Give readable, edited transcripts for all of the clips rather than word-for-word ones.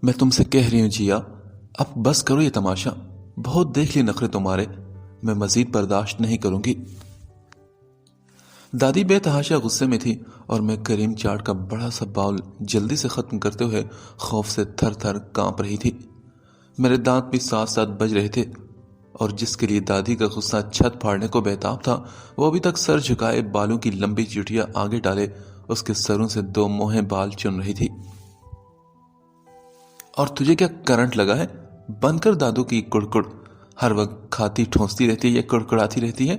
میں تم سے کہہ رہی ہوں جیا، اب بس کرو یہ تماشا، بہت دیکھ لی نخرے تمہارے، میں مزید برداشت نہیں کروں گی۔ دادی بے تحاشا غصے میں تھی اور میں کریم چاٹ کا بڑا سا باؤل جلدی سے ختم کرتے ہوئے خوف سے تھر تھر کانپ رہی تھی۔ میرے دانت بھی ساتھ ساتھ بج رہے تھے، اور جس کے لیے دادی کا غصہ چھت پھاڑنے کو بےتاب تھا، وہ ابھی تک سر جھکائے بالوں کی لمبی چٹیاں آگے ڈالے اس کے سروں سے دو موہے بال چن رہی تھی۔ اور تجھے کیا کرنٹ لگا ہے؟ بند کر دادو کی کڑکڑ، ہر وقت کھاتی ٹھونستی رہتی ہے یا کڑکڑاتی رہتی ہے؟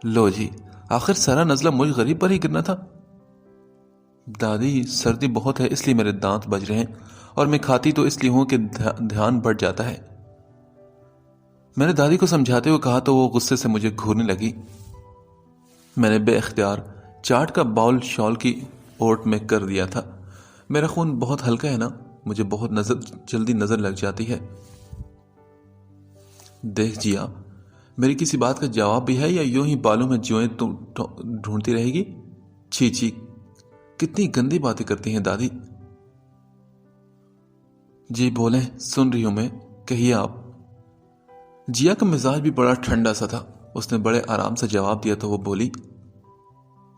لو جی، آخر سارا نزلہ مجھ غریب پر ہی گرنا تھا۔ دادی سردی بہت ہے اس لیے میرے دانت بج رہے ہیں، اور میں کھاتی تو اس لیے ہوں کہ دھیان بڑھ جاتا ہے۔ میں نے دادی کو سمجھاتے ہوئے کہا تو وہ غصے سے مجھے گھورنے لگی۔ میں نے بے اختیار چاٹ کا باؤل شال کی اوٹ میں کر دیا تھا۔ میرا خون بہت ہلکا ہے نا، مجھے بہت جلدی نظر لگ جاتی ہے۔ دیکھ جیا، میری کسی بات کا جواب بھی ہے یا یوں ہی بالوں میں جوئیں ڈھونڈتی رہے گی؟ چھی چھی، کتنی گندی باتیں کرتی ہیں دادی۔ جی بولیں، سن رہی ہوں میں، کہیے آپ۔ جیا کا مزاج بھی بڑا ٹھنڈا سا تھا، اس نے بڑے آرام سے جواب دیا تو وہ بولی،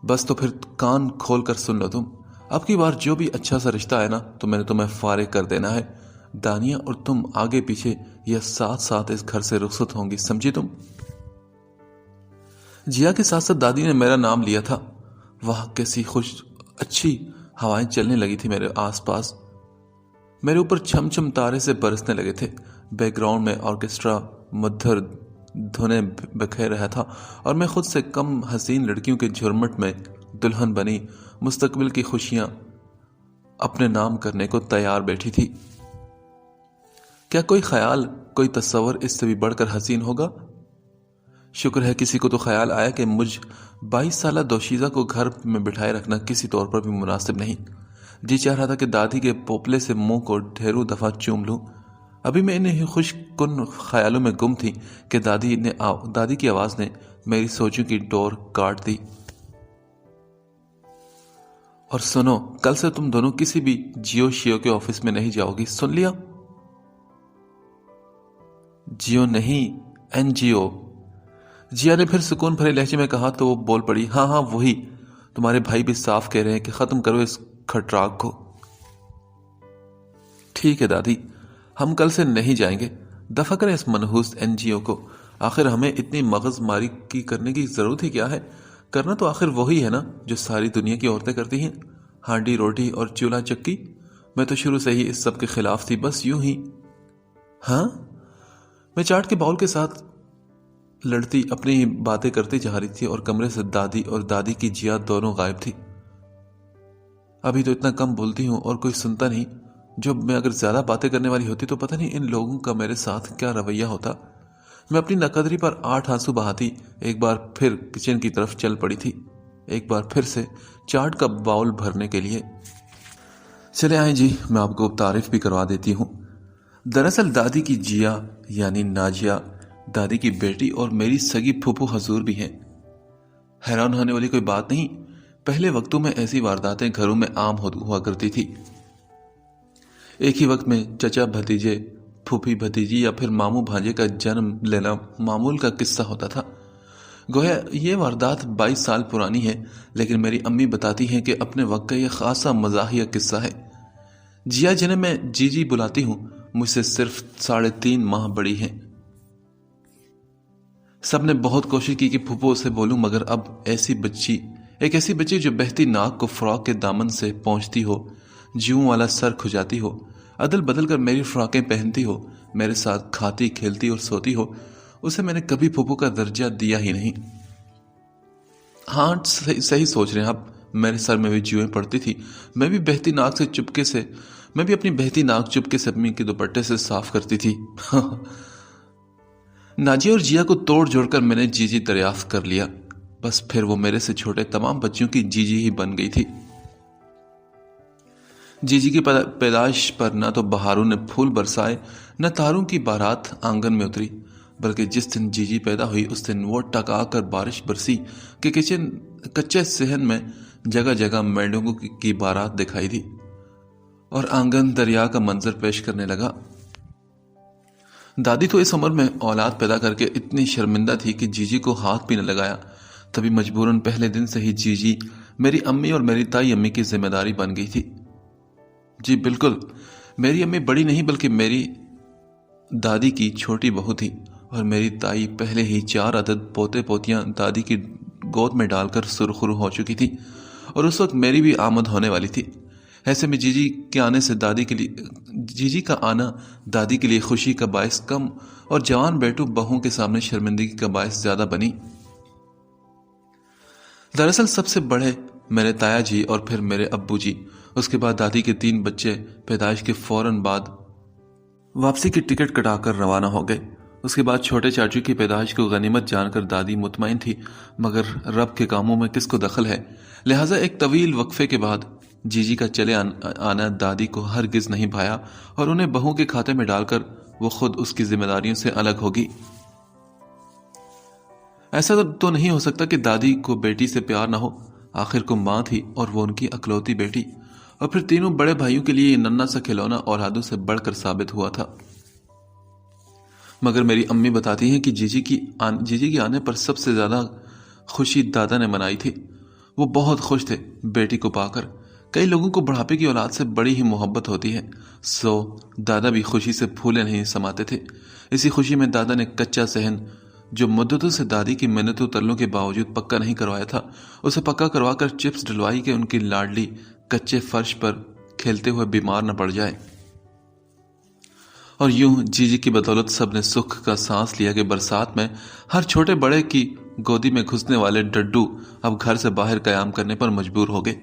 بس تو پھر کان کھول کر سن لو تم، اب کی بار جو بھی اچھا سا رشتہ ہے نا تو میں نے تمہیں فارغ کر دینا ہے۔ دانیہ اور تم آگے پیچھے یا ساتھ ساتھ اس گھر سے رخصت ہوں گی، سمجھی تم؟ جیا کے ساتھ ساتھ دادی نے میرا نام لیا تھا۔ واہ، کیسی خوش اچھی ہوائیں چلنے لگی تھی میرے آس پاس، میرے اوپر چھم چھم تارے سے برسنے لگے تھے۔ بیک گراؤنڈ میں آرکیسٹرا مدھر دھنیں بکھیر رہا تھا، اور میں خود سے کم حسین لڑکیوں کے جھرمٹ میں دلہن بنی مستقبل کی خوشیاں اپنے نام کرنے کو تیار بیٹھی تھی۔ کیا کوئی خیال، کوئی تصور اس سے بھی بڑھ کر حسین ہوگا؟ شکر ہے کسی کو تو خیال آیا کہ مجھ 22 سالہ دوشیزہ کو گھر میں بٹھائے رکھنا کسی طور پر بھی مناسب نہیں۔ جی چاہ رہا تھا کہ دادی کے پوپلے سے منہ کو ڈھیروں دفعہ چوم لوں۔ ابھی میں انہیں خوش کن خیالوں میں گم تھی کہ دادی کی آواز نے میری سوچوں کی ڈور کاٹ دی۔ اور سنو، کل سے تم دونوں کسی بھی جیو شیو کے آفس میں نہیں جاؤ گی، سن لیا؟ جیو نہیں، این جی او۔ جیا نے پھر سکون بھرے لہجے میں کہا تو وہ بول پڑی، ہاں ہاں وہی، تمہارے بھائی بھی صاف کہہ رہے ہیں کہ ختم کرو اس کھٹراک کو۔ ٹھیک ہے دادی، ہم کل سے نہیں جائیں گے، دفع کریں اس منحوس این جی او کو، آخر ہمیں اتنی مغز ماری کی کرنے کی ضرورت ہی کیا ہے؟ کرنا تو آخر وہی ہے نا جو ساری دنیا کی عورتیں کرتی ہیں، ہانڈی روٹی اور چولہا چکی۔ میں تو شروع سے ہی اس سب کے خلاف تھی، بس یوں ہی۔ ہاں؟ میں چاٹ کے باؤل کے ساتھ لڑتی اپنی ہی باتیں کرتی جا رہی تھی، اور کمرے سے دادی اور دادی کی جیا دونوں غائب تھی۔ ابھی تو اتنا کم بولتی ہوں اور کوئی سنتا نہیں، جو میں اگر زیادہ باتیں کرنے والی ہوتی تو پتہ نہیں ان لوگوں کا میرے ساتھ کیا رویہ ہوتا۔ میں اپنی ناقدری پر 8 آنسو بہاتی ایک بار پھر کچن کی طرف چل پڑی تھی، ایک بار پھر سے چاٹ کا باؤل بھرنے کے لیے۔ چلے آئیں جی، میں آپ کو تعارف بھی کروا دیتی ہوں۔ دراصل دادی کی جیا یعنی ناجیہ دادی کی بیٹی اور میری سگی پھوپھو حضور بھی ہیں۔ حیران ہونے والی کوئی بات نہیں، پہلے وقتوں میں ایسی وارداتیں گھروں میں عام ہوا کرتی تھی۔ ایک ہی وقت میں چچا بھتیجے، پھوپھی بھتیجی یا پھر ماموں بھانجے کا جنم لینا معمول کا قصہ ہوتا تھا۔ گویا یہ واردات 22 سال پرانی ہے، لیکن میری امی بتاتی ہیں کہ اپنے وقت کا یہ خاصا مزاحیہ قصہ ہے۔ جیا جنہیں میں جی جی بلاتی ہوں، مجھ سے صرف 3.5 ماہ بڑی ہیں۔ سب نے بہت کوشش کی کہ پھوپھو سے بولوں، مگر اب ایک ایسی بچی جو بہتی ناک کو فراق کے دامن سے پہنچتی ہو، جیوں والا سر کھجاتی ہو، عدل بدل کر میری فراقیں پہنتی ہو، میرے ساتھ کھاتی کھیلتی اور سوتی ہو، اسے میں نے کبھی پھوپھو کا درجہ دیا ہی نہیں۔ ہاں صحیح سوچ رہے ہیں آپ، میرے سر میں بھی جوئیں پڑتی تھی، میں بھی اپنی بہتی ناک چپکے سے امی کے دوپٹے سے صاف کرتی تھی۔ ناجی اور جیا کو توڑ جوڑ کر میں نے جی جی دریافت کر لیا، بس پھر وہ میرے سے چھوٹے تمام بچوں کی جی جی ہی بن گئی تھی۔ جی جی کی پیدائش پر نہ تو بہاروں نے پھول برسائے، نہ تاروں کی بارات آنگن میں اتری، بلکہ جس دن جی جی پیدا ہوئی اس دن وہ ٹکا کر بارش برسی کہ کچے صحن میں جگہ جگہ مینڈوں کی بارات دکھائی دی، اور آنگن دریا کا منظر پیش کرنے لگا۔ دادی تو اس عمر میں اولاد پیدا کر کے اتنی شرمندہ تھی کہ جیجی کو ہاتھ بھی نہ لگایا، تبھی مجبوراً پہلے دن سے ہی جیجی میری امی اور میری تائی امی کی ذمہ داری بن گئی تھی۔ جی بالکل، میری امی بڑی نہیں بلکہ میری دادی کی چھوٹی بہو تھی، اور میری تائی پہلے ہی 4 عدد پوتے پوتیاں دادی کی گود میں ڈال کر سرخرو ہو چکی تھی، اور اس وقت میری بھی آمد ہونے والی تھی۔ ایسے میں جیجی کا آنا دادی کے لیے خوشی کا باعث کم اور جوان بیٹو بہوں کے سامنے شرمندگی کا باعث زیادہ بنی۔ دراصل سب سے بڑے میرے تایا جی اور پھر میرے ابو جی، اس کے بعد دادی کے 3 بچے پیدائش کے فوراً بعد واپسی کی ٹکٹ کٹا کر روانہ ہو گئے۔ اس کے بعد چھوٹے چاچو کی پیدائش کو غنیمت جان کر دادی مطمئن تھی، مگر رب کے کاموں میں کس کو دخل ہے، لہٰذا ایک طویل وقفے کے بعد جیجی کا چلے آنا دادی کو ہرگز نہیں بھایا، اور انہیں بہو کے کھاتے میں ڈال کر وہ خود اس کی ذمہ داریوں سے الگ ہوگی۔ ایسا تو نہیں ہو سکتا کہ دادی کو بیٹی سے پیار نہ ہو، آخر کو ماں تھی اور وہ ان کی اکلوتی بیٹی، اور پھر تینوں بڑے بھائیوں کے لیے یہ ننھا سا کھلونا اولادوں سے بڑھ کر ثابت ہوا تھا۔ مگر میری امی بتاتی ہیں کہ جیجی کی آنے پر سب سے زیادہ خوشی دادا نے منائی تھی۔ وہ بہت خوش تھے بیٹی کو پا کر۔ کئی لوگوں کو بڑھاپے کی اولاد سے بڑی ہی محبت ہوتی ہے، سو دادا بھی خوشی سے پھولے نہیں سماتے تھے۔ اسی خوشی میں دادا نے کچا صحن جو مدتوں سے دادی کی منتوں ترلوں کے باوجود پکا نہیں کروایا تھا، اسے پکا کروا کر چپس ڈلوائی کہ ان کی لاڈلی کچے فرش پر کھیلتے ہوئے بیمار نہ پڑ جائے۔ اور یوں جیجی کی بدولت سب نے سکھ کا سانس لیا کہ برسات میں ہر چھوٹے بڑے کی گودی میں گھسنے والے ڈڈو اب گھر سے باہر قیام کرنے پر مجبور ہو گئے۔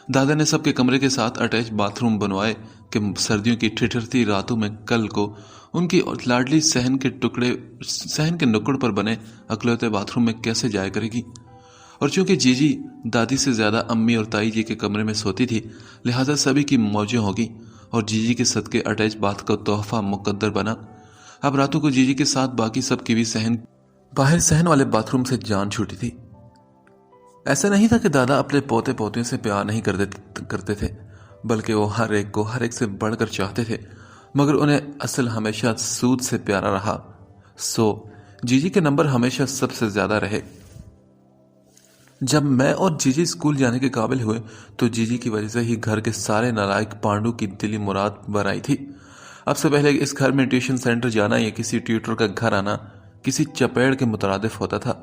دادا نے سب کے کمرے کے ساتھ اٹیچ باتھ روم بنوائے کہ سردیوں کی ٹھٹھرتی راتوں میں کل کو ان کی لاڈلی صحن کے نکڑ پر بنے اکلوتے باتھ روم میں کیسے جایا کرے گی۔ اور چونکہ جیجی دادی سے زیادہ امی اور تائی جی کے کمرے میں سوتی تھی، لہٰذا سبھی کی موجیں ہوگی، اور جیجی کے صدقے اٹیچ باتھ کا تحفہ مقدر بنا۔ اب راتوں کو جیجی کے ساتھ باقی سب کی بھی باہر صحن والے باتھ روم سے جان چھوٹی تھی۔ ایسا نہیں تھا کہ دادا اپنے پوتے پوتیوں سے پیار نہیں کرتے تھے، بلکہ وہ ہر ایک سے بڑھ کر چاہتے تھے، مگر انہیں اصل ہمیشہ سود سے پیارا رہا، سو جیجی کے نمبر ہمیشہ سب سے زیادہ رہے۔ جب میں اور جیجی اسکول جانے کے قابل ہوئے تو جیجی کی وجہ سے ہی گھر کے سارے نالائق پانڈو کی دلی مراد برائی تھی۔ اب سے پہلے اس گھر میں ٹیوشن سینٹر جانا یا کسی ٹیوٹر کا گھر آنا کسی چپیڑ کے مترادف ہوتا تھا،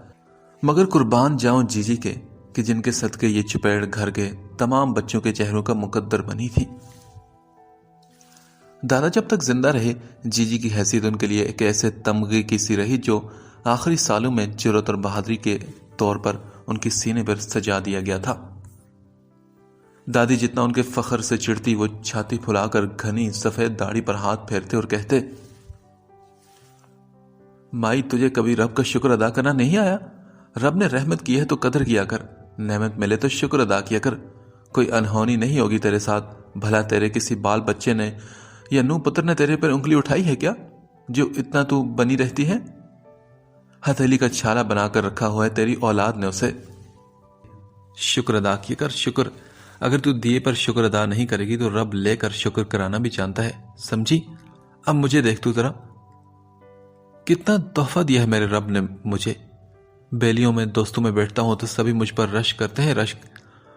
مگر قربان جاؤں جیجی کے کہ جن کے صدقے یہ چپیڑ گھر کے تمام بچوں کے چہروں کا مقدر بنی تھی۔ دادا جب تک زندہ رہے جیجی کی حیثیت ان کے لیے ایک ایسے تمغے کی سی رہی جو آخری سالوں میں جرات اور بہادری کے طور پر ان کی سینے پر سجا دیا گیا تھا۔ دادی جتنا ان کے فخر سے چڑھتی، وہ چھاتی پھلا کر گھنی سفید داڑھی پر ہاتھ پھیرتے اور کہتے، مائی تجھے کبھی رب کا شکر ادا کرنا نہیں آیا؟ رب نے رحمت کی ہے تو قدر کیا کر، نعمت ملے تو شکر ادا کیا کر۔ کوئی انہونی نہیں ہوگی تیرے ساتھ، بھلا تیرے کسی بال بچے نے یا نو پتر نے تیرے پر انگلی اٹھائی ہے کیا جو اتنا تو بنی رہتی ہے؟ ہتھیلی کا چھالا بنا کر رکھا ہوا ہے تیری اولاد نے اسے۔ شکر ادا کیا کر، شکر۔ اگر تو دیے پر شکر ادا نہیں کرے گی تو رب لے کر شکر کرانا بھی جانتا ہے، سمجھی؟ اب مجھے دیکھ تو ذرا، کتنا تحفہ دیا ہے میرے رب نے مجھے۔ بیلیوں میں دوستوں میں بیٹھتا ہوں تو سبھی مجھ پر رشک کرتے ہیں، رشک۔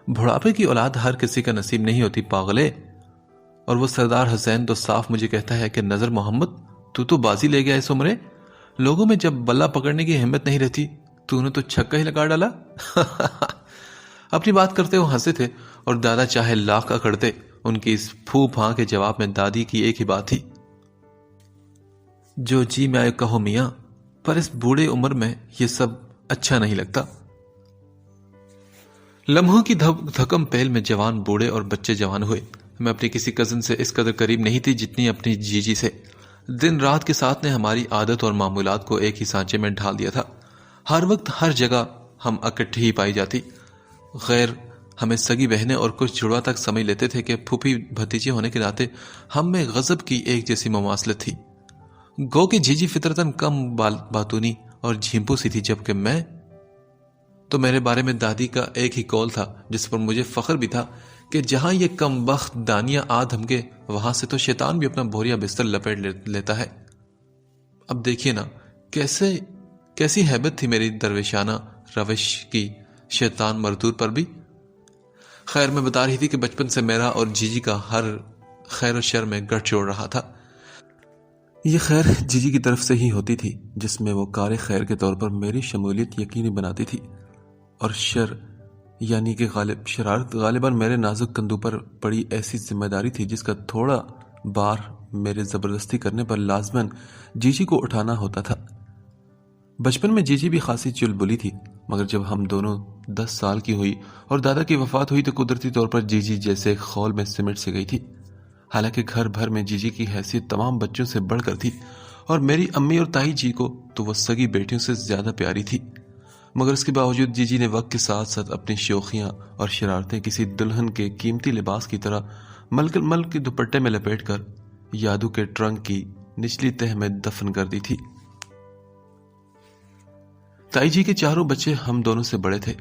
بڑھاپے کی اولاد ہر کسی کا نصیب نہیں ہوتی پاگلے۔ اور وہ سردار حسین تو صاف مجھے کہتا ہے کہ نظر محمد تو بازی لے گیا اس عمرے، لوگوں میں جب بلہ پکڑنے کی ہمت نہیں رہتی تو نے تو چھکا ہی لگا ڈالا۔ اپنی بات کرتے وہ ہنسے تھے، اور دادا چاہے لاکھ اکڑتے، ان کی اس پھو پھاں کے جواب میں دادی کی ایک ہی بات تھی، جو جی میں آئے کہو میاں، پر اس بوڑھے عمر میں یہ سب اچھا نہیں لگتا۔ لمحوں کی دھکم پیل میں جوان بوڑھے اور بچے جوان ہوئے۔ میں اپنی کسی کزن سے اس قدر قریب نہیں تھی جتنی اپنی جیجی سے۔ دن رات کے ساتھ نے ہماری عادت اور معمولات کو ایک ہی سانچے میں ڈھال دیا تھا۔ ہر وقت ہر جگہ ہم اکٹھی ہی پائی جاتی، غیر ہمیں سگی بہنیں اور کچھ جڑوا تک سمجھ لیتے تھے کہ پھوپھی بھتیجے ہونے کے ناطے ہم میں غضب کی ایک جیسی مماثلت تھی۔ گو کہ جیجی فطرتاً کم باتونی اور جھیمپو سی تھی، جبکہ میں تو میرے بارے میں دادی کا ایک ہی قول تھا جس پر مجھے فخر بھی تھا کہ جہاں یہ کم بخت دانیہ آ دھمکے وہاں سے تو شیطان بھی اپنا بھوریا بستر لپیٹ لیتا ہے۔ اب دیکھیے نا کیسی ہیبت تھی میری درویشانہ روش کی شیطان مردود پر بھی۔ خیر، میں بتا رہی تھی کہ بچپن سے میرا اور جی کا ہر خیر و شر میں گٹھ جوڑ رہا تھا۔ یہ خیر جی کی طرف سے ہی ہوتی تھی جس میں وہ کار خیر کے طور پر میری شمولیت یقینی بناتی تھی، اور شر یعنی کہ شرارت غالباً میرے نازک کندھوں پر پڑی ایسی ذمہ داری تھی جس کا تھوڑا بار میرے زبردستی کرنے پر لازماً جی کو اٹھانا ہوتا تھا۔ بچپن میں جی بھی خاصی چلبلی تھی، مگر جب ہم دونوں 10 سال کی ہوئی اور دادا کی وفات ہوئی تو قدرتی طور پر جی جیسے ایک خول میں سمٹ سے گئی تھی۔ حالانکہ گھر بھر میں جی کی حیثیت تمام بچوں سے بڑھ کر تھی، اور میری امی اور تائی جی کو تو وہ سگی بیٹیوں سے زیادہ پیاری تھی، مگر اس کے باوجود جی نے وقت کے ساتھ ساتھ اپنی شوخیاں اور شرارتیں کسی دلہن کے قیمتی لباس کی طرح مل کے دوپٹے میں لپیٹ کر یادو کے ٹرنک کی نچلی تہ میں دفن کر دی تھی۔ تائی جی کے چاروں بچے ہم دونوں سے بڑے تھے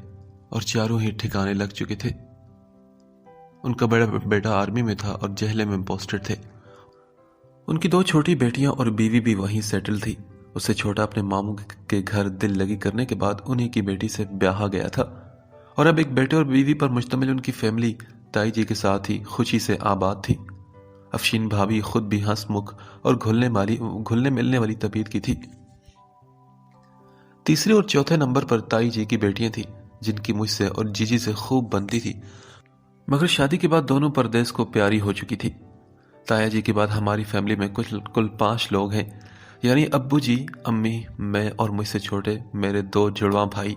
اور چاروں ہی ٹھکانے لگ چکے تھے۔ ان کا بڑا بیٹا آرمی میں تھا اور جہلے میں پوسٹڈ تھے۔ ان کی 2 چھوٹی بیٹیاں اور بیوی بھی وہیں سیٹل تھی۔ اس سے چھوٹا اپنے ماموں کے گھر دل لگی کرنے کے بعد انہی کی بیٹی سے بیاہا گیا تھا، اور اب ایک بیٹے اور بیوی پر مشتمل ان کی فیملی تائی جی کے ساتھ ہی خوشی سے آباد تھی۔ افشین بھابھی خود بھی ہنس مکھ اور گھلنے ملنے والی طبیعت کی تھی۔ تیسرے اور چوتھے نمبر پر تائی جی کی بیٹیاں تھیں جن کی مجھ سے اور جی سے خوب بنتی تھی، مگر شادی کے بعد دونوں پردیس کو پیاری ہو چکی تھی۔ تایا جی کے بعد ہماری فیملی میں کل 5 لوگ ہیں، یعنی ابو جی، امی، میں اور مجھ سے چھوٹے میرے 2 جڑواں بھائی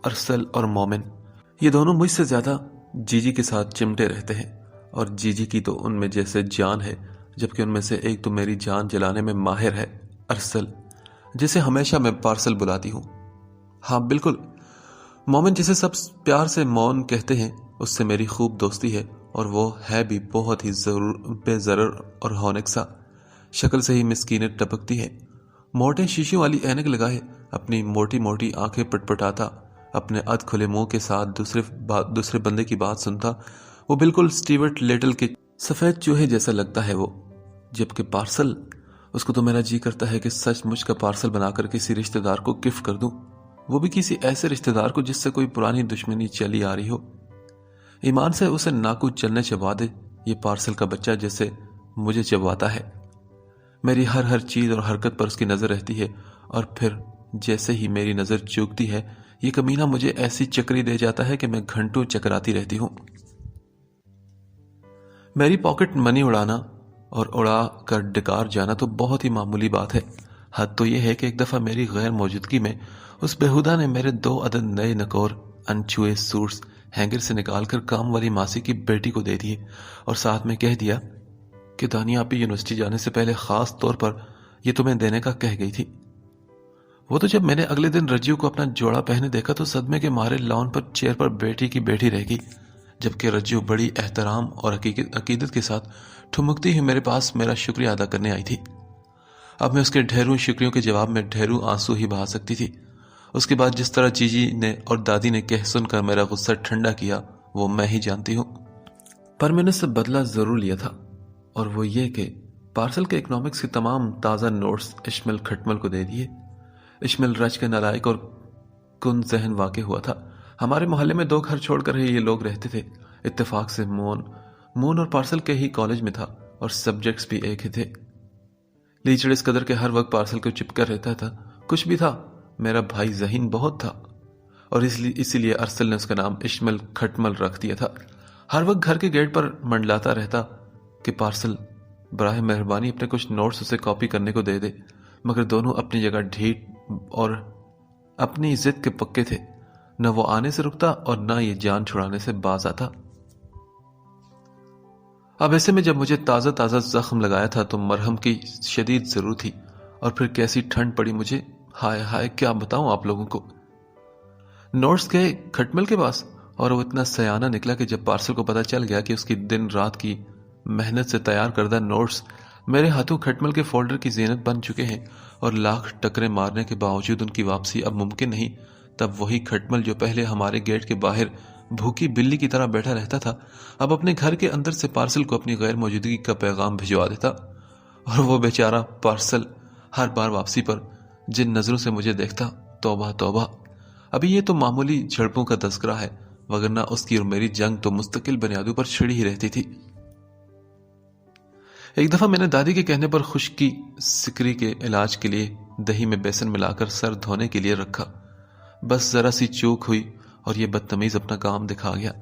ارسل اور مومن۔ یہ دونوں مجھ سے زیادہ جی کے ساتھ چمٹے رہتے ہیں، اور جی کی تو ان میں جیسے جان ہے، جبکہ ان میں سے ایک تو میری جان جلانے میں ماہر ہے، ارسل، جسے ہمیشہ میں پارسل بلاتی ہوں۔ ہاں بالکل، مومن جسے سب پیار سے مون کہتے ہیں، اس سے میری خوب دوستی ہے، اور وہ ہے بھی بہت ہی بے ضرر اور ہونک سا، شکل سے ہی مسکینت ٹپکتی ہے۔ موٹے شیشوں والی اینک لگائے اپنی موٹی موٹی آنکھیں پٹپٹاتا، اپنے اد کھلے منہ کے ساتھ دوسرے بندے کی بات سنتا، وہ بالکل سٹیورٹ لیٹل کے سفید چوہے جیسا لگتا ہے وہ۔ جبکہ پارسل، اس کو تو میرا جی کرتا ہے کہ سچ مچ کا پارسل بنا کر کسی رشتہ دار کو گفٹ کر دوں، وہ بھی کسی ایسے رشتہ دار کو جس سے کوئی پرانی دشمنی چلی آ رہی ہو۔ ایمان سے اسے ناکو چلنے چبا دے یہ پارسل کا بچہ جیسے مجھے چباتا ہے۔ میری ہر چیز اور حرکت پر اس کی نظر رہتی ہے، اور پھر جیسے ہی میری نظر چوکتی ہے یہ کمینہ مجھے ایسی چکری دے جاتا ہے کہ میں گھنٹوں چکراتی رہتی ہوں۔ میری پاکٹ منی اڑانا اور اڑا کر ڈکار جانا تو بہت ہی معمولی بات ہے۔ حد تو یہ ہے کہ ایک دفعہ میری غیر موجودگی میں اس بےہودہ نے میرے 2 عدد نئے نکور انچوئے سوٹس ہینگر سے نکال کر کام والی ماسی کی بیٹی کو دے دیے، اور ساتھ میں کہہ دیا کہ دانیہ آپی یونیورسٹی جانے سے پہلے خاص طور پر یہ تمہیں دینے کا کہہ گئی تھی۔ وہ تو جب میں نے اگلے دن رجیو کو اپنا جوڑا پہنے دیکھا تو صدمے کے مارے لان پر چیئر پر بیٹی کی بیٹھی رہ گئی، جبکہ رجیو بڑی احترام اور عقیدت کے ساتھ ٹھمکتی ہوئی میرے پاس میرا شکریہ ادا کرنے آئی تھی۔ اب میں اس کے ڈھیروں شکریوں کے جواب میں ڈھیروں آنسو ہی بہا سکتی تھی۔ اس کے بعد جس طرح جی نے اور دادی نے کہہ سن کر میرا غصہ ٹھنڈا کیا وہ میں ہی جانتی ہوں، پر میں نے اس سے بدلہ ضرور لیا تھا، اور وہ یہ کہ پارسل کے اکنامکس کے تمام تازہ نوٹس اشمل کھٹمل کو دے دیے۔ اشمل رج کے نالائق اور کن ذہن واقع ہوا تھا۔ ہمارے محلے میں 2 گھر چھوڑ کر ہی یہ لوگ رہتے تھے۔ اتفاق سے مون اور پارسل کے ہی کالج میں تھا، اور سبجیکٹس بھی ایک ہی تھے۔ لیچڑ اس قدر کے ہر وقت پارسل کو چپ کر رہتا تھا۔ کچھ بھی تھا، میرا بھائی ذہین بہت تھا، اور اسی لیے ارسل نے اس کا نام اشمل کھٹمل رکھ دیا تھا۔ ہر وقت گھر کے گیٹ پر منڈلاتا رہتا کہ پارسل براہ مہربانی اپنے کچھ نوٹس اسے کاپی کرنے کو دے دے، مگر دونوں اپنی جگہ ڈھیٹ اور اپنی ضد کے پکے تھے۔ نہ وہ آنے سے رکتا اور نہ یہ جان چھڑانے سے باز آتا۔ اب ایسے میں جب مجھے تازہ زخم لگایا تھا تو مرہم کی شدید ضرورت تھی، اور پھر کیسی ٹھنڈ پڑی مجھے، ہائے ہائے کیا بتاؤں آپ لوگوں کو۔ نوٹس گئے کھٹمل کے پاس، اور وہ اتنا سیانہ نکلا کہ جب پارسل کو پتا چل گیا کہ اس کی دن رات کی محنت سے تیار کردہ نوٹس میرے ہاتھوں کھٹمل کے فولڈر کی زینت بن چکے ہیں، اور لاکھ ٹکرے مارنے کے باوجود ان کی واپسی اب ممکن نہیں، تب وہی کھٹمل جو پہلے ہمارے گیٹ کے باہر بھوکی بلی کی طرح بیٹھا رہتا تھا اب اپنے گھر کے اندر سے پارسل کو اپنی غیر موجودگی کا پیغام بھجوا دیتا، اور وہ بیچارہ پارسل ہر بار واپسی پر جن نظروں سے مجھے دیکھتا، توبہ توبہ، ابھی یہ تو معمولی جھڑپوں کا تذکرہ ہے، وگرنہ اس کی اور میری جنگ تو مستقل بنیادوں پر چھڑی ہی رہتی تھی۔ ایک دفعہ میں نے دادی کے کہنے پر خشکی سکری کے علاج کے لیے دہی میں بیسن ملا کر سر دھونے کے لیے رکھا، بس ذرا سی چوک ہوئی اور یہ بدتمیز اپنا کام دکھا گیا۔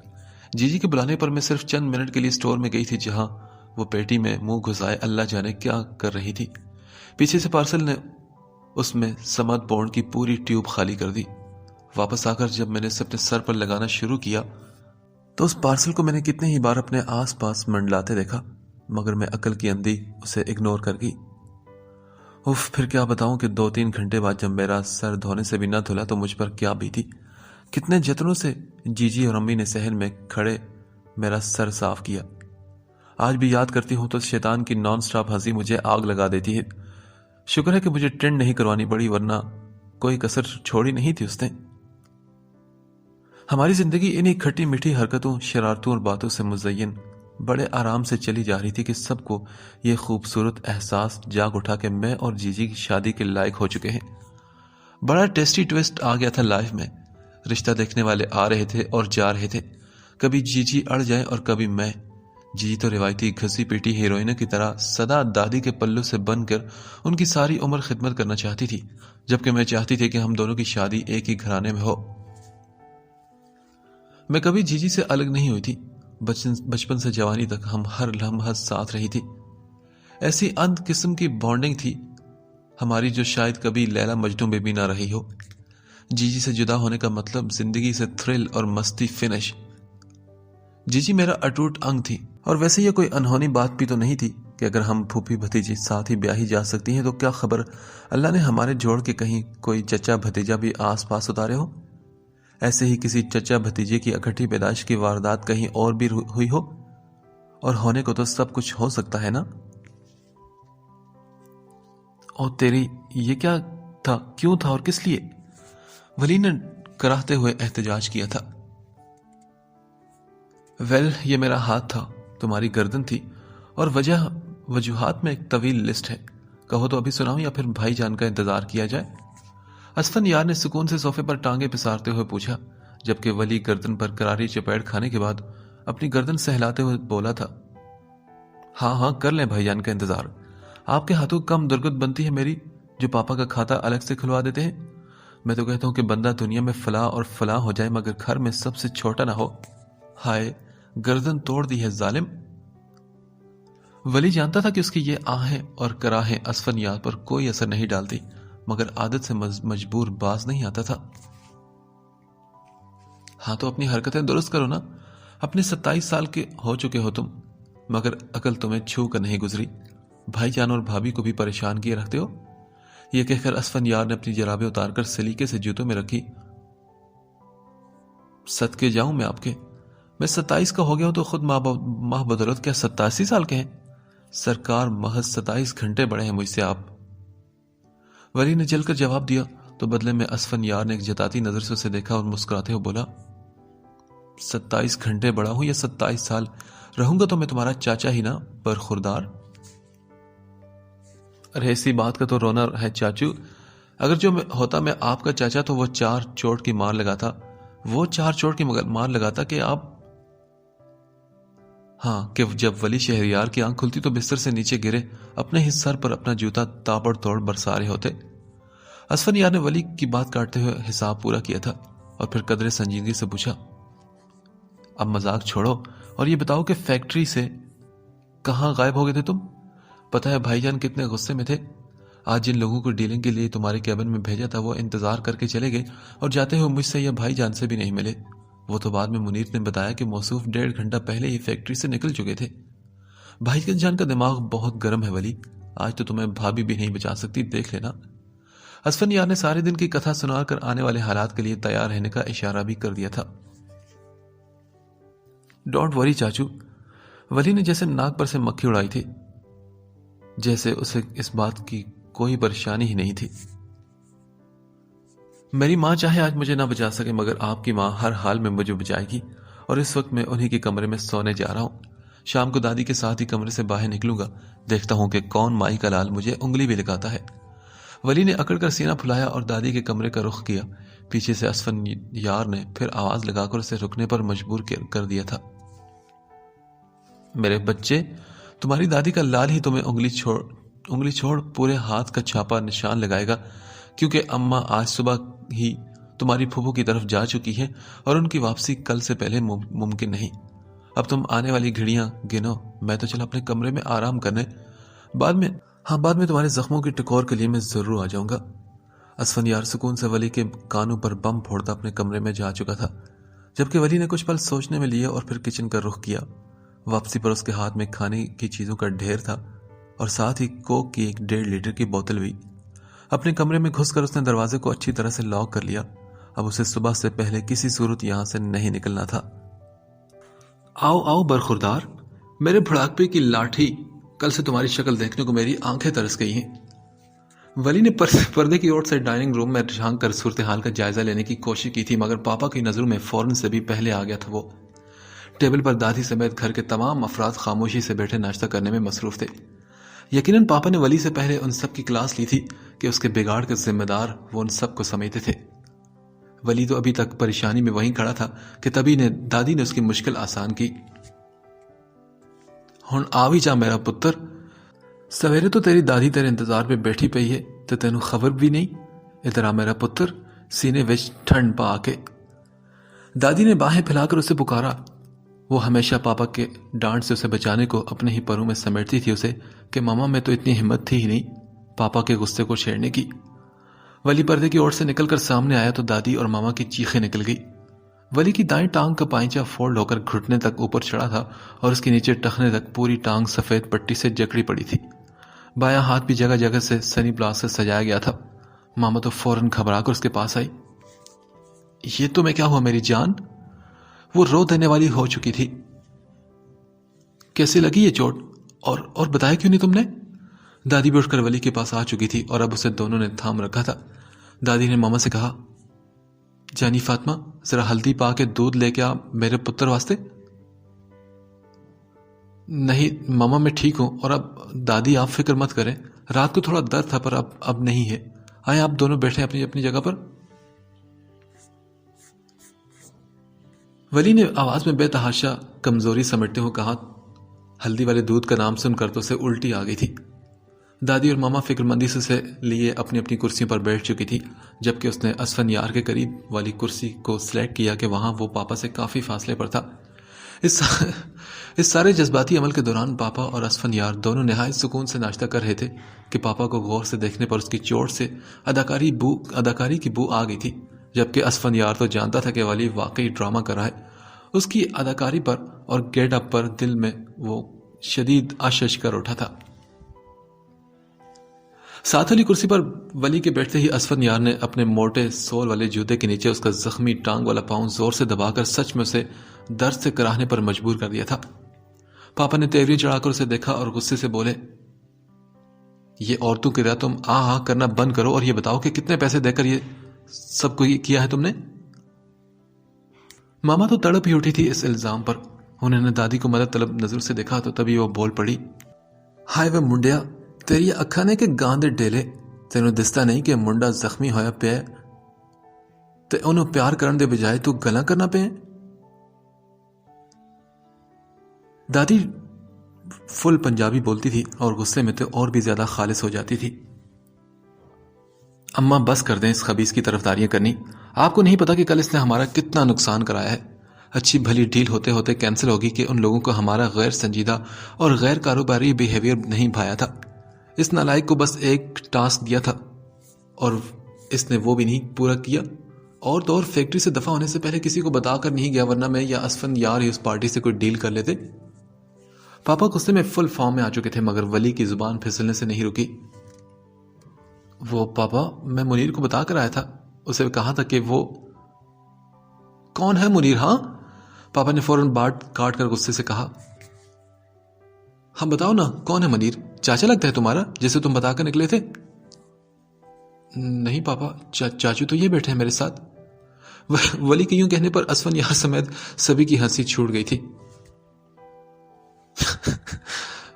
جی جی کے بلانے پر میں صرف چند منٹ کے لیے اسٹور میں گئی تھی، جہاں وہ پیٹی میں منہ گھسائے اللہ جانے کیا کر رہی تھی۔ پیچھے سے پارسل نے اس میں سمد بونڈ کی پوری ٹیوب خالی کر دی۔ واپس آ کر جب میں نے اسے اپنے سر پر لگانا شروع کیا تو اس پارسل کو میں نے کتنے ہی بار اپنے آس پاس منڈلاتے دیکھا، مگر میں عقل کی اندھی اسے اگنور کر گئی۔ پھر کیا بتاؤں کہ 2-3 گھنٹے بعد جب میرا سر دھونے سے بھی نہ دھلا تو مجھ پر کیا بیتی۔ کتنے جتنوں سے جی جی اور امی نے صحن میں کھڑے میرا سر صاف کیا۔ آج بھی یاد کرتی ہوں تو شیطان کی نان سٹاپ ہنسی مجھے آگ لگا دیتی ہے۔ شکر ہے کہ مجھے ٹرینڈ نہیں کروانی پڑی، ورنہ کوئی کسر چھوڑی نہیں تھی اس نے۔ ہماری زندگی انہی کھٹی میٹھی حرکتوں، شرارتوں اور باتوں سے مزین بڑے آرام سے چلی جا رہی تھی کہ سب کو یہ خوبصورت احساس جاگ اٹھا کہ میں اور جی جی کی شادی کے لائق ہو چکے ہیں۔ بڑا ٹیسٹی ٹویسٹ آ گیا تھا لائف میں۔ رشتہ دیکھنے والے آ رہے تھے اور جا رہے تھے، کبھی جی جی اڑ جائے اور کبھی میں۔ جی تو روایتی گھسی پیٹی ہیروئنوں کی طرح سدا دادی کے پلوں سے بن کر ان کی ساری عمر خدمت کرنا چاہتی تھی، جبکہ میں چاہتی تھی کہ ہم دونوں کی شادی ایک ہی گھرانے میں ہو۔ میں کبھی جی جی سے الگ نہیں ہوئی تھی، بچپن سے جوانی تک ہم ہر لمحہ ساتھ رہی تھی۔ ایسی اندھ قسم کی بانڈنگ تھی ہماری جو شاید کبھی لیلا مجنوں میں بھی نہ رہی ہو۔ جی جی سے جدا ہونے کا مطلب زندگی سے تھرل اور مستی فنش۔ جی جی میرا اٹوٹ انگ تھی، اور ویسے یہ کوئی انہونی بات بھی تو نہیں تھی کہ اگر ہم پھوپھی بھتیجی ساتھ ہی بیاہی جا سکتی ہیں تو کیا خبر اللہ نے ہمارے جوڑ کے کہیں کوئی چچا بھتیجا بھی آس پاس اتارے ہو۔ ایسے ہی کسی چچا بھتیجے کی اکٹھی پیدائش کی واردات کہیں اور بھی ہوئی ہو، اور ہونے کو تو سب کچھ ہو سکتا ہے نا۔ اور تیری یہ کیا تھا، کیوں تھا اور کس لیے؟ ولی نے کراہتے ہوئے احتجاج کیا تھا۔ یہ میرا ہاتھ تھا، تمہاری گردن تھی، اور وجوہات میں ایک طویل لسٹ ہے۔ کہو تو ابھی سناؤں یا پھر بھائی جان کا انتظار کیا جائے؟ اسفن یار نے سکون سے صوفے پر ٹانگیں پسارتے ہوئے پوچھا، جبکہ ولی گردن پر کراری چپیٹ کھانے کے بعد اپنی گردن سہلاتے ہوئے بولا تھا، ہاں ہاں کر لیں بھائی جان کا انتظار۔ آپ کے ہاتھوں کم درگت بنتی ہے میری، جو پاپا کا کھاتا الگ سے کھلوا دیتے ہیں۔ میں تو کہتا ہوں کہ بندہ دنیا میں فلاں اور فلاں ہو جائے مگر گھر میں سب سے چھوٹا نہ ہو۔ ہائے گردن توڑ دی ہے ظالم۔ ولی جانتا تھا کہ اس کی یہ آہیں اور کراہیں اسفن یار پر کوئی اثر نہیں ڈالتی، مگر عادت سے مجبور باز نہیں آتا تھا۔ ہاں تو اپنی حرکتیں درست کرو نا، اپنے 27 سال کے ہو چکے ہو تم، مگر عقل تمہیں چھو کر نہیں گزری۔ بھائی جان اور بھابھی کو بھی پریشان کیے رکھتے ہو۔ یہ کہہ کر اسفن یار نے اپنی جرابیں اتار کر سلیقے سے جوتوں میں رکھی۔ صدقے جاؤں میں آپ کے، میں 27 کا ہو گیا ہوں تو خود ماہ بدولت کیا 87 سال کے ہیں؟ سرکار محض 27 گھنٹے بڑے ہیں مجھ سے آپ۔ ولی نے جل کر جواب دیا تو بدلے میں اسفن یار نے ایک جتاتی نظر سے اسے دیکھا اور مسکراتے ہوئے بولا، 27 گھنٹے بڑا ہوں یا 27 سال، رہوں گا تو میں تمہارا چاچا ہی نا، برخوردار۔ ارے ایسی بات کا تو رونا ہے چاچو، اگر جو ہوتا میں آپ کا چاچا تو وہ 4 چوٹ کی مار لگاتا کہ آپ، ہاں کہ جب ولی شہریار کی آنکھ کھلتی تو بستر سے نیچے گرے اپنے ہی سر پر اپنا جوتا تابڑ توڑ برسا رہے ہوتے۔ اسفن یار نے ولی کی بات کاٹتے ہوئے حساب پورا کیا تھا اور پھر قدرے سنجیدگی سے پوچھا، اب مذاق چھوڑو اور یہ بتاؤ کہ فیکٹری سے کہاں غائب ہو گئے تھے تم؟ پتہ ہے بھائی جان کتنے غصے میں تھے۔ آج جن لوگوں کو ڈیلنگ کے لیے تمہارے کیبن میں بھیجا تھا وہ انتظار کر کے چلے گئے اور جاتے ہوئے مجھ سے یا بھائی جان سے بھی نہیں ملے۔ وہ تو بعد میں منیر نے بتایا کہ موصوف 1.5 گھنٹہ پہلے ہی فیکٹری سے نکل چکے تھے۔ بھائی جان کا دماغ بہت گرم ہے ولی، آج تو تمہیں بھابھی بھی نہیں بچا سکتی، دیکھ لینا۔ اسفن یار نے سارے دن کی کتھا سنا کر آنے والے حالات کے لیے تیار رہنے کا اشارہ بھی کر دیا تھا۔ ڈونٹ وری چاچو، ولی نے جیسے ناک پر سے مکھی اڑائی تھی، جیسے اسے اس بات کی کوئی پریشانی ہی نہیں تھی۔ میری ماں چاہے آج مجھے نہ بچا سکے مگر آپ کی ماں ہر حال میں مجھے بچائے گی، اور اس وقت میں انہی کے کمرے میں سونے جا رہا ہوں۔ شام کو دادی کے ساتھ ہی کمرے سے باہر نکلوں گا، دیکھتا ہوں کہ کون مائی کا لال مجھے انگلی بھی لگاتا ہے۔ ولی نے اکڑ کر سینہ پھلایا اور دادی کے کمرے کا رخ کیا۔ پیچھے سے اسفن یار نے پھر آواز لگا کر اسے رکنے پر مجبور کر دیا تھا۔ میرے بچے، تمہاری دادی کا لال ہی تمہیں انگلی چھوڑ پورے ہاتھ کا چھاپا نشان لگائے گا، کیونکہ اماں آج صبح ہی تمہاری پھوپھو کی طرف جا چکی ہے اور ان کی واپسی کل سے پہلے ممکن نہیں۔ اب تم آنے والی گھڑیاں گنو، میں تو چل اپنے کمرے میں آرام کرنے، بعد میں تمہارے زخموں کی ٹکور کے لیے میں ضرور آ جاؤں گا۔ اسفن یار سکون سے ولی کے کانوں پر بم پھوڑتا اپنے کمرے میں جا چکا تھا، جبکہ ولی نے کچھ پل سوچنے میں لیے اور پھر کچن کا رخ کیا۔ واپسی پر اس کے ہاتھ میں کھانے کی چیزوں کا ڈھیر تھا اور ساتھ ہی کوک کی ایک 1.5 لیٹر کی بوتل بھی۔ اپنے کمرے میں گھس کر اس نے دروازے کو اچھی طرح سے لاک کر لیا۔ اب اسے صبح سے پہلے کسی صورت یہاں سے نہیں نکلنا تھا۔ آؤ برخوردار، میرے بڑھاپے کی لاٹھی، کل سے تمہاری شکل دیکھنے کو میری آنکھیں ترس گئی ہیں۔ ولی نے پردے کی اوٹ سے ڈائننگ روم میں جھانک کر صورتحال کا جائزہ لینے کی کوشش کی تھی، مگر پاپا کی نظروں میں فوراً سے بھی پہلے آ گیا تھا۔ وہ ٹیبل پر دادی سمیت گھر کے تمام افراد خاموشی سے بیٹھے ناشتہ کرنے میں مصروف تھے۔ یقیناً پاپا نے ولی سے پہلے ان سب کی کلاس لی تھی کہ اس کے بگاڑ کے ذمہ دار وہ ان سب کو سمجھتے تھے۔ ولی تو ابھی تک پریشانی میں وہیں کھڑا تھا کہ تبھی دادی نے اس کی مشکل آسان کی۔ ہن آ بھی جا میرا پتر، سویرے تو تیری دادی تیرے انتظار پہ بیٹھی پئی ہے تو تینوں خبر بھی نہیں۔ ادھر آ میرا پتر، سینے وچ ٹھنڈ پا کے۔ دادی نے باہیں پھیلا کر اسے پکارا۔ وہ ہمیشہ پاپا کے ڈانٹ سے اسے بچانے کو اپنے ہی پروں میں سمیٹتی تھی اسے کہ ماما میں تو اتنی ہمت تھی ہی نہیں پاپا کے غصے کو چھیڑنے کی۔ ولی پردے کی اوٹ سے نکل کر سامنے آیا تو دادی اور ماما کی چیخیں نکل گئی۔ ولی کی دائیں ٹانگ کا پائنچہ فولڈ ہو کر گھٹنے تک اوپر چڑھا تھا اور اس کے نیچے ٹخنے تک پوری ٹانگ سفید پٹی سے جکڑی پڑی تھی۔ بایاں ہاتھ بھی جگہ جگہ سے سنی پلاس سے سجایا گیا تھا۔ ماما تو فوراً گھبرا کر اس کے پاس آئی۔ یہ تمہیں کیا ہوا میری جان؟ وہ رو دینے والی ہو چکی تھی۔ کیسے لگی یہ چوٹ؟ اور بتایا کیوں نہیں تم نے؟ دادی بھی اٹھ کر ولی کے پاس آ چکی تھی اور اب اسے دونوں نے تھام رکھا تھا۔ دادی نے ماما سے کہا، جانی فاطمہ، ذرا ہلدی پا کے دودھ لے کے آ میرے پتر واسطے۔ نہیں ماما میں ٹھیک ہوں، اور اب دادی آپ فکر مت کریں، رات کو تھوڑا درد تھا پر اب نہیں ہے۔ آئیں آپ دونوں بیٹھیں اپنی اپنی جگہ پر۔ ولی نے آواز میں بے تحاشا کمزوری سمیٹتے ہوئے کہا۔ ہلدی والے دودھ کا نام سن کر تو اسے الٹی آ گئی تھی۔ دادی اور ماما فکر مندی سے اسے لیے اپنی اپنی کرسیوں پر بیٹھ چکی تھی، جبکہ اس نے اسفن یار کے قریب والی کرسی کو سلیکٹ کیا کہ وہاں وہ پاپا سے کافی فاصلے پر تھا۔ اس سارے جذباتی عمل کے دوران پاپا اور اسفن یار دونوں نہایت سکون سے ناشتہ کر رہے تھے کہ پاپا کو غور سے دیکھنے پر اس کی چوٹ سے اداکاری کی بو آ گئی تھی، جبکہ اسفن یار تو جانتا تھا کہ ولی واقعی ڈرامہ کر رہا ہے۔ اس کی اداکاری پر اور گیٹ اپ پر دل میں وہ شدید اشش کر اٹھا تھا۔ ساتھ والی کرسی پر ولی کے بیٹھتے ہی اسفن یار نے اپنے موٹے سول والے جوتے کے نیچے اس کا زخمی ٹانگ والا پاؤں زور سے دبا کر سچ میں اسے درد سے کراہنے پر مجبور کر دیا تھا۔ پاپا نے تیوری چڑھا کر اسے دیکھا اور غصے سے بولے، یہ عورتوں کی طرح تم آ کرنا بند کرو اور یہ بتاؤ کہ کتنے پیسے دے کر یہ سب کو کیا ہے تم نے؟ ماما تو تڑپ ہی اٹھی تھی اس الزام پر۔ انہوں نے دادی کو مدد طلب نظر سے دیکھا تو تبھی وہ بول پڑی، ہائے وہ منڈیا، تیری اکھا نے کہ گاندے ڈیلے، تینوں دستا نہیں کہ منڈا زخمی ہویا پیا تے انہوں پیار کرن دے بجائے تو گلاں کرنا پے۔ دادی فل پنجابی بولتی تھی اور غصے میں تو اور بھی زیادہ خالص ہو جاتی تھی۔ اماں بس کر دیں اس خبیث کی طرفداریاں کرنی، آپ کو نہیں پتا کہ کل اس نے ہمارا کتنا نقصان کرایا ہے۔ اچھی بھلی ڈیل ہوتے ہوتے کینسل ہوگی کہ ان لوگوں کو ہمارا غیر سنجیدہ اور غیر کاروباری بیہیویئر نہیں بھایا تھا۔ اس نالائق کو بس ایک ٹاسک دیا تھا اور اس نے وہ بھی نہیں پورا کیا، اور تو اور فیکٹری سے دفع ہونے سے پہلے کسی کو بتا کر نہیں گیا، ورنہ میں یا اسفن یار ہی اس پارٹی سے کوئی ڈیل کر لیتے۔ پاپا غصے میں فل فارم میں آ چکے تھے مگر ولی کی زبان پھسلنے سے نہیں رکی۔ وہ پاپا، میں منیر کو بتا کر آیا تھا، اسے کہا تھا کہ وہ کون ہے منیر؟ ہاں، پاپا نے فوراً بات کاٹ کر غصے سے کہا، ہم بتاؤ نا کون ہے منیر؟ چاچا لگتا ہے تمہارا جسے تم بتا کر نکلے تھے؟ نہیں پاپا، چاچو تو یہ بیٹھے ہیں میرے ساتھ۔ ولی کے یوں کہنے پر اسفن یار سمیت سبھی کی ہنسی چھوٹ گئی تھی۔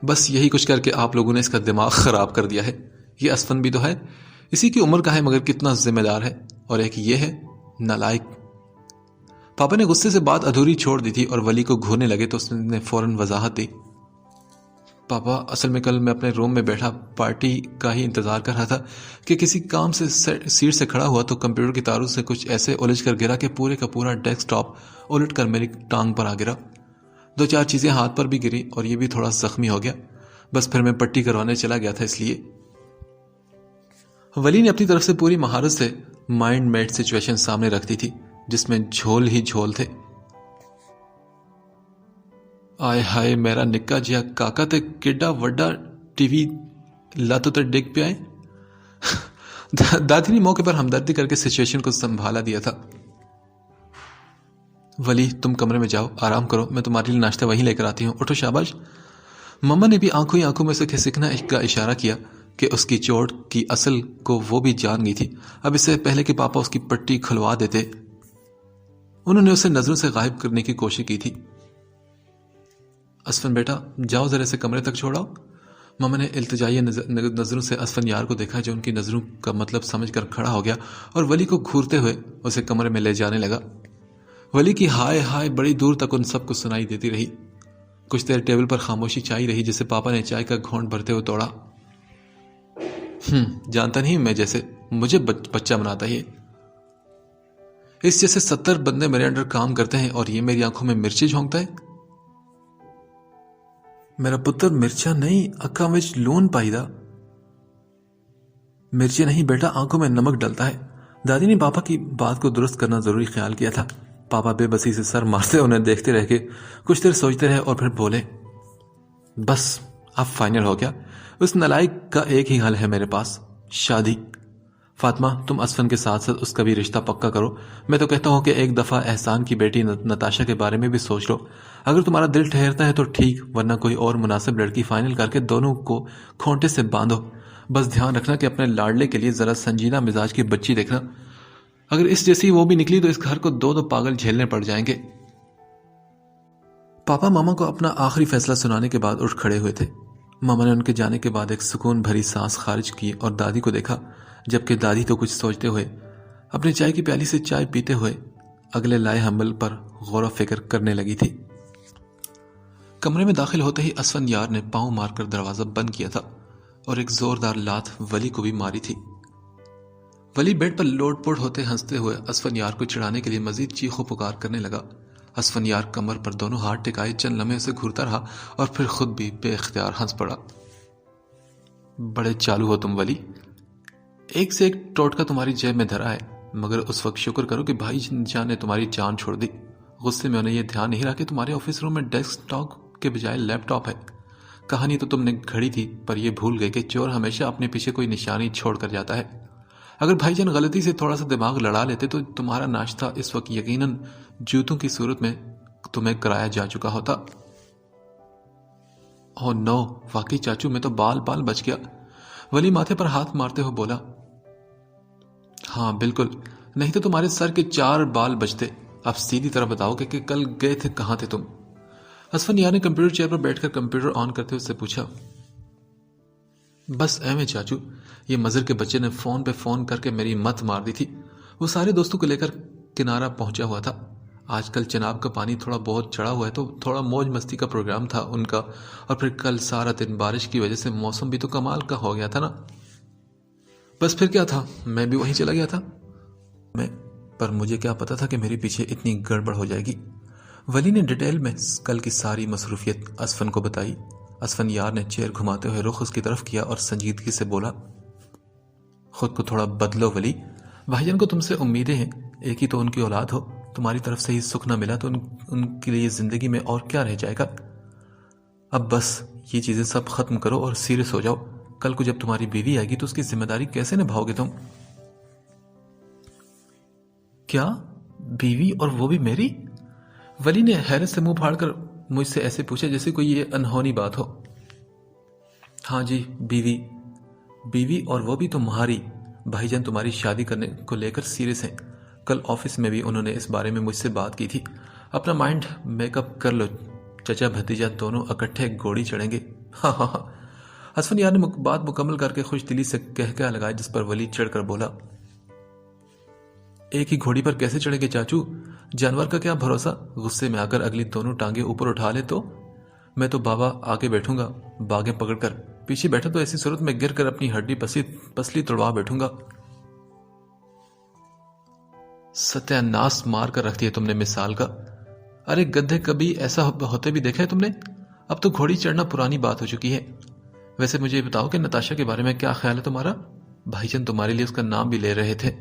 بس یہی کچھ کر کے آپ لوگوں نے اس کا دماغ خراب کر دیا ہے۔ یہ اسفن بھی تو ہے، اسی کی عمر کا ہے، مگر کتنا ذمہ دار ہے، اور ایک یہ ہے نالائق۔ پاپا نے غصے سے بات ادھوری چھوڑ دی تھی اور ولی کو گھورنے لگے تو اس نے فوراً وضاحت دی۔ پاپا، اصل میں کل میں اپنے روم میں بیٹھا پارٹی کا ہی انتظار کر رہا تھا کہ کسی کام سے سیٹ سے کھڑا ہوا تو کمپیوٹر کی تاروں سے کچھ ایسے الجھ کر گرا کہ پورے کا پورا ڈیسک ٹاپ الٹ کر میری ٹانگ پر آ گرا۔ 2-4 چیزیں ہاتھ پر بھی گری اور یہ بھی تھوڑا زخمی ہو گیا۔ بس پھر میں پٹی کروانے چلا گیا تھا اس لیے۔ ولی نے اپنی طرف سے پوری مہارت سے مائنڈ میڈ سچویشن سامنے رکھ دی تھی جس میں جھول ہی جھول تھے۔ آئے ہائے میرا نکا جیا کاکا تے کیڈا وڈا ٹی وی لاتوں تے ڈگ پیا ہے۔ دادی نے موقع پر ہمدردی کر کے سچویشن کو سنبھالا دیا تھا۔ ولی تم کمرے میں جاؤ، آرام کرو، میں تمہارے لیے ناشتہ وہیں لے کر آتی ہوں، اٹھو شاباش۔ مما نے بھی آنکھوں ہی آنکھوں میں سے کھسکنا کا اشارہ کیا کہ اس کی چوٹ کی اصل کو وہ بھی جان گئی تھی۔ اب اس سے پہلے کہ پاپا اس کی پٹی کھلوا دیتے انہوں نے اسے نظروں سے غائب کرنے کی کوشش کی تھی۔ اسفن بیٹا جاؤ ذرا سے کمرے تک چھوڑاؤ۔ ماما نے التجائی نظروں سے اسفن یار کو دیکھا جو ان کی نظروں کا مطلب سمجھ کر کھڑا ہو گیا اور ولی کو گھورتے ہوئے اسے کمرے میں لے جانے لگا۔ ولی کی ہائے ہائے بڑی دور تک ان سب کو سنائی دیتی رہی۔ کچھ دیر ٹیبل پر خاموشی چھائی رہی جسے پاپا نے چائے کا گھونٹ بھرتے ہوئے توڑا۔ جانتا نہیں میں جیسے مجھے بچہ بناتا ہی۔ اس جیسے 70 بندے میرے انڈر کام کرتے ہیں اور یہ میری آنکھوں میں مرچی جھونکتا ہے۔ میرا پتر مرچا نہیں اکھاں وچ لون پائی دا۔ مرچی نہیں بیٹا، آنکھوں میں نمک ڈلتا ہے۔ دادی نے پاپا کی بات کو درست کرنا ضروری خیال کیا تھا۔ پاپا بے بسی سے سر مارتے انہیں دیکھتے رہ کے کچھ دیر سوچتے رہے اور پھر بولے، بس اب فائنل ہو گیا۔ اس نالائق کا ایک ہی حل ہے میرے پاس، شادی۔ فاطمہ تم اسفن کے ساتھ ساتھ اس کا بھی رشتہ پکا کرو۔ میں تو کہتا ہوں کہ ایک دفعہ احسان کی بیٹی نتاشا کے بارے میں بھی سوچ لو۔ اگر تمہارا دل ٹھہرتا ہے تو ٹھیک، ورنہ کوئی اور مناسب لڑکی فائنل کر کے دونوں کو کھونٹے سے باندھو۔ بس دھیان رکھنا کہ اپنے لاڈلے کے لیے ذرا سنجیدہ مزاج کی بچی دیکھنا۔ اگر اس جیسی وہ بھی نکلی تو اس گھر کو 2 پاگل جھیلنے پڑ جائیں گے۔ پاپا ماما کو اپنا آخری فیصلہ سنانے کے بعد اٹھ کھڑے ہوئے تھے۔ ماما نے ان کے جانے کے بعد ایک سکون بھری سانس خارج کی اور دادی کو دیکھا، جبکہ دادی تو کچھ سوچتے ہوئے اپنے چائے کی پیالی سے چائے پیتے ہوئے اگلے لائے حمل پر غور و فکر کرنے لگی تھی۔ کمرے میں داخل ہوتے ہی اسفن یار نے پاؤں مار کر دروازہ بند کیا تھا اور ایک زوردار لات ولی کو بھی ماری تھی۔ ولی بیڈ پر لوٹ پوٹ ہوتے ہنستے ہوئے اسفن یار کو چڑھانے کے لیے مزید چیخو پکار کرنے لگا۔ اسفن یار کمر پر دونوں ہاتھ ٹکائے چند لمحے سے گھورتا رہا اور پھر خود بھی بے اختیار ہنس پڑا۔ بڑے چالو ہو تم ولی، ایک سے ایک ٹوٹکا تمہاری جیب میں دھرا ہے، مگر اس وقت شکر کرو کہ بھائی جان نے تمہاری جان چھوڑ دی۔ غصے میں انہیں یہ دھیان نہیں رہا کہ تمہارے آفس روم میں ڈیسک ٹاپ کے بجائے لیپ ٹاپ ہے۔ کہانی تو تم نے گھڑی تھی، پر یہ بھول گئے کہ چور ہمیشہ اپنے پیچھے کوئی نشانی چھوڑ کر جاتا ہے۔ اگر بھائی جان غلطی سے تھوڑا سا دماغ لڑا لیتے تو تمہارا ناشتہ اس وقت یقیناً جوتوں کی صورت میں تمہیں کرایا جا چکا ہوتا۔ اوہ نو، واقعی چاچو میں تو بال بچ گیا۔ ولی ماتھے پر ہاتھ مارتے ہوئے بولا، ہاں بالکل، نہیں تو تمہارے سر کے 4 بال بچتے۔ اب سیدھی طرح بتاؤ کہ کل گئے تھے کہاں تھے تم؟ اسفن یار نے کمپیوٹر چیئر پر بیٹھ کر کمپیوٹر آن کرتے اس سے پوچھا۔ بس ایویں چاچو، یہ مزر کے بچے نے فون پہ فون کر کے میری مت مار دی تھی۔ وہ سارے دوستوں کو لے کر کنارہ پہنچا ہوا تھا۔ آج کل چناب کا پانی تھوڑا بہت چڑھا ہوا ہے تو تھوڑا موج مستی کا پروگرام تھا ان کا، اور پھر کل سارا دن بارش کی وجہ سے موسم بھی تو کمال کا ہو گیا تھا نا۔ بس پھر کیا تھا، میں بھی وہیں چلا گیا تھا۔ پر مجھے کیا پتا تھا کہ میرے پیچھے اتنی گڑبڑ ہو جائے گی۔ ولی نے ڈیٹیل میں کل کی ساری مصروفیت اسفن کو بتائی۔ اسفن یار نے چیئر گھماتے ہوئے رخ اس کی طرف کیا اور سنجیدگی سے بولا، خود کو تھوڑا بدلو ولی، بھائی جان کو تم سے امیدیں ہیں، ایک ہی تو ان کی اولاد ہو، تمہاری طرف سے ہی سکھ نہ ملا تو ان کے لیے زندگی میں اور کیا رہ جائے گا۔ اب بس یہ چیزیں سب ختم کرو اور سیریس ہو جاؤ۔ کل کو جب تمہاری بیوی آئے گی تو اس کی ذمہ داری کیسے نبھاؤ گے تم؟ کیا بیوی، اور وہ بھی میری؟ ولی نے حیرت سے منہ پھاڑ کر مجھ سے ایسے پوچھا جیسے کوئی یہ انہونی بات ہو۔ ہاں جی، بیوی اور وہ بھی تمہاری، بھائی جان تمہاری شادی کرنے کو لے کر سیریس ہیں. کل آفس میں بھی انہوں نے اس بارے میں مجھ سے بات کی تھی. اپنا مائنڈ میک اپ کر لو, چچا بھتیجا دونوں اکٹھے گھوڑی چڑھیں گے. ہاں ہاں ہاں. حسن یار نے بات مکمل کر کے خوش دلی سے کہہ لگایا, جس پر ولی چڑھ کر بولا, ایک ہی گھوڑی پر کیسے چڑھے گے چاچو؟ جانور کا کیا بھروسہ؟ غصے میں آ کر اگلی دونوں ٹانگیں اوپر اٹھا لے تو میں تو بابا آگے بیٹھوں گا, باغیں پکڑ کر. پیچھے بیٹھا تو ایسی صورت میں گر کر اپنی ہڈی پسلی توڑوا بیٹھوں گا. ستیہ ناس مار کر رکھ دیا تم نے مثال کا. ارے گدھے, کبھی ایسا ہوتے بھی دیکھا ہے تم نے؟ اب تو گھوڑی چڑھنا پرانی بات ہو چکی ہے. ویسے مجھے بتاؤ کہ نتاشا کے بارے میں کیا خیال ہے تمہارا؟ بھائی جان تمہارے لیے اس کا نام بھی لے رہے تھے.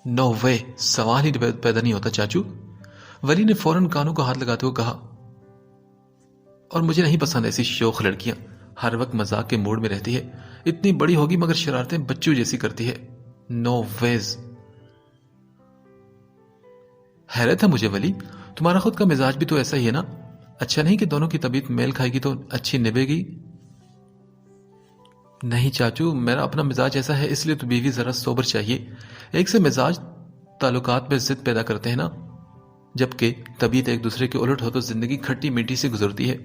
نو وے, سوال ہی پیدا نہیں ہوتا چاچو. ولی نے فوراً کانوں کو ہاتھ لگاتے ہوئے کہا, اور مجھے نہیں پسند ایسی شوخ لڑکیاں, ہر وقت مذاق کے موڈ میں رہتی ہے. اتنی بڑی ہوگی مگر شرارتیں بچوں جیسی کرتی ہے. نو ویز. حیرت ہے مجھے ولی, تمہارا خود کا مزاج بھی تو ایسا ہی ہے نا. اچھا نہیں کہ دونوں کی طبیعت میل کھائے گی تو اچھی نبھے گی. نہیں چاچو, میرا اپنا مزاج ایسا ہے, اس لیے تو بیوی ذرا سوبر چاہیے. ایک سے مزاج تعلقات میں ضد پیدا کرتے ہیں نا, جبکہ طبیعت ایک دوسرے کے الٹ ہو تو زندگی کھٹی میٹھی سے گزرتی ہے.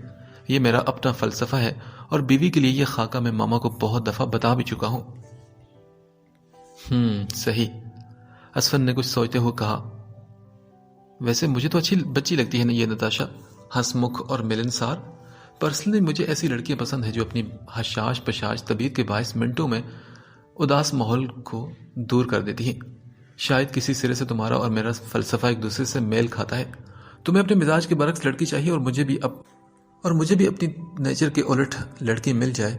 یہ میرا اپنا فلسفہ ہے, اور بیوی کے لیے یہ خاکہ میں ماما کو بہت دفعہ بتا بھی چکا ہوں. صحیح, اسفن نے کچھ سوچتے ہوئے کہا. ویسے مجھے تو اچھی بچی لگتی ہے نا یہ نتاشا, ہنس مکھ اور ملنسار. پرسنلی مجھے ایسی لڑکیاں پسند ہیں جو اپنی حشاش پشاش طبیعت کے باعث منٹوں میں اداس ماحول کو دور کر دیتی ہیں. شاید کسی سرے سے تمہارا اور میرا فلسفہ ایک دوسرے سے میل کھاتا ہے. تمہیں اپنے مزاج کے برعکس لڑکی چاہیے, اور مجھے بھی اپنی نیچر کے الٹ لڑکی مل جائے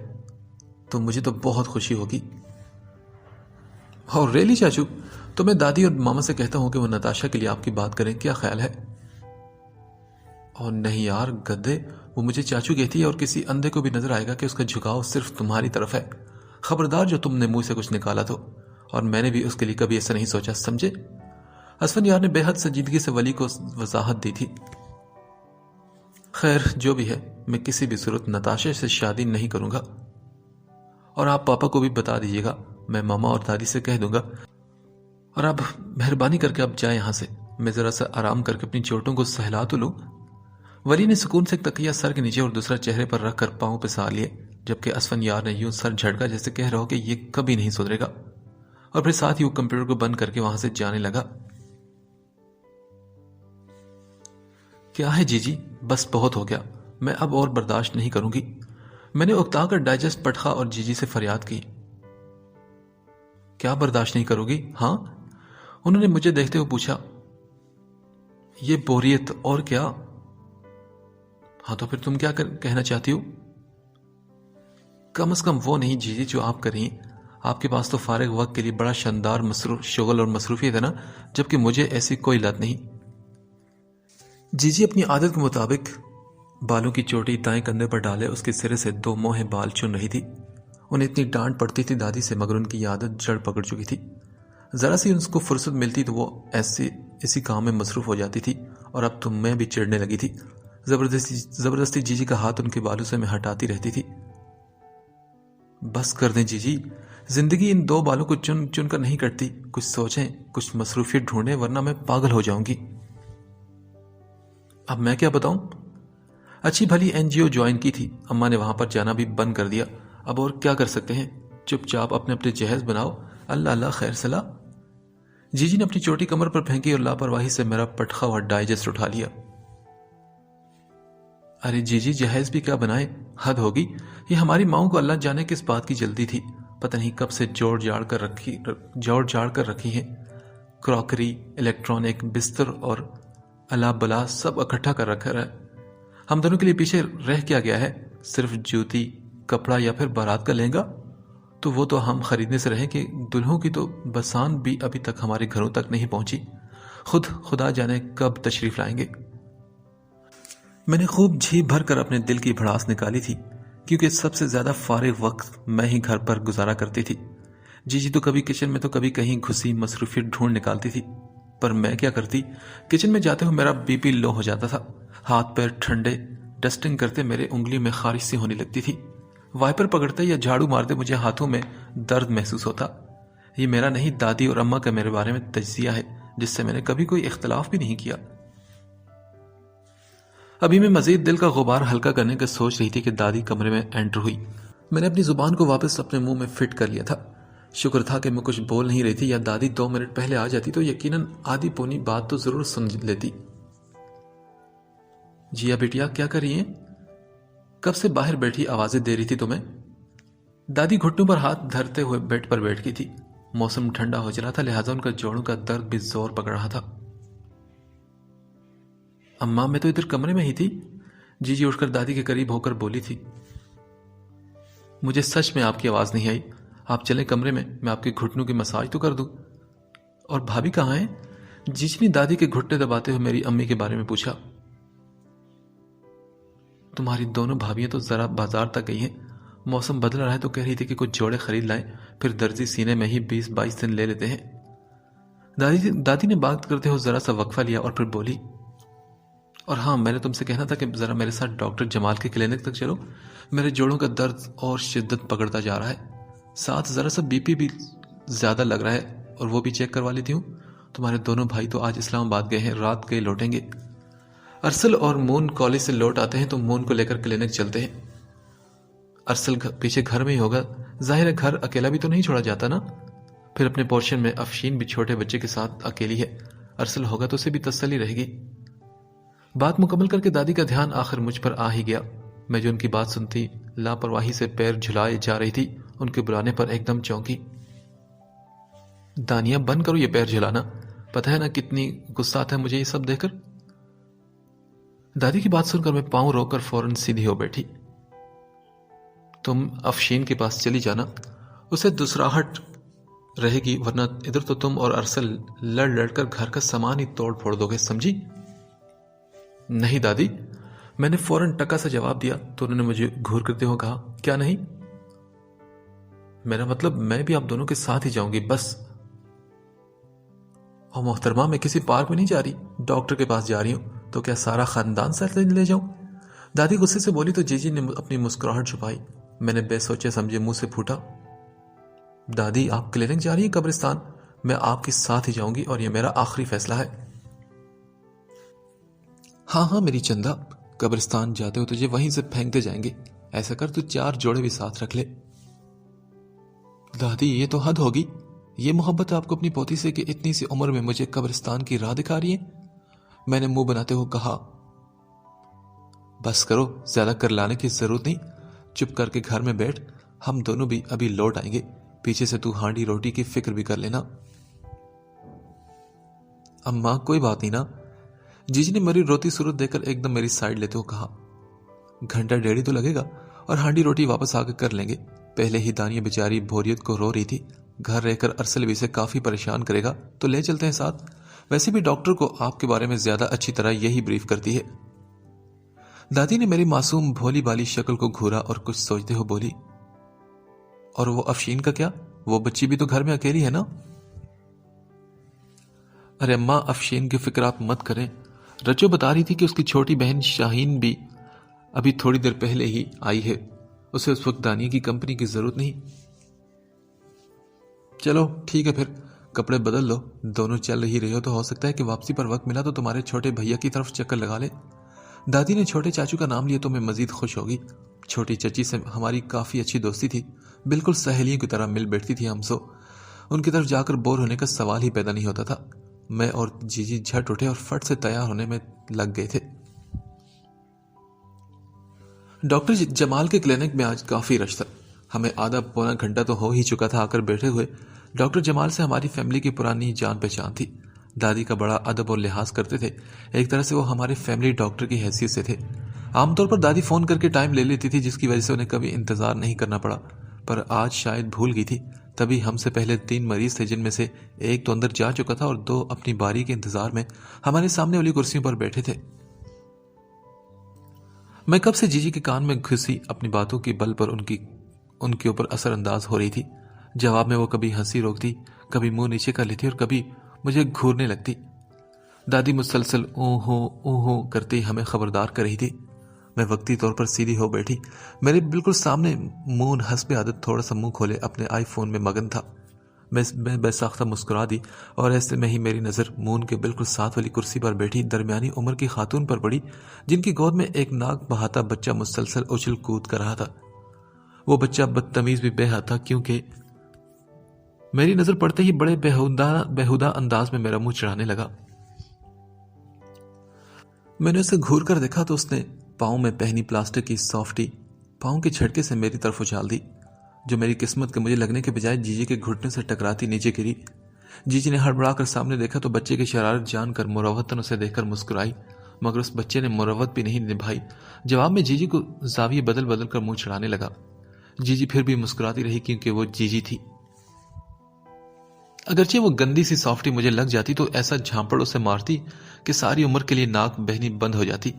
تو مجھے تو بہت خوشی ہوگی. اور ریلی چاچو, تو میں دادی اور ماما سے کہتا ہوں کہ وہ نتاشا کے لیے آپ کی بات کریں, کیا خیال ہے؟ اور نہیں یار گدھے, وہ مجھے چاچو کہتی ہے اور کسی اندھے کو بھی نظر آئے گا کہ اس کا جھکاؤ صرف تمہاری طرف ہے. خبردار جو تم نے منہ سے کچھ نکالا تو, اور میں نے بھی اس کے لیے کبھی ایسا نہیں سوچا, سمجھے؟ اسفن یار نے بے حد سنجیدگی سے ولی کو وضاحت دی تھی. خیر جو بھی ہے, میں کسی بھی صورت نتاشا سے شادی نہیں کروں گا, اور آپ پاپا کو بھی بتا دیجیے گا. میں ماما اور دادی سے کہہ دوں گا. اور اب مہربانی کر کے اب جائیں یہاں سے, میں ذرا سا آرام کر کے اپنی چوٹوں کو سہلا تو لوں. ولی نے سکون سے ایک تکیہ سر کے نیچے اور دوسرا چہرے پر رکھ کر پاؤں پہ سار لیے, جبکہ اسفن یار نے یوں سر جھٹکا جیسے کہہ رہا ہو کہ یہ کبھی نہیں سدھرے گا, اور پھر ساتھ ہی وہ کمپیوٹر کو بند کر کے وہاں سے جانے لگا. کیا ہے جی, بس بہت ہو گیا, میں اب اور برداشت نہیں کروں گی. میں نے اکتا کر ڈائجسٹ پٹخا اور جی سے فریاد کی. کیا برداشت نہیں کرو گی؟ ہاں, انہوں نے مجھے دیکھتے ہوئے پوچھا. یہ بوریت اور کیا. ہاں تو پھر تم کیا کہنا چاہتی ہو؟ کم از کم وہ نہیں جی جو آپ کر رہی ہیں. آپ کے پاس تو فارغ وقت کے لیے بڑا شاندار شغل اور مصروفیت ہے نا, جبکہ مجھے ایسی کوئی لت نہیں. جی اپنی عادت کے مطابق بالوں کی چوٹی دائیں کندھے پر ڈالے اس کے سرے سے 2 موہے بال چن رہی تھی. انہیں اتنی ڈانٹ پڑتی تھی دادی سے, مگر ان کی عادت جڑ پکڑ چکی تھی. ذرا سی اس کو فرصت ملتی تو وہ اسی کام میں مصروف ہو جاتی تھی, اور اب تو میں بھی چڑھنے لگی تھی. زبردستی جی کا ہاتھ ان کے بالوں سے میں ہٹاتی رہتی تھی. بس کر دیں جی, زندگی ان 2 بالوں کو چن چن کر نہیں کٹتی. کچھ سوچیں, کچھ مصروفیت ڈھونڈیں, ورنہ میں پاگل ہو جاؤں گی. اب میں کیا بتاؤں؟ اچھی بھلی NGO جوائن کی تھی, اماں نے وہاں پر جانا بھی بند کر دیا. اب اور کیا کر سکتے ہیں, چپ چاپ اپنے جہیز بناؤ. اللہ اللہ خیر صلاح. جی نے اپنی چوٹی کمر پر پھینکی اور لاپرواہی سے میرا پٹخا اور ڈائجسٹ اٹھا لیا. ارے جی جہیز بھی کیا بنائے, حد ہوگی. یہ ہماری ماؤں کو اللہ جانے کس بات کی جلدی تھی, پتہ نہیں کب سے جوڑ جاڑ کر رکھی ہیں. کراکری, الیکٹرانک, بستر اور اللہ بلا سب اکٹھا کر رکھا ہے. ہم دونوں کے لیے پیچھے رہ کیا گیا ہے؟ صرف جوتی, کپڑا یا پھر بارات کا لہنگا. تو وہ تو ہم خریدنے سے رہیں کہ دلہوں کی تو بسان بھی ابھی تک ہمارے گھروں تک نہیں پہنچی. خدا جانے کب تشریف لائیں گے. میں نے خوب جھی بھر کر اپنے دل کی بھڑاس نکالی تھی, کیونکہ سب سے زیادہ فارغ وقت میں ہی گھر پر گزارا کرتی تھی. جی تو کبھی کچن میں تو کبھی کہیں گھسی مصروفیت ڈھونڈ نکالتی تھی. پر میں کیا کرتی, کچن میں جاتے ہوئے میرا بی پی لو ہو جاتا تھا. ہاتھ پیر ٹھنڈے, ڈسٹنگ کرتے میرے انگلی میں خارش سی ہونے لگتی تھی. وائپر پکڑتے یا جھاڑو مارتے مجھے ہاتھوں میں درد محسوس ہوتا۔ یہ میرا نہیں، دادی اور اماں کا میرے بارے میں تجزیہ ہے جس سے میں نے کبھی کوئی اختلاف بھی نہیں کیا۔ ابھی میں مزید دل کا غبار ہلکا کرنے کا سوچ رہی تھی کہ دادی کمرے میں انٹر ہوئی۔ میں نے اپنی زبان کو واپس اپنے منہ میں فٹ کر لیا تھا۔ شکر تھا کہ میں کچھ بول نہیں رہی تھی، یا دادی 2 منٹ پہلے آ جاتی تو یقیناً آدھی پونی بات تو ضرور سن لیتی۔ جیا بیٹیا کیا کر رہی ہیں؟ کب سے باہر بیٹھی آوازیں دے رہی تھی تمہیں؟ دادی گھٹنوں پر ہاتھ دھرتے ہوئے بیڈ پر بیٹھ گئی تھی۔ موسم ٹھنڈا ہو چلا تھا، لہٰذا ان کا جوڑوں کا درد بھی زور پکڑ رہا تھا۔ اماں میں تو ادھر کمرے میں ہی تھی، جی اٹھ کر دادی کے قریب ہو کر بولی تھی۔ مجھے سچ میں آپ کی آواز نہیں آئی۔ آپ چلیں کمرے میں آپ کے گھٹنوں کی مساج تو کر دوں۔ اور بھابھی کہاں ہیں؟ جیجی نے دادی کے گھٹنے دباتے ہوئے میری امی کے بارے میں پوچھا۔ تمہاری دونوں بھابیاں تو ذرا بازار تک گئی ہیں، موسم بدل رہا ہے تو کہہ رہی تھی کہ کچھ جوڑے خرید لائیں، پھر درزی سینے میں ہی 20-22 دن لے لیتے ہیں۔ دادی نے بات کرتے ہوئے ذرا سا وقفہ لیا اور پھر بولی، اور ہاں میں نے تم سے کہنا تھا کہ ذرا میرے ساتھ ڈاکٹر جمال کے کلینک تک چلو، میرے جوڑوں کا درد اور شدت پکڑتا جا رہا ہے، ساتھ ذرا سا بی پی بھی زیادہ لگ رہا ہے، اور وہ بھی چیک کروا لیتی ہوں۔ تمہارے دونوں بھائی تو آج اسلام آباد گئے ہیں، رات گئے لوٹیں گے۔ ارسل اور مون کالج سے لوٹ آتے ہیں تو مون کو لے کر کلینک چلتے ہیں۔ ارسل پیچھے گھر میں ہی ہوگا، ظاہر ہے گھر اکیلا بھی تو نہیں چھوڑا جاتا نا، پھر اپنے پورشن میں افشین بھی چھوٹے بچے کے ساتھ اکیلی ہے، ارسل ہوگا تو اسے بھی تسلی رہے گی۔ بات مکمل کر کے دادی کا دھیان آخر مجھ پر آ ہی گیا۔ میں جو ان کی بات سنتی لاپرواہی سے پیر جھلائے جا رہی تھی، ان کے بلانے پر ایک دم چونکی۔ دانیہ بند کرو یہ پیر جھلانا، پتہ ہے نا کتنی غصہ آتا ہے مجھے یہ سب دیکھ کر۔ دادی کی بات سن کر میں پاؤں روک کر فوراً سیدھی ہو بیٹھی۔ تم افشین کے پاس چلی جانا، اسے دسراہٹ رہے گی، ورنہ ادھر تو تم اور ارسل لڑ لڑ کر گھر کا سامان ہی توڑ پھوڑ دو گے، سمجھی؟ نہیں دادی، میں نے فوراً ٹکا سا جواب دیا تو انہوں نے مجھے گھور کرتے ہوئے کہا، کیا نہیں؟ میرا مطلب میں بھی آپ دونوں کے ساتھ ہی جاؤں گی بس۔ اور محترمہ میں کسی پارک میں نہیں جا رہی، ڈاکٹر کے پاس جا رہی ہوں، تو کیا سارا خاندان ساتھ لے جاؤں؟ دادی غصے سے بولی تو جیجی نے اپنی مسکراہٹ چھپائی۔ میں نے بے سوچے سمجھے منہ سے پھوٹا، دادی آپ کلینک جا رہی ہیں قبرستان؟ میں آپ کے ساتھ ہی جاؤں گی اور یہ میرا آخری فیصلہ ہے۔ ہاں میری چندہ، قبرستان جاتے ہو تجھے وہیں سے پھینکتے جائیں گے، ایسا کر تو 4 جوڑے بھی ساتھ رکھ لے۔ دادی یہ تو حد ہوگی، یہ محبت آپ کو اپنی پوتی سے کہ اتنی سی عمر میں مجھے قبرستان کی راہ دکھا رہی ہے؟ میں نے منہ بناتے ہوئے کہا۔ بس کرو، زیادہ کر لانے کی ضرورت نہیں، چپ کر کے گھر میں بیٹھ، ہم دونوں بھی ابھی لوٹ آئیں گے، پیچھے سے تو ہانڈی روٹی کی فکر بھی کر لینا۔ اماں کوئی بات نہیں نا، جیجی نے میری روتی صورت دیکھ کر ایک دم میری سائڈ لیتے ہوئے کہا، 1.5 گھنٹہ تو لگے گا اور ہانڈی روٹی واپس آ کے کر لیں گے۔ پہلے ہی دانیہ بیچاری بوریت کو رو رہی تھی، گھر رہ کر ارسل بھی سے کافی پریشان کرے گا تو لے چلتے ہیں ساتھ، ویسے بھی ڈاکٹر کو آپ کے بارے میں زیادہ اچھی طرح یہی بریف کرتی ہے۔ دادی نے میری معصوم بھولی بالی شکل کو گھورا اور کچھ سوچتے ہوئے بولی، اور وہ افشین کا کیا؟ وہ بچی بھی تو گھر میں اکیلی ہے نا؟ ارے اماں افشین کی فکر آپ مت کریں، رچو بتا رہی تھی کہ اس کی چھوٹی بہن شاہین بھی ابھی تھوڑی دیر پہلے ہی آئی ہے، اسے اس وقت دانیہ کی کمپنی کی ضرورت نہیں۔ چلو ٹھیک ہے، پھر کپڑے بدل لو، دونوں چل ہی رہے ہو تو ہو سکتا ہے کہ واپسی پر وقت ملا تو تمہارے چھوٹے بھیا کی طرف چکر لگا لے۔ دادی نے چھوٹے چاچو کا نام لیا تو میں مزید خوش ہوگی۔ چھوٹی چچی سے ہماری کافی اچھی دوستی تھی، بالکل سہیلیوں کی طرح مل بیٹھتی تھی ہم سو، ان کی طرف جا کر بور ہونے کا سوال ہی پیدا نہیں ہوتا تھا۔ میں اور جیجی جھٹ اٹھے اور فٹ سے تیار ہونے میں لگ گئے تھے۔ ڈاکٹر جمال کے کلینک میں آج کافی رش تھا، ہمیں آدھا پونا گھنٹہ تو ہو ہی چکا تھا آ کر بیٹھے ہوئے۔ ڈاکٹر جمال سے ہماری فیملی کی پرانی جان پہچان تھی، دادی کا بڑا ادب اور لحاظ کرتے تھے، ایک طرح سے وہ ہمارے فیملی ڈاکٹر کی حیثیت سے تھے۔ عام طور پر دادی فون کر کے ٹائم لے لیتی تھی جس کی وجہ سے انہیں کبھی انتظار نہیں کرنا پڑا، پر آج شاید بھول گئی تھی، تبھی ہم سے پہلے 3 مریض تھے جن میں سے ایک تو اندر جا چکا تھا اور 2 اپنی باری کے انتظار میں ہمارے سامنے والی کرسیوں پر بیٹھے تھے۔ میں کب سے جیجی کے کان میں گھسی اپنی باتوں کی بل پر ان کے اوپر اثر انداز ہو رہی تھی۔ جواب میں وہ کبھی ہنسی روکتی، کبھی منہ نیچے کر لیتی اور کبھی مجھے گھورنے لگتی۔ دادی مسلسل اوہو اوہو کرتی ہمیں خبردار کر رہی تھی۔ میں وقتی طور پر سیدھی ہو بیٹھی. میرے بالکل سامنے مون حسب عادت تھوڑا سا منہ کھولے اپنے آئی فون میں مگن تھا. میں بے ساختہ مسکرا دی اور ایسے میں ہی میری نظر مون کے بالکل ساتھ والی کرسی پر بیٹھی درمیانی عمر کی خاتون پر پڑی جن کی گود میں ایک ناک بہاتا بچہ مسلسل اچھل کود کر رہا تھا. وہ بچہ بدتمیز بھی بے حد تھا کیونکہ میری نظر پڑتے ہی بڑے بےہودہ انداز میں میرا منہ چڑھانے لگا. میں نے اسے گھور کر دیکھا تو اس نے پاؤں میں پہنی پلاسٹک کی سافٹی پاؤں کے جھٹکے سے میری طرف اچھال دی جو میری قسمت کے مجھے لگنے کے بجائے جیجی کے گھٹنے سے ٹکراتی نیچے گری. جیجی نے ہڑبڑا کر سامنے دیکھا تو بچے کی شرارت جان کر مروتن اسے دیکھ کر مسکرائی مگر اس بچے نے مروت بھی نہیں نبھائی. جواب میں جیجی کو زاویے بدل بدل کر منہ چڑھانے لگا. جیجی پھر بھی مسکراتی رہی کیونکہ وہ جیجی تھی. اگرچہ وہ گندی سی سافٹی مجھے لگ جاتی تو ایسا جھانپڑ اسے مارتی کہ ساری عمر کے لیے ناک بہنی بند ہو جاتی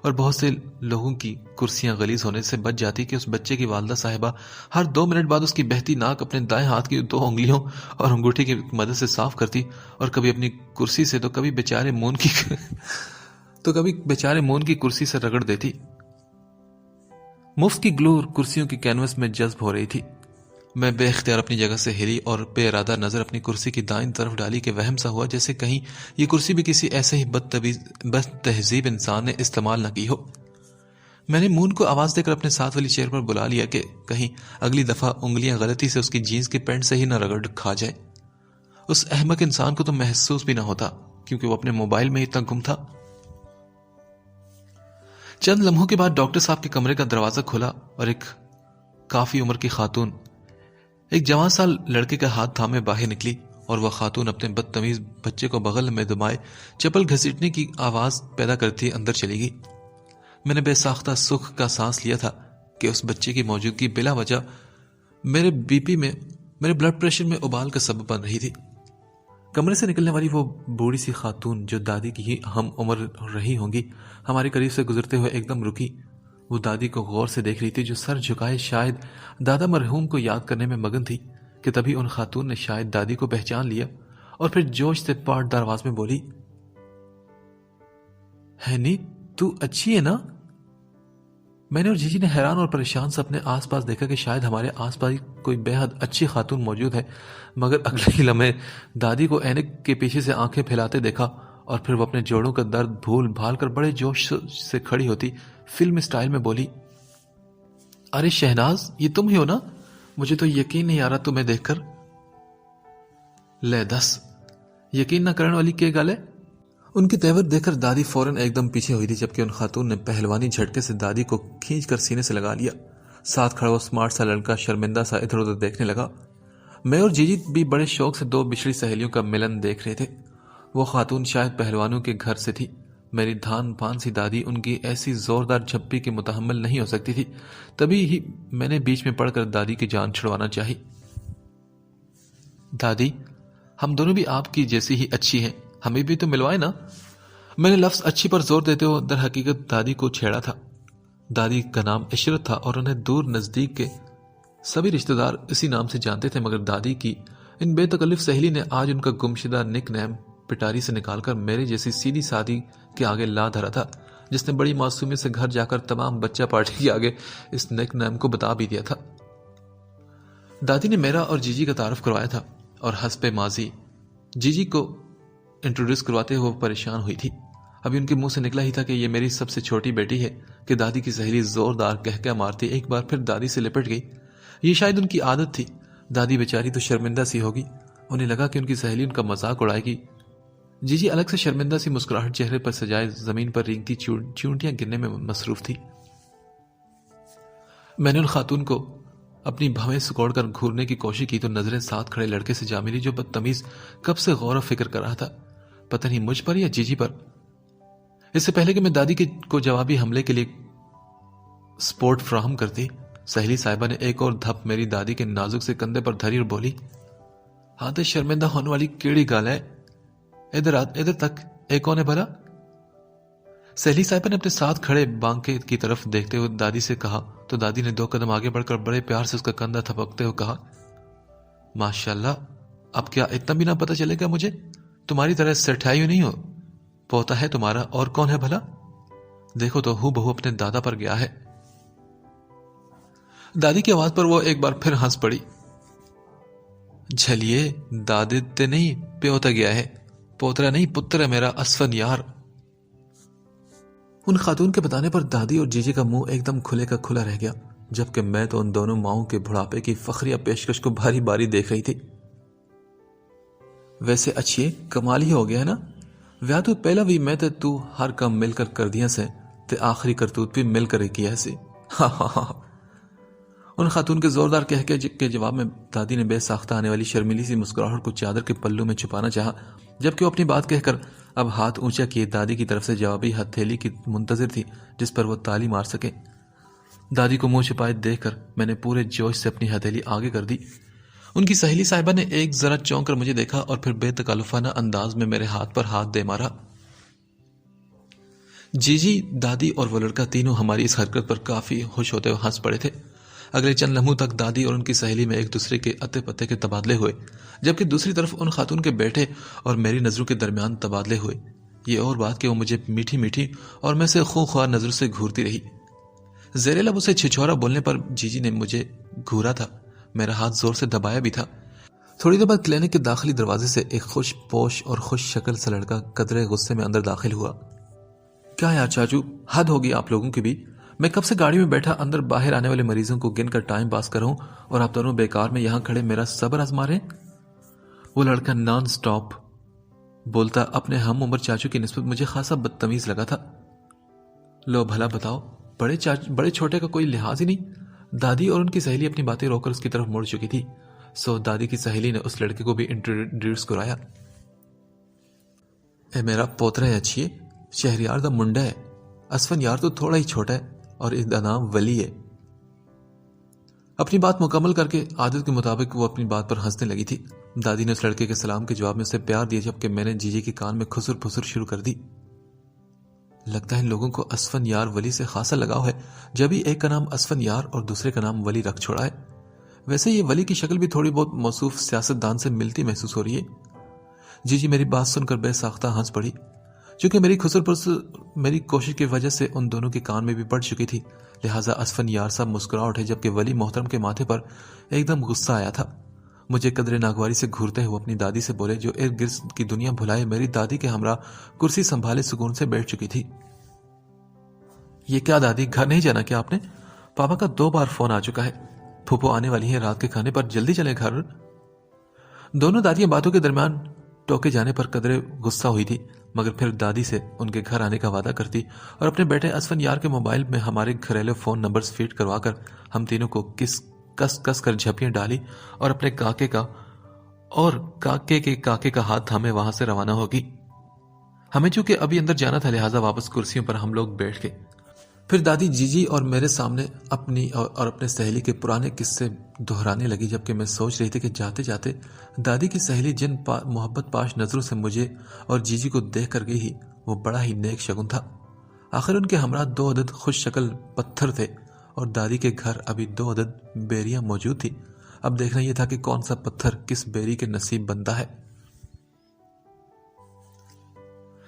اور بہت سے لوگوں کی کرسیاں غلیظ ہونے سے بچ جاتی کہ اس بچے کی والدہ صاحبہ ہر 2 منٹ بعد اس کی بہتی ناک اپنے دائیں ہاتھ کی 2 انگلیوں اور انگوٹھی کی مدد سے صاف کرتی اور کبھی اپنی کرسی سے تو کبھی بیچارے مون کی کرسی سے رگڑ دیتی. مفت کی گلو کرسیوں کی کینوس میں جذب ہو رہی تھی. میں بے اختیار اپنی جگہ سے ہلی اور بے ارادہ نظر اپنی کرسی کی دائیں طرف ڈالی کہ وہم سا ہوا جیسے کہیں یہ کرسی بھی کسی ایسے ہی بد تہذیب انسان نے استعمال نہ کی ہو. میں نے مون کو آواز دے کر اپنے ساتھ والی چیئر پر بلا لیا کہ کہیں اگلی دفعہ انگلیاں غلطی سے اس کی جینز کے پینٹ سے ہی نہ رگڑ کھا جائے. اس احمق انسان کو تو محسوس بھی نہ ہوتا کیونکہ وہ اپنے موبائل میں اتنا گم تھا. چند لمحوں کے بعد ڈاکٹر صاحب کے کمرے کا دروازہ کھلا اور ایک کافی عمر کی خاتون ایک جوان سال لڑکے کا ہاتھ تھامے باہر نکلی اور وہ خاتون اپنے بدتمیز بچے کو بغل میں دبائے چپل گھسیٹنے کی آواز پیدا کرتی اندر چلی گئی. میں نے بے ساختہ سکھ کا سانس لیا تھا کہ اس بچے کی موجودگی بلا وجہ میرے بی پی میں میرے بلڈ پریشر میں ابال کا سبب بن رہی تھی. کمرے سے نکلنے والی وہ بوڑھی سی خاتون جو دادی کی ہی ہم عمر رہی ہوں گی ہمارے قریب سے گزرتے ہوئے ایک دم رکی. وہ دادی کو غور سے دیکھ رہی تھی جو سر جھکائے شاید دادا مرحوم کو یاد کرنے میں مگن تھی کہ تبھی ان خاتون نے شاید دادی کو پہچان لیا اور پھر جوش سے پاٹدار آواز میں بولی, ہینی تو اچھی ہے نا؟ میں نے اور جیجی نے حیران اور پریشان سے اپنے آس پاس دیکھا کہ شاید ہمارے آس پاس کوئی بے حد اچھی خاتون موجود ہے مگر اگلے ہی لمحے دادی کو اینک کے پیچھے سے آنکھیں پھیلاتے دیکھا اور پھر وہ اپنے جوڑوں کا درد بھول بھال کر بڑے جوش سے کھڑی ہوتی فلم سٹائل میں بولی, ارے شہناز یہ تم ہی ہو نا؟ مجھے تو یقین نہیں آ رہا تمہیں دیکھ کر. لے دس یقین نہ کرنے والی کیا گل ہے؟ ان کی تیور دیکھ کر دادی فوراً ایک دم پیچھے ہوئی تھی جبکہ ان خاتون نے پہلوانی جھٹکے سے دادی کو کھینچ کر سینے سے لگا لیا. ساتھ کھڑا وہ اسمارٹ سا لڑکا شرمندہ سا ادھر ادھر دیکھنے لگا. میں اور جیجی بھی بڑے شوق سے 2 بچھڑی سہیلیوں کا ملن دیکھ رہے تھے. وہ خاتون شاید پہلوانوں کے گھر سے تھی. میری دھان پان سی دادی ان کی ایسی زوردار جھپی کے متحمل نہیں ہو سکتی تھی. تبھی ہی میں نے بیچ میں پڑھ کر دادی کی جان چھڑوانا چاہی. دادی ہم دونوں بھی آپ کی جیسی ہی اچھی ہیں, ہمیں بھی تو ملوائے نا. میں نے لفظ اچھی پر زور دیتے ہوئے در حقیقت دادی کو چھیڑا تھا. دادی کا نام عشرت تھا اور انہیں دور نزدیک کے سبھی رشتہ دار اسی نام سے جانتے تھے مگر دادی کی ان بے تکلف سہیلی نے آج ان کا گمشدہ نک نیم پٹاری سے نکال کر میرے جیسی سیدھی سادی کے آگے لا دھرا تھا جس نے بڑی معصومیت سے گھر جا کر تمام بچہ پارٹی کے آگے اس نک نیم کو بتا بھی دیا تھا. دادی نے میرا اور جیجی کا تعارف کروایا تھا اور حسب ماضی جیجی کو انٹروڈیوس کرواتے ہوئے پریشان ہوئی تھی. ابھی ان کے منہ سے نکلا ہی تھا کہ یہ میری سب سے چھوٹی بیٹی ہے کہ دادی کی سہیلی زوردار کہکہ مارتی ایک بار پھر دادی سے لپٹ گئی. یہ شاید ان کی عادت تھی. دادی بیچاری تو شرمندہ سی ہوگی. انہیں لگا کہ ان کی سہیلی ان کا مذاق اڑائے گی. جیجی الگ سے شرمندہ سی مسکراہٹ چہرے پر سجائے زمین پر رینگتی چونٹیاں گرنے میں مصروف تھی. میں نے ان خاتون کو اپنی بھویں سکوڑ کر گھورنے کی کوشش کی تو نظریں ساتھ کھڑے لڑکے سے جا ملی جو بدتمیز کب سے غور و فکر کر رہا تھا, پتہ نہیں مجھ پر یا جیجی پر. اس سے پہلے کہ میں دادی کو جوابی حملے کے لیے سپورٹ فراہم کرتی, سہیلی صاحبہ نے ایک اور دھپ میری دادی کے نازک سے کندھے پر دھری اور بولی, ہاں تو شرمندہ ہونے والی کیڑی گال ہے, ادھر تک ایک کون ہے بھلا؟ سہیلی صاحبہ نے اپنے ساتھ کھڑے بانکے کی طرف دیکھتے ہوئے دادی سے کہا تو دادی نے 2 قدم آگے بڑھ کر بڑے پیار سے اس کا کندھا تھپکتے ہوئے کہا, ماشاءاللہ اب کیا اتنا بھی نہ پتہ چلے گا مجھے؟ تمہاری طرح سٹھائی نہیں ہو, پوتا ہے تمہارا, اور کون ہے بھلا؟ دیکھو تو ہو بہو اپنے دادا پر گیا ہے۔ دادی کی آواز پر وہ ایک بار پھر ہنس پڑی۔ جھلیے دادے تے نہیں پیوتا گیا ہے، پوترا نہیں پتر ہے میرا اسفن یار۔ ان خاتون کے بتانے پر دادی اور جیجی کا منہ ایک دم کھلے کا کھلا رہ گیا، جبکہ میں تو ان دونوں ماؤں کے بڑھاپے کی فخریہ پیشکش کو باری باری دیکھ رہی تھی۔ ویسے اچھیے کمال ہی ہو گیا ہے نا، ویاہ تو پہلا بھی میں تے تو ہر کام مل کر دیا سے تے آخری کرتوت بھی مل کر ہی کیا سی۔ ہاں ہاں ہاں۔ ان خاتون کے زوردار کہہ کے جواب میں دادی نے بے ساختہ آنے والی شرمیلی سی مسکراہٹ کو چادر کے پلو میں چھپانا چاہا، جبکہ وہ اپنی بات کہہ کر اب ہاتھ اونچا کیے دادی کی طرف سے جوابی ہتھیلی کی منتظر تھی جس پر وہ تالی مار سکے۔ دادی کو منہ چھپائے دیکھ کر میں نے پورے جوش سے اپنی ہتھیلی آگے کر دی۔ ان کی سہیلی صاحبہ نے ایک ذرا چونک کر مجھے دیکھا اور پھر بے تکلفانہ انداز میں میرے ہاتھ پر ہاتھ دے مارا۔ جیجی، دادی اور وہ لڑکا تینوں ہماری اس حرکت پر کافی خوش ہوتے ہوئے ہنس پڑے تھے۔ اگلے چند لمحوں تک دادی اور ان کی سہیلی میں ایک دوسرے کے اتے پتے کے تبادلے ہوئے، جبکہ دوسری طرف ان خاتون کے بیٹے اور میری نظروں کے درمیان تبادلے ہوئے۔ یہ اور بات کہ وہ مجھے میٹھی میٹھی اور میں سے خوں خوار نظروں سے گھورتی رہی۔ زیر لب اسے چھچھورا بولنے پر جیجی نے مجھے گھورا تھا، میرا ہاتھ زور سے دبایا بھی تھا۔ تھوڑی دیر بعد کلینک کے داخلی دروازے سے ایک خوش پوش اور خوش شکل سا لڑکا قدرے غصے میں اندر داخل ہوا۔ کیا یار چاچو، حد ہوگی آپ لوگوں کی بھی، میں کب سے گاڑی میں بیٹھا اندر باہر آنے والے مریضوں کو گن کر ٹائم پاس کر رہا ہوں اور آپ دونوں بیکار میں یہاں کھڑے میرا صبر آزما رہے ہیں۔ وہ لڑکا نان سٹاپ بولتا اپنے ہم عمر چاچو کی نسبت مجھے خاصا بدتمیز لگا تھا۔ لو بھلا بتاؤ، بڑے چھوٹے کا کوئی لحاظ ہی نہیں۔ دادی اور ان کی سہیلی اپنی باتیں روک کر اس کی طرف مڑ چکی تھی، سو دادی کی سہیلی نے اس لڑکے کو بھی انٹروڈیوس کرایا۔ اے میرا پوترا ہے اچھیے، شہریار دا منڈا ہے، اسفن یار تو تھوڑا ہی چھوٹا ہے اور اس دا نام ولی ہے۔ اپنی بات مکمل کر کے عادت کے مطابق وہ اپنی بات پر ہنسنے لگی تھی۔ دادی نے اس لڑکے کے سلام کے جواب میں اسے پیار دیا، جبکہ میں نے جیجے کے کان میں خسر پھسر شروع کر دی۔ لگتا ہے لوگوں کو اسفن یار ولی سے خاصا لگاؤ ہے، جبھی ایک کا نام اسفن یار اور دوسرے کا نام ولی رکھ چھوڑا ہے۔ ویسے یہ ولی کی شکل بھی تھوڑی بہت موصوف سیاست دان سے ملتی محسوس ہو رہی ہے۔ جیجی میری بات سن کر بے ساختہ ہنس پڑی۔ چونکہ میری خسر پھسر میری کوشش کی وجہ سے ان دونوں کے کان میں بھی پڑ چکی تھی، لہٰذا اسفن یار صاحب مسکرا اٹھے، جبکہ ولی محترم کے ماتھے پر ایک دم غصہ آیا تھا۔ مجھے قدرے ناگواری سے گھورتے ہوئے اپنی دادی سے بولے، جو ارد گرد کی دنیا بھلائے میری دادی کے ہمراہ کرسی سنبھالے سکون سے بیٹھ چکی تھی۔ یہ کیا دادی، گھر نہیں جانا کیا آپ نے؟ پاپا کا 2 بار فون آ چکا ہے، پھوپھو آنے والی ہے رات کے کھانے پر، جلدی چلیں گھر۔ دونوں دادیاں باتوں کے درمیان ٹوکے جانے پر قدرے غصہ ہوئی تھی، مگر پھر دادی سے ان کے گھر آنے کا وعدہ کرتی اور اپنے بیٹے اسفن یار کے موبائل میں ہمارے گھریلو فون نمبرز فیڈ کروا کر ہم تینوں کو کس کر جھپیاں ڈالی اور اپنے کاکے کے کاکے کا ہاتھ تھامے وہاں سے روانہ ہوگی۔ ہمیں چونکہ ابھی اندر جانا تھا، لہٰذا واپس کرسیوں پر ہم لوگ بیٹھ گئے۔ پھر دادی جیجی اور میرے سامنے اپنی اور اپنے سہیلی کے پرانے قصے دہرانے لگی، جبکہ میں سوچ رہی تھی کہ جاتے جاتے دادی کی سہیلی جن محبت پاش نظروں سے مجھے اور جیجی کو دیکھ کر گئی ہی، وہ بڑا ہی نیک شگن تھا۔ آخر ان کے ہمراہ 2 عدد خوش شکل پتھر تھے اور دادی کے گھر ابھی 2 عدد بیریاں موجود تھی۔ اب دیکھنا یہ تھا کہ کون سا پتھر کس بیری کے نصیب بنتا ہے۔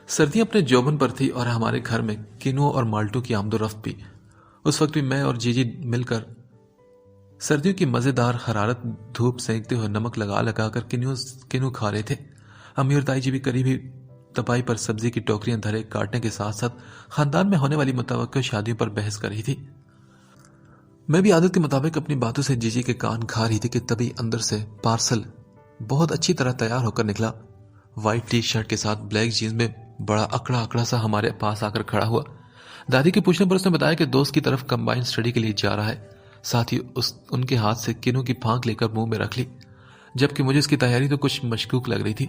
سردیاں اپنے جوبن پر تھی اور ہمارے گھر میں کنو اور مالٹو کی آمد و رفت بھی۔ اس وقت بھی میں اور جیجی مل کر سردیوں کی مزیدار حرارت دھوپ سینکتے ہوئے نمک لگا کر کنو کھا رہے تھے۔ امی اور تائی جی بھی قریبی تپائی پر سبزی کی ٹوکریاں دھرے کاٹنے کے ساتھ ساتھ خاندان میں ہونے والی متوقع شادیوں پر بحث کر رہی تھی۔ میں بھی عادت کے مطابق اپنی باتوں سے جیجی کے کان کھا رہی تھی کہ تبھی اندر سے پارسل بہت اچھی طرح تیار ہو کر نکلا۔ وائٹ ٹی شرٹ کے ساتھ بلیک جینز میں بڑا اکڑا سا ہمارے پاس آ کر کھڑا ہوا۔ دادی کے پوچھنے پر اس نے بتایا کہ دوست کی طرف کمبائن اسٹڈی کے لیے جا رہا ہے، ساتھ ہی ان کے ہاتھ سے کنو کی پھانک لے کر منہ میں رکھ لی، جبکہ مجھے اس کی تیاری تو کچھ مشکوک لگ رہی تھی۔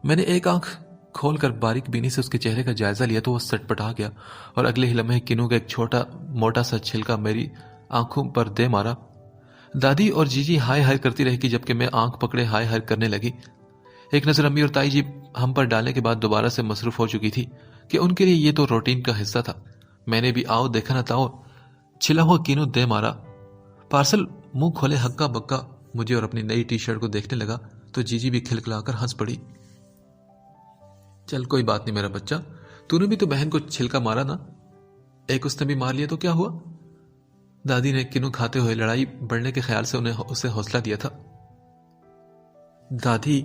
میں نے ایک آنکھ کھول کر باریک بینی سے اس کے چہرے کا جائزہ لیا تو وہ سٹ پٹا گیا اور اگلے ہی لمحے کنو کا ایک چھوٹا موٹا سا چھلکا میری آنکھوں پر دے مارا۔ دادی اور جیجی ہائے ہائے کرتی رہی، جبکہ میں آنکھ پکڑے ہائے ہائے کرنے لگی۔ ایک نظر امی اور تائی جی ہم پر ڈالنے کے بعد دوبارہ سے مصروف ہو چکی تھی کہ ان کے لیے یہ تو روٹین کا حصہ تھا۔ میں نے بھی آؤ دیکھا نہ تاؤ چھلا ہوا کینو دے مارا۔ پارسل منہ کھولے ہکا بکا مجھے اور اپنی نئی ٹی شرٹ کو دیکھنے لگا تو جیجی بھی کھلکھلا کر ہنس پڑی۔ چل کوئی بات نہیں میرا بچہ، تو نے بھی تو بہن کو چھلکا مارا نا، ایک اس نے بھی مار لیا تو کیا ہوا؟ دادی نے کنو کھاتے ہوئے لڑائی بڑھنے کے خیال سے اسے حوصلہ دیا تھا۔ دادی،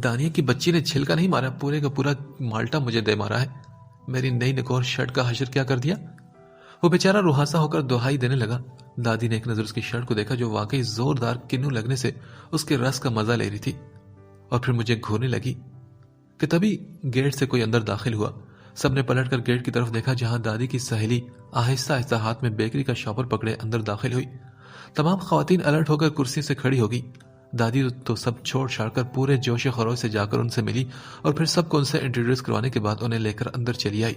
دانیہ کی بچی نے چھلکا نہیں مارا، پورے کا پورا مالٹا مجھے دے مارا ہے۔ میری نئی نکور شرٹ کا حشر کیا کر دیا؟ وہ بیچارہ روحاسا ہو کر دہائی دینے لگا۔ دادی نے ایک نظر اس کی شرٹ کو دیکھا جو واقعی زوردار کنو لگنے سے اس کے رس کا مزہ لے رہی تھی، اور پھر مجھے گھورنے لگی کہ تبھی گیٹ سے کوئی اندر داخل ہوا۔ سب نے پلٹ کر گیٹ کی طرف دیکھا جہاں دادی کی سہیلی آہستہ آہستہ ہاتھ میں بیکری کا شاپر پکڑے اندر داخل ہوئی۔ تمام خواتین الرٹ ہو کر کرسی سے کھڑی ہو گئی۔ دادی تو سب چھوڑ چھاڑ کر پورے جوش و خروش سے جا کر ان سے ملی اور پھر سب کو ان سے انٹروڈیوس کروانے کے بعد انہیں لے کر اندر چلی آئی۔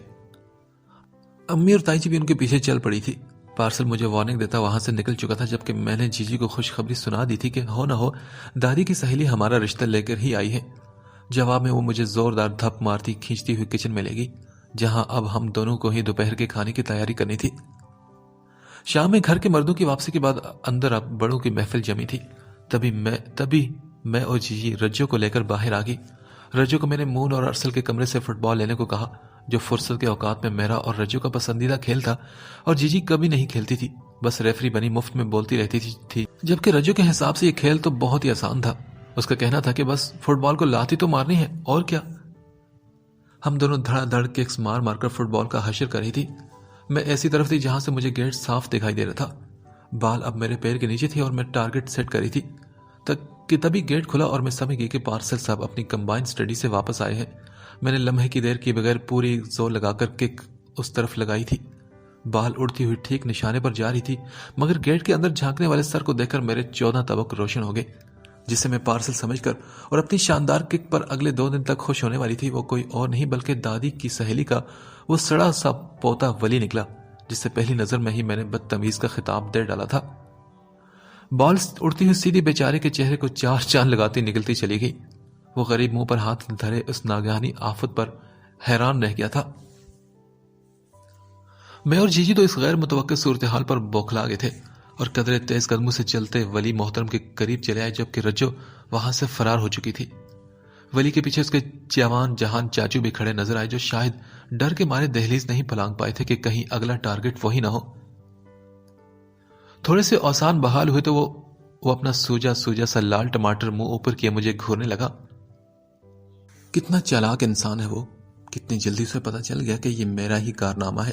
امی اور تائی جی بھی ان کے پیچھے چل پڑی تھی۔ پارسل مجھے وارننگ دیتا وہاں سے نکل چکا تھا جبکہ میں نے جی جی کو خوشخبری سنا دی تھی کہ ہو نہ ہو دادی کی سہیلی ہمارا رشتہ لے کر ہی آئی ہے۔ جواب میں وہ مجھے زوردار دھپ مارتی کھینچتی ہوئی کچن میں لے گئی جہاں اب ہم دونوں کو ہی دوپہر کے کھانے کی تیاری کرنی تھی۔ شام میں گھر کے مردوں کی واپسی کے بعد اندر اب بڑوں کی محفل جمی تھی۔ تبھی میں اور جی جی رجو کو لے کر باہر آ گئی۔ رجو کو میں نے مون اور ارسل کے کمرے سے فٹ بال لینے کو کہا جو فرصت کے اوقات میں میرا اور رجو کا پسندیدہ کھیل تھا، اور جی جی کبھی نہیں کھیلتی تھی، بس ریفری بنی مفت میں بولتی رہتی تھی جبکہ رجو کے حساب سے یہ کھیل تو بہت ہی آسان تھا۔ اس کا کہنا تھا کہ بس فٹ بال کو لاتی تو مارنی ہے اور کیا۔ ہم دونوں دھڑا دھڑ ککس مار مار کر فٹ بال کا حشر کر رہی تھی۔ میں ایسی طرف تھی جہاں سے مجھے گیٹ صاف دکھائی دے رہا تھا۔ بال اب میرے پیر کے نیچے تھی اور میں ٹارگٹ سیٹ کر رہی تھی کہ تبھی گیٹ کھلا اور میں سمجھ گئی کہ پارسل صاحب اپنی کمبائن اسٹڈی سے واپس آئے ہیں۔ میں نے لمحے کی دیر کی بغیر پوری زور لگا کر کک اس طرف لگائی تھی۔ بال اڑتی ہوئی ٹھیک نشانے پر جا رہی تھی مگر گیٹ کے اندر جھانکنے والے سر کو دیکھ کر میرے 14 طبق روشن ہو گئے، جسے میں پارسل سمجھ کر اور اپنی شاندار کک پر اگلے 2 دن تک خوش ہونے والی تھی وہ کوئی اور نہیں بلکہ دادی کی سہیلی کا وہ سڑا سا پوتا ولی نکلا جس سے پہلی نظر میں ہی میں نے بدتمیز کا خطاب دے ڈالا تھا۔ بال اڑتی ہوئی سیدھی بیچارے کے چہرے کو 4 چاند لگاتی نکلتی چلی گئی۔ وہ غریب منہ پر ہاتھ دھرے اس ناگہانی آفت پر حیران رہ گیا تھا۔ میں اور جی جی تو اس غیر متوقع صورتحال پر بوکھلا گئے تھے اور قدرے تیز قدموں سے چلتے ولی محترم کے قریب چلے آئے جبکہ رجو وہاں سے فرار ہو چکی تھی۔ ولی کے پیچھے اس کے جوان جہان چاچو بھی کھڑے نظر آئے جو شاید ڈر کے مارے دہلیز نہیں پلانگ پائے تھے کہ کہیں اگلا ٹارگٹ وہی نہ ہو۔ تھوڑے سے اوسان بحال ہوئے تو وہ اپنا سوجا سا لال ٹماٹر منہ اوپر کیے مجھے گھورنے لگا۔ کتنا چالاک انسان ہے وہ، کتنی جلدی سے پتا چل گیا کہ یہ میرا ہی کارنامہ ہے۔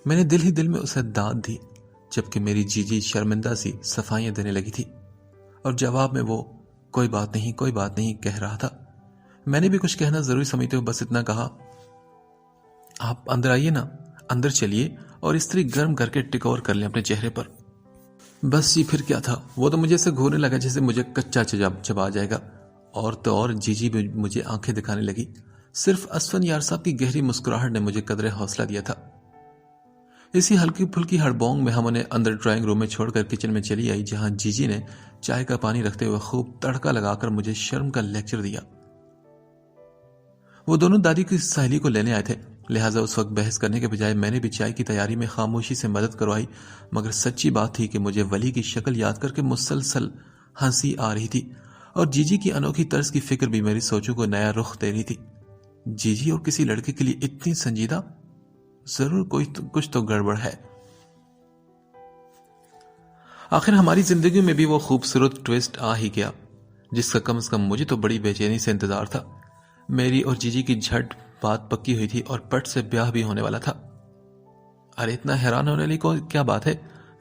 میں نے دل ہی دل میں اسے داد دی جبکہ میری جی جی شرمندہ سی صفائیاں دینے لگی تھی اور جواب میں وہ کوئی بات نہیں کہہ رہا تھا۔ میں نے بھی کچھ کہنا ضروری سمجھتے ہوئے بس اتنا کہا، آپ اندر آئیے نا، اندر چلیے اور استری گرم کر کے ٹکور کر لیں اپنے چہرے پر۔ بس جی پھر کیا تھا، وہ تو مجھے سے گھورنے لگا جیسے مجھے کچا چبا جائے گا، اور تو اور جی جی مجھے آنکھیں دکھانے لگی۔ صرف اسفن یار صاحب کی گہری مسکراہٹ نے مجھے قدرے حوصلہ دیا تھا۔ اسی ہلکی پھلکی ہڑبونگ میں ہم انہیں اندر ڈرائنگ روم میں چھوڑ کر کچن میں چلی آئی جہاں جی جی نے چائے کا پانی رکھتے ہوئے خوب تڑکا لگا کر مجھے شرم کا لیکچر دیا۔ وہ دونوں دادی کی سہیلی کو لینے آئے تھے، لہٰذا اس وقت بحث کرنے کے بجائے میں نے بھی چائے کی تیاری میں خاموشی سے مدد کروائی، مگر سچی بات تھی کہ مجھے ولی کی شکل یاد کر کے مسلسل ہنسی آ رہی تھی اور جی جی کی انوکھی طرز کی فکر بھی میری سوچوں کو نیا رخ دے رہی تھی۔ جی جی اور کسی لڑکے کے لیے اتنی سنجیدہ، ضرور کچھ تو گڑبڑ ہے۔ آخر ہماری زندگی میں بھی وہ خوبصورت ٹویسٹ آ ہی گیا جس کا کم از کم مجھے تو بڑی بے چینی سے انتظار تھا۔ میری اور جی جی کی جھٹ بات پکی ہوئی تھی اور پٹ سے بیاہ بھی ہونے والا تھا۔ ارے اتنا حیران ہونے والی کیا بات ہے،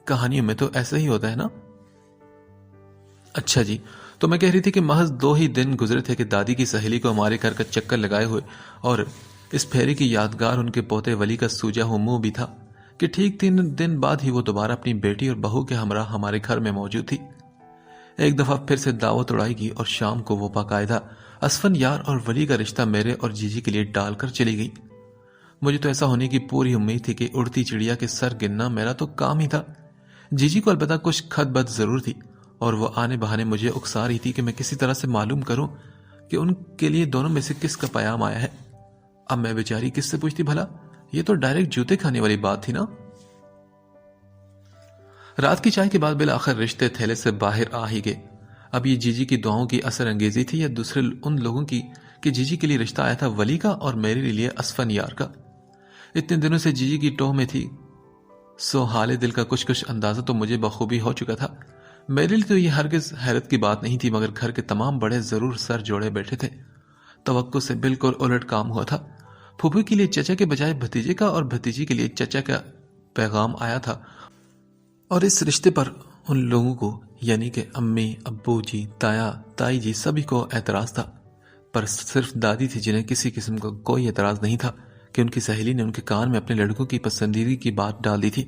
کہانیوں میں تو ایسا ہی ہوتا ہے نا۔ اچھا جی، تو میں کہہ رہی تھی کہ محض 2 ہی دن گزرے تھے کہ دادی کی سہیلی کو ہمارے گھر کا چکر لگائے ہوئے اور اس پھیری کی یادگار ان کے پوتے ولی کا سوجا ہوا منہ بھی تھا کہ ٹھیک 3 دن بعد ہی وہ دوبارہ اپنی بیٹی اور بہو کے ہمراہ ہمارے گھر میں موجود تھی۔ ایک دفعہ پھر سے دعوت اڑائی گئی اور شام کو وہ باقاعدہ اسفن یار اور ولی کا رشتہ میرے اور جی جی کے لیے ڈال کر چلی گئی۔ مجھے تو ایسا ہونے کی پوری امید تھی کہ اڑتی چڑیا کے سر گننا میرا تو کام ہی تھا۔ جی جی کو البتہ کچھ خط بد ضرور تھی اور وہ آنے بہانے مجھے اکسا رہی تھی کہ میں کسی طرح سے معلوم کروں کہ ان کے لیے دونوں میں سے کس کا پیام آیا ہے۔ اب میں بیچاری کس سے پوچھتی بھلا، یہ تو ڈائریکٹ جوتے کھانے والی بات تھی نا۔ رات کی چائے کے بعد بالآخر رشتے تھیلے سے باہر آ ہی گئے۔ اب یہ جی جی کی دعاؤں کی اثر انگیزی تھی یا دوسرے ان لوگوں کی کہ جی جی کے لیے رشتہ آیا تھا ولی کا اور میرے لیے اسفن یار کا۔ اتنے دنوں سے جی جی کی ٹوہ میں تھی سو حال دل کا کچھ اندازہ تو مجھے بخوبی ہو چکا تھا. میرے لیے تو یہ ہرگز حیرت کی بات نہیں تھی، مگر گھر کے تمام بڑے ضرور سر جوڑے بیٹھے تھے. توقع سے بالکل الٹ کام ہوا تھا. پھوپھی کے لیے چچا کے بجائے بھتیجے کا اور بھتیجی کے لیے چچا کا پیغام آیا تھا، اور اس رشتے پر ان لوگوں کو یعنی کہ امی، ابو جی، تایا، تائی جی سبھی کو اعتراض تھا، پر صرف دادی تھی جنہیں کسی قسم کا کوئی اعتراض نہیں تھا کہ ان کی سہیلی نے ان کے کان میں اپنے لڑکوں کی پسندیدگی کی بات ڈال دی تھی.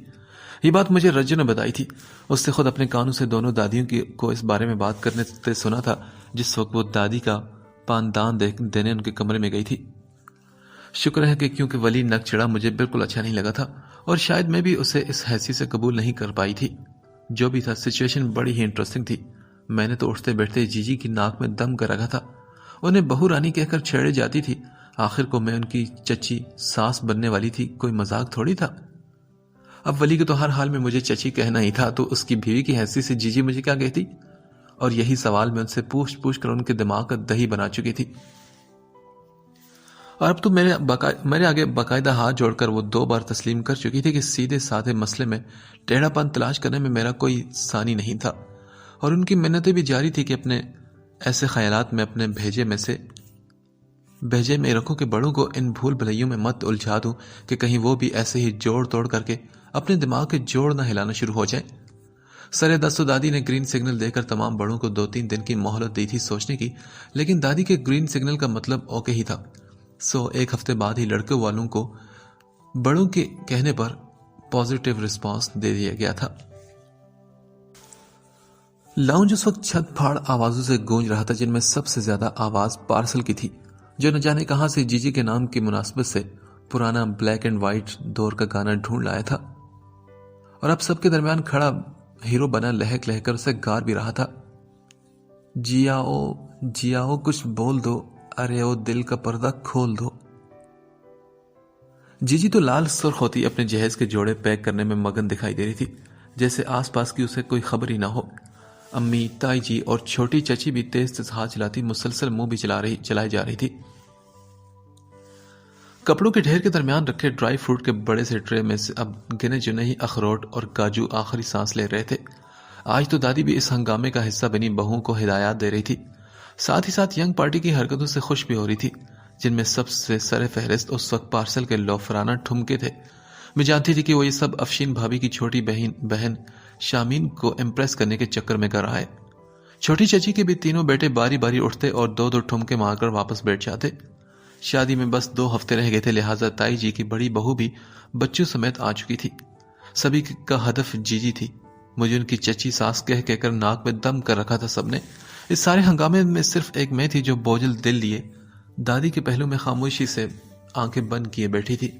یہ بات مجھے رجو نے بتائی تھی. اس سے خود اپنے کانوں سے دونوں دادیوں کو اس بارے میں بات کرنے سنا تھا جس وقت وہ دادی کا پاندان دینے ان کے کمرے میں گئی تھی. شکر ہے کہ کیونکہ ولی نک چڑھا مجھے بالکل اچھا نہیں لگا تھا، اور شاید میں بھی اسے اس حیثیت سے قبول نہیں کر پائی تھی. جو بھی تھا سچویشن بڑی ہی انٹرسٹنگ تھی. میں نے تو اٹھتے بیٹھتے جی جی کی ناک میں دم کر رکھا تھا. انہیں بہو رانی کہہ کر چھیڑے جاتی تھی. آخر کو میں ان کی چچی ساس بننے والی تھی، کوئی مذاق تھوڑی تھا. اب ولی کو تو ہر حال میں مجھے چچی کہنا ہی تھا، تو اس کی بیوی کی حیثیت سے جی جی مجھے کیا کہتی؟ اور یہی سوال میں ان سے پوچھ کر ان کے دماغ کا دہی بنا چکی تھی. اور اب تو میرے آگے باقاعدہ ہاتھ جوڑ کر وہ 2 بار تسلیم کر چکی تھی کہ سیدھے سادھے مسئلے میں ٹیڑھا پن تلاش کرنے میں میرا کوئی ثانی نہیں تھا. اور ان کی منتیں بھی جاری تھی کہ اپنے ایسے خیالات میں اپنے بھیجے میں رکھوں کہ بڑوں کو ان بھول بھلائیوں میں مت الجھا دوں کہ کہیں وہ بھی ایسے ہی جوڑ توڑ کر کے اپنے دماغ کے جوڑ نہ ہلانا شروع ہو جائیں. سر دستو دادی نے گرین سگنل دے کر تمام بڑوں کو 2-3 دن کی مہلت دی تھی سوچنے کی، لیکن دادی کے گرین سگنل کا مطلب اوکے ہی تھا. سو 1 ہفتے بعد ہی لڑکے والوں کو بڑوں کے کہنے پر پازیٹیو رسپانس دے دیا گیا تھا. لاؤنج اس وقت چھت پھاڑ آوازوں سے گونج رہا تھا، جن میں سب سے زیادہ آواز پارسل کی تھی، جو نہ جانے کہاں سے جی جی کے نام کی مناسبت سے پرانا بلیک اینڈ وائٹ دور کا گانا ڈھونڈ لایا تھا، اور اب سب کے درمیان کھڑا ہیرو بنا لہک کر اسے گار بھی رہا تھا. جیاؤ کچھ بول دو، ارے او دل کا پردہ کھول دو. جی جی تو لال سرخ ہوتی اپنے جہیز کے جوڑے پیک کرنے میں مگن دکھائی دے رہی تھی، جیسے آس پاس کی اسے کوئی خبر ہی نہ ہو. امی، تائی جی اور چھوٹی چچی بھی تیز ہاتھ چلاتی مسلسل منہ بھی چلائی جا رہی تھی. کپڑوں کے ڈھیر کے درمیان رکھے ڈرائی فروٹ کے بڑے سے ٹرے میں سے اب گنے چنے ہی اخروٹ اور کاجو آخری سانس لے رہے تھے. آج تو دادی بھی اس ہنگامے کا حصہ بنی بہوؤں کو ہدایات دے رہی تھی، ساتھ ہی ساتھ ینگ پارٹی کی حرکتوں سے خوش بھی ہو رہی تھی، جن میں سب سے سر فہرست اس وقت پارسل کے لوفرانہ ٹھمکے تھے. میں جانتی تھی کہ وہ یہ سب افشین بھابھی کی چھوٹی بہن شامین کو امپریس کرنے کے چکر میں کر رہا ہے. چھوٹی چچی کے بھی تینوں بیٹے باری باری اٹھتے اور 2 ٹھمکے مار کر واپس بیٹھ جاتے. شادی میں بس 2 ہفتے رہ گئے تھے، لہٰذا تائی جی کی بڑی بہو بھی بچوں سمیت آ چکی تھی. سبھی کا ہدف جی جی تھی. مجھے ان کی چچی ساس کہہ کر ناک میں دم کر رکھا تھا سب نے. اس سارے ہنگامے میں صرف ایک میں تھی جو بوجھل دل لیے دادی کے پہلو میں خاموشی سے آنکھیں بند کیے بیٹھی تھی.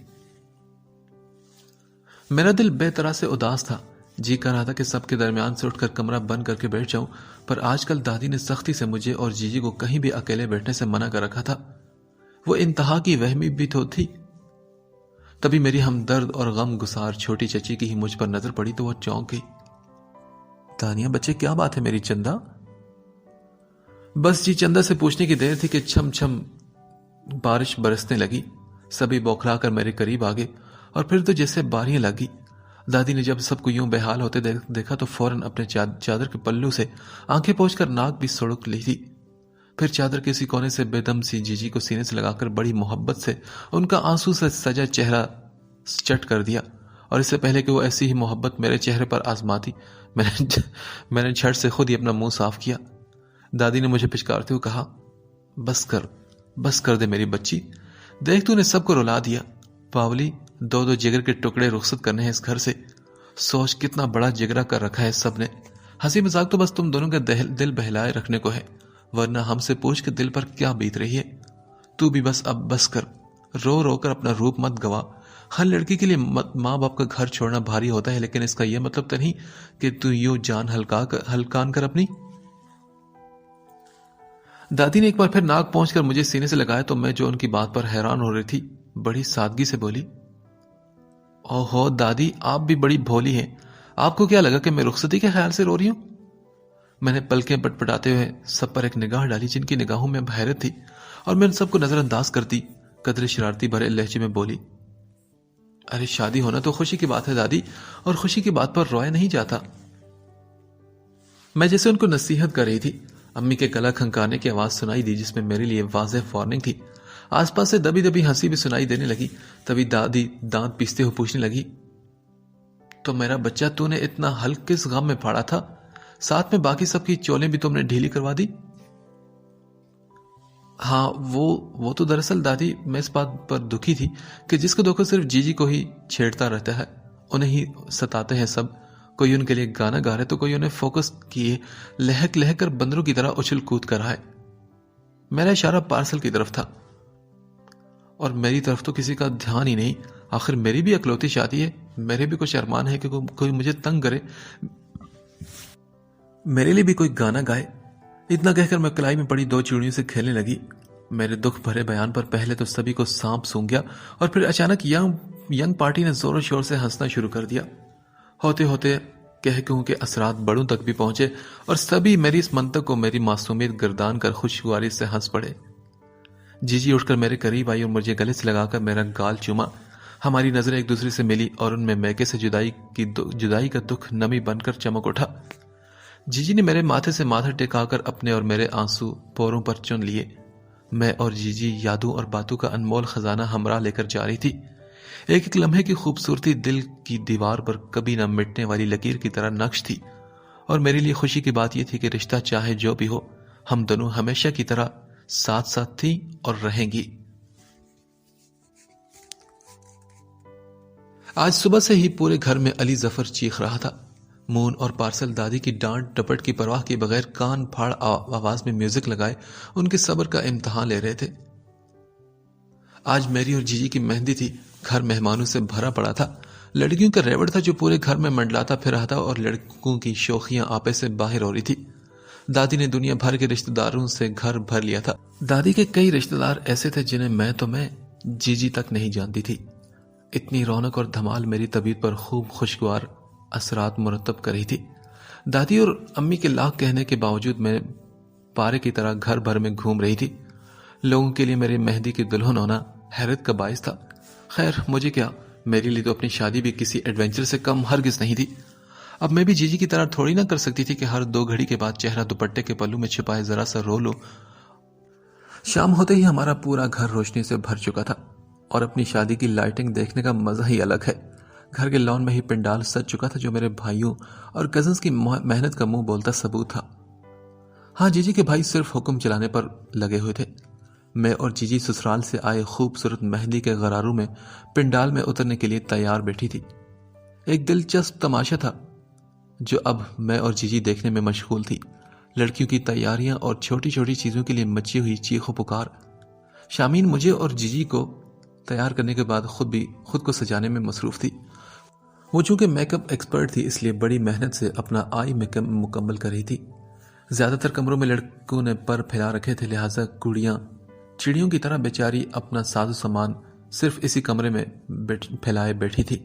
میرا دل بے طرح سے اداس تھا. جی کر رہا تھا کہ سب کے درمیان سے اٹھ کر کمرہ بند کر کے بیٹھ جاؤں، پر آج کل دادی نے سختی سے مجھے اور جی جی کو کہیں بھی اکیلے بیٹھنے سے منع کر رکھا تھا. وہ انتہا کی وہمی بھی تو تھی. تبھی میری ہمدرد اور غم گسار چھوٹی چچی کی ہی مجھ پر نظر پڑی تو وہ چونک گئی. دانیہ بچے کیا بات ہے میری چندہ؟ بس جی چندہ سے پوچھنے کی دیر تھی کہ چھم چھم بارش برسنے لگی. سبھی بوکھلا کر میرے قریب آگے اور پھر تو جیسے باریاں لگی. دادی نے جب سب کو یوں بے حال ہوتے دیکھا تو فوراً اپنے چادر کے پلو سے آنکھیں پوچھ کر ناک بھی سڑک لی تھی. پھر چادر کے اسی کونے سے بے دم سی جی جی کو سینے سے لگا کر بڑی محبت سے ان کا آنسو سے سجا چہرہ چٹ کر دیا. اور اس سے پہلے کہ وہ ایسی ہی محبت میرے چہرے پر آزماتی، میں نے جھٹ سے خود ہی اپنا منہ صاف کیا. دادی نے مجھے پچکارتے ہوئے کہا، بس کر دے میری بچی، دیکھ تو نے سب کو رلا دیا. پاولی 2 جگر کے ٹکڑے رخصت کرنے ہیں اس گھر سے. سوچ کتنا بڑا جگرا کر رکھا ہے سب نے. ہنسی مذاق تو بس تم دونوں کا دل بہلائے رکھنے کو ہے، ورنہ ہم سے پوچھ کے دل پر کیا بیت رہی ہے. تو بھی اب بس کر، رو کر اپنا روپ مت گوا. ہر لڑکی کے لیے ماں باپ کا گھر چھوڑنا بھاری ہوتا ہے، لیکن اس کا یہ مطلب تو نہیں کہ تو یوں جان ہلکان کر اپنی. دادی نے ایک بار پھر ناک پہنچ کر مجھے سینے سے لگایا تو میں جو ان کی بات پر حیران ہو رہی تھی بڑی سادگی سے بولی، اوہو دادی آپ بھی بڑی بھولی ہیں. آپ کو کیا لگا کہ میں رخصتی کے خیال سے رو رہی ہوں؟ میں نے پلکیں پٹپٹاتے ہوئے سب پر ایک نگاہ ڈالی جن کی نگاہوں میں اب حیرت تھی، اور میں ان سب کو نظر انداز کرتی قدرے شرارتی بھرے لہجے میں بولی، ارے شادی ہونا تو خوشی کی بات ہے دادی، اور خوشی کی بات پر رویا نہیں جاتا۔ میں جیسے ان کو نصیحت کر رہی تھی، امی کے گلا کھنکانے کی آواز سنائی دی جس میں میرے لیے واضح وارننگ تھی۔ آس پاس سے دبی دبی ہنسی بھی سنائی دینے لگی۔ تبھی دادی دانت پیستے ہوئے پوچھنے لگی، تو میرا بچہ تو نے اتنا ہلک کس غم میں پھاڑا تھا؟ ساتھ میں باقی سب کی چولیں بھی تم نے ڈھیلی کروا دی؟ ہاں وہ تو دراصل دادی میں اس بات پر دکھی تھی کہ جس کو دیکھو صرف جی جی کو ہی چھیڑتا رہتا ہے، انہیں ہی ستاتے ہیں سب۔ کوئی ان کے لیے گانا گا رہے تو کوئی انہیں فوکس کیے لہک لہک کر بندروں کی طرح اچھل کود کر رہا ہے۔ میرا اشارہ پارسل کی طرف تھا اور میری طرف تو کسی کا دھیان ہی نہیں۔ آخر میری بھی اکلوتی شادی ہے، میرے بھی کچھ ارمان ہے کہ کوئی مجھے تنگ کرے، میرے لیے بھی کوئی گانا گائے۔ اتنا کہہ کر میں کلائی میں پڑی 2 چوڑیوں سے کھیلنے لگی۔ میرے دکھ بھرے بیان پر پہلے تو سبھی کو سانپ سونگ گیا اور پھر اچانک ینگ پارٹی نے زور و شور سے ہنسنا شروع کر دیا۔ ہوتے ہوتے کہوں کے اثرات بڑوں تک بھی پہنچے اور سبھی میری اس منطق کو میری معصومیت گردان کر خوشگواری سے ہنس پڑے۔ جی جی اٹھ کر میرے قریب آئی اور مجھے گلے سے لگا کر میرا گال چوما۔ ہماری نظریں ایک دوسرے سے ملی اور ان میں میکے سے جدائی کا دکھ نمی بن کر چمک اٹھا۔ جی جی نے میرے ماتھے سے ماتھا ٹکا کر اپنے اور میرے آنسو پوروں پر چن لیے۔ میں اور جی جی یادوں اور باتوں کا انمول خزانہ ہمراہ لے کر جا رہی تھی۔ ایک ایک لمحے کی خوبصورتی دل کی دیوار پر کبھی نہ مٹنے والی لکیر کی طرح نقش تھی، اور میرے لیے خوشی کی بات یہ تھی کہ رشتہ چاہے جو بھی ہو، ہم دونوں ہمیشہ کی طرح ساتھ ساتھ تھیں اور رہیں گی۔ آج صبح سے ہی پورے گھر میں علی ظفر چیخ رہا تھا۔ مون اور پارسل دادی کی ڈانٹ ٹپٹ کی پرواہ کے بغیر کان پھاڑ آواز میں میوزک لگائے ان کے صبر کا امتحان لے رہے تھے۔ آج میری اور جی جی کی مہندی تھی۔ گھر مہمانوں سے بھرا پڑا تھا۔ لڑکیوں کا ریوڑ تھا جو پورے گھر میں منڈلاتا پھر رہا تھا اور لڑکوں کی شوخیاں آپے سے باہر ہو رہی تھی۔ دادی نے دنیا بھر کے رشتہ داروں سے گھر بھر لیا تھا۔ دادی کے کئی رشتہ دار ایسے تھے جنہیں میں جی جی تک نہیں جانتی تھی۔ اتنی رونق اور دھمال میری طبیعت پر خوب خوشگوار اثرات مرتب کر رہی تھی۔ دادی اور امی کے لاکھ کہنے کے باوجود میں پارے کی طرح گھر بھر میں گھوم رہی تھی۔ لوگوں کے لیے میری مہندی کی دلہن ہونا حیرت کا باعث تھا۔ خیر مجھے کیا، میرے لیے تو اپنی شادی بھی کسی ایڈونچر سے کم ہرگز نہیں تھی۔ اب میں بھی جی جی کی طرح تھوڑی نہ کر سکتی تھی کہ ہر 2 گھڑی کے بعد چہرہ دوپٹے کے پلو میں چھپائے ذرا سا رو لو۔ شام ہوتے ہی ہمارا پورا گھر روشنی سے بھر چکا تھا اور اپنی شادی کی لائٹنگ دیکھنے کا مزہ ہی الگ ہے۔ گھر کے لان میں ہی پنڈال سج چکا تھا جو میرے بھائیوں اور کزنز کی محنت کا منہ بولتا ثبوت تھا۔ ہاں جی جی کے بھائی صرف حکم چلانے پر لگے ہوئے تھے۔ میں اور جی جی سسرال سے آئے خوبصورت مہندی کے غراروں میں پنڈال میں اترنے کے لیے تیار بیٹھی تھی۔ ایک دلچسپ تماشا تھا جو اب میں اور جی جی دیکھنے میں مشغول تھی۔ لڑکیوں کی تیاریاں اور چھوٹی چھوٹی چیزوں کے لیے مچی ہوئی چیخ و پکار۔ شامین مجھے اور جی جی کو تیار کرنے کے بعد خود کو سجانے میں مصروف تھی۔ وہ چونکہ میک اپ ایکسپرٹ تھی اس لیے بڑی محنت سے اپنا آئی میک اپ مکمل کر رہی تھی۔ زیادہ تر کمروں میں لڑکوں نے پر پھیلا رکھے تھے، لہٰذا گڑیاں چڑیوں کی طرح بیچاری اپنا ساز و سامان صرف اسی کمرے میں پھیلائے بیٹھی تھی۔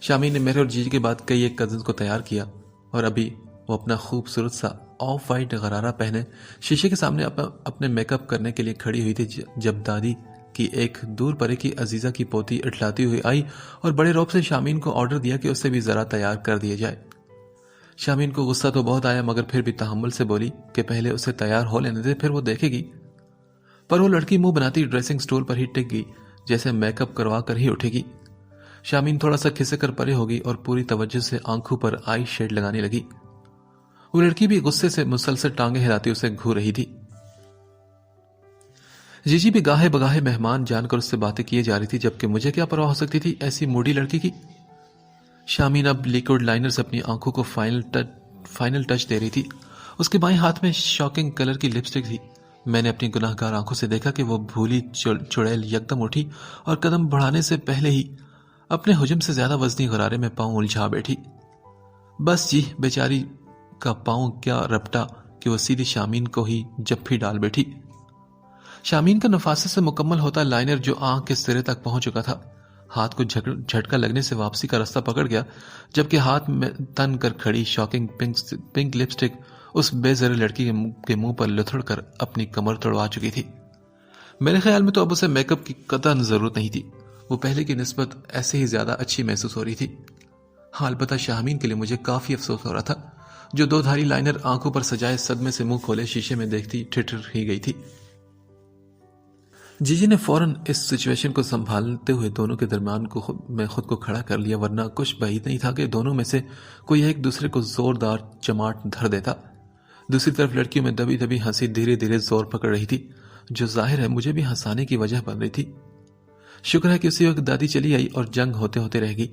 شامین نے میرے اور جی جی کے بعد کئی ایک کزنز کو تیار کیا اور ابھی وہ اپنا خوبصورت سا آف وائٹ غرارہ پہنے شیشے کے سامنے اپنے میک اپ کرنے کے لیے کھڑی ہوئی تھی جب دادی کی ایک دور پرے کی عزیزہ کی پوتی اٹھلاتی ہوئی آئی اور بڑے روب سے شامین کو آرڈر دیا کہ اسے بھی ذرا تیار کر دیا جائے۔ شامین کو غصہ تو بہت آیا مگر پھر بھی تحمل سے بولی کہ پہلے اسے تیار ہو لینے دے پھر وہ دیکھے گی۔ پر وہ لڑکی منہ بناتی ڈریسنگ سٹول پر ہی ٹک گئی جیسے میک اپ کروا کر ہی اٹھے گی۔ شامین تھوڑا سا کھسک کر پرے ہوگی اور پوری توجہ سے آنکھوں پر آئی شیڈ لگانے لگی۔ وہ لڑکی بھی غصے سے مسلسل ٹانگیں ہلاتی اسے گھور رہی تھی۔ جی جی بھی گاہے بگاہے مہمان جان کر اس سے باتیں کیے جا رہی تھی جبکہ مجھے کیا پرواہ ہو سکتی تھی ایسی موڈی لڑکی کی۔ شامین اب لیکوڈ لائنر سے اپنی آنکھوں کو فائنل ٹچ دے رہی تھی۔ اس کے بائیں ہاتھ میں شاکنگ کلر کی لپسٹک تھی۔ میں نے اپنی گناہ گار آنکھوں سے دیکھا کہ وہ بھولی چڑیل یکدم اٹھی اور قدم بڑھانے سے پہلے ہی اپنے حجم سے زیادہ وزنی غرارے میں پاؤں الجھا بیٹھی۔ بس جی بیچاری کا پاؤں کیا رپٹا کہ وہ سیدھی شامین کو ہی جپھی ڈال بیٹھی۔ شامین کا نفاست سے مکمل ہوتا لائنر جو آنکھ کے سرے تک پہنچ چکا تھا ہاتھ کو جھٹکا لگنے سے واپسی کا راستہ پکڑ گیا جبکہ ہاتھ میں تن کر کھڑی شاکنگ پنک لپسٹک اس بے زرے لڑکی کے منہ پر لتھڑ کر اپنی کمر توڑوا چکی تھی۔ میرے خیال میں تو اب اسے میک اپ کی قطعاً ضرورت نہیں تھی۔ وہ پہلے کی نسبت ایسے ہی زیادہ اچھی محسوس ہو رہی تھی۔ ہاں البتہ شاہمین کے لیے مجھے کافی افسوس ہو رہا تھا، جو 2 دھاری لائنر آنکھوں پر سجائے صدمے سے منہ کھولے شیشے میں دیکھتی ٹھٹر ہی گئی تھی۔ جی نے فوراً اس سچویشن کو سنبھالتے ہوئے دونوں کے درمیان میں خود کو کھڑا کر لیا، ورنہ کچھ بعید نہیں تھا کہ دونوں میں سے کوئی ایک دوسرے کو زوردار چماٹ دھر دیتا۔ دوسری طرف لڑکیوں میں دبی دبی ہنسی دھیرے دھیرے زور پکڑ رہی تھی، جو ظاہر ہے مجھے بھی ہنسانے کی وجہ بن رہی تھی۔ شکر ہے کہ اسی وقت دادی چلی آئی اور جنگ ہوتے ہوتے رہ گئی۔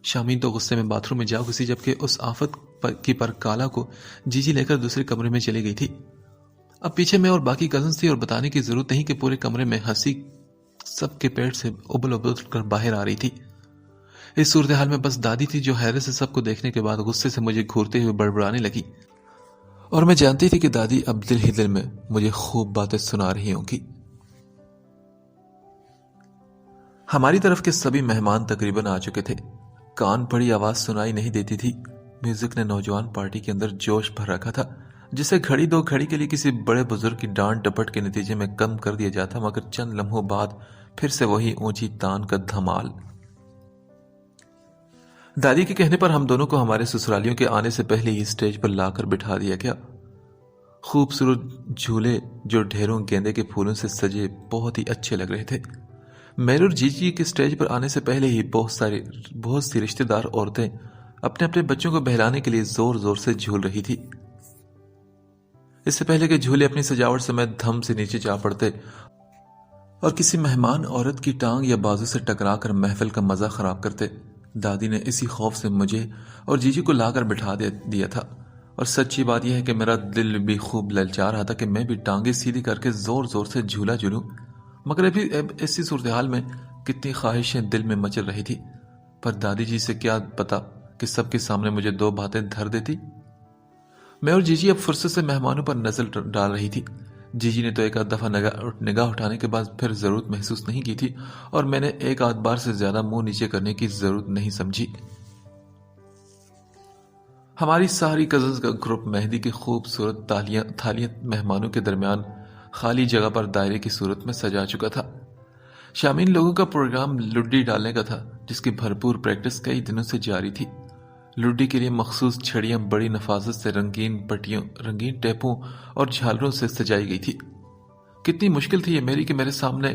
شامین تو غصے میں باتھ روم میں جا گھسی، جبکہ اس آفت کی پر کالا کو جی لے کر دوسرے کمرے میں چلی گئی تھی۔ اب پیچھے میں اور باقی کزنز تھی اور بتانے کی ضرورت نہیں کہ پورے کمرے میں ہنسی سب کے پیٹ سے ابل ابل کر باہر آ رہی تھی۔ اس صورتحال میں بس دادی تھی جو حیرت سے سب کو دیکھنے کے بعد غصے سے مجھے گھورتے ہوئے بڑبڑانے لگی، اور میں جانتی تھی کہ دادی اب دل ہی دل میں مجھے خوب باتیں سنا رہی ہوں گی۔ ہماری طرف کے سبھی مہمان تقریباً آ چکے تھے۔ کان پڑی آواز سنائی نہیں دیتی تھی۔ میوزک نے نوجوان پارٹی کے اندر جوش بھر رکھا تھا، جسے گھڑی 2 گھڑی کے لیے کسی بڑے بزرگ کی ڈانٹ ڈپٹ کے نتیجے میں کم کر دیا جاتا، مگر چند لمحوں بعد پھر سے وہی اونچی تان کا دھمال۔ دادی کے کہنے پر ہم دونوں کو ہمارے سسرالیوں کے آنے سے پہلے ہی اسٹیج پر لا کر بٹھا دیا گیا۔ خوبصورت جھولے جو ڈھیروں گیندے کے پھولوں سے سجے بہت ہی اچھے لگ رہے تھے۔ میرے اور جی کے اسٹیج پر آنے سے پہلے ہی بہت سی رشتہ دار عورتیں اپنے اپنے بچوں کو بہلانے کے لیے زور زور سے جھول رہی تھی۔ اس سے پہلے کہ جھولے اپنی سجاوٹ سمیت دھم سے نیچے جا پڑتے اور کسی مہمان عورت کی ٹانگ یا بازو سے ٹکرا کر محفل کا مزہ خراب کرتے، دادی نے اسی خوف سے مجھے اور جی کو لا کر بٹھا دیا تھا۔ اور سچی بات یہ ہے کہ میرا دل بھی خوب للچا رہا تھا کہ میں بھی ٹانگیں سیدھی کر کے زور زور سے جھولا جھولوں، مگر ابھی ایسی صورتحال میں کتنی خواہشیں دل میں مچل رہی تھی، پر دادی جی سے کیا پتا کہ سب کے سامنے مجھے 2 باتیں دھر دیتی۔ میں اور جی اب فرصت سے مہمانوں پر نظر ڈال رہی تھی۔ جی نے تو ایک آدھ دفعہ نگاہ اٹھانے کے بعد پھر ضرورت محسوس نہیں کی تھی، اور میں نے ایک آدھ بار سے زیادہ منہ نیچے کرنے کی ضرورت نہیں سمجھی۔ ہماری ساری کزنز کا گروپ مہندی کی خوبصورت تھالیاں مہمانوں کے درمیان خالی جگہ پر دائرے کی صورت میں سجا چکا تھا۔ شامل لوگوں کا پروگرام لڈی ڈالنے کا تھا، جس کی بھرپور پریکٹس کئی دنوں سے جاری تھی۔ لڈی کے لیے مخصوص چھڑیاں بڑی نفاست سے رنگین ٹیپوں اور جھالروں سے سجائی گئی تھی۔ کتنی مشکل تھی یہ میری کہ میرے سامنے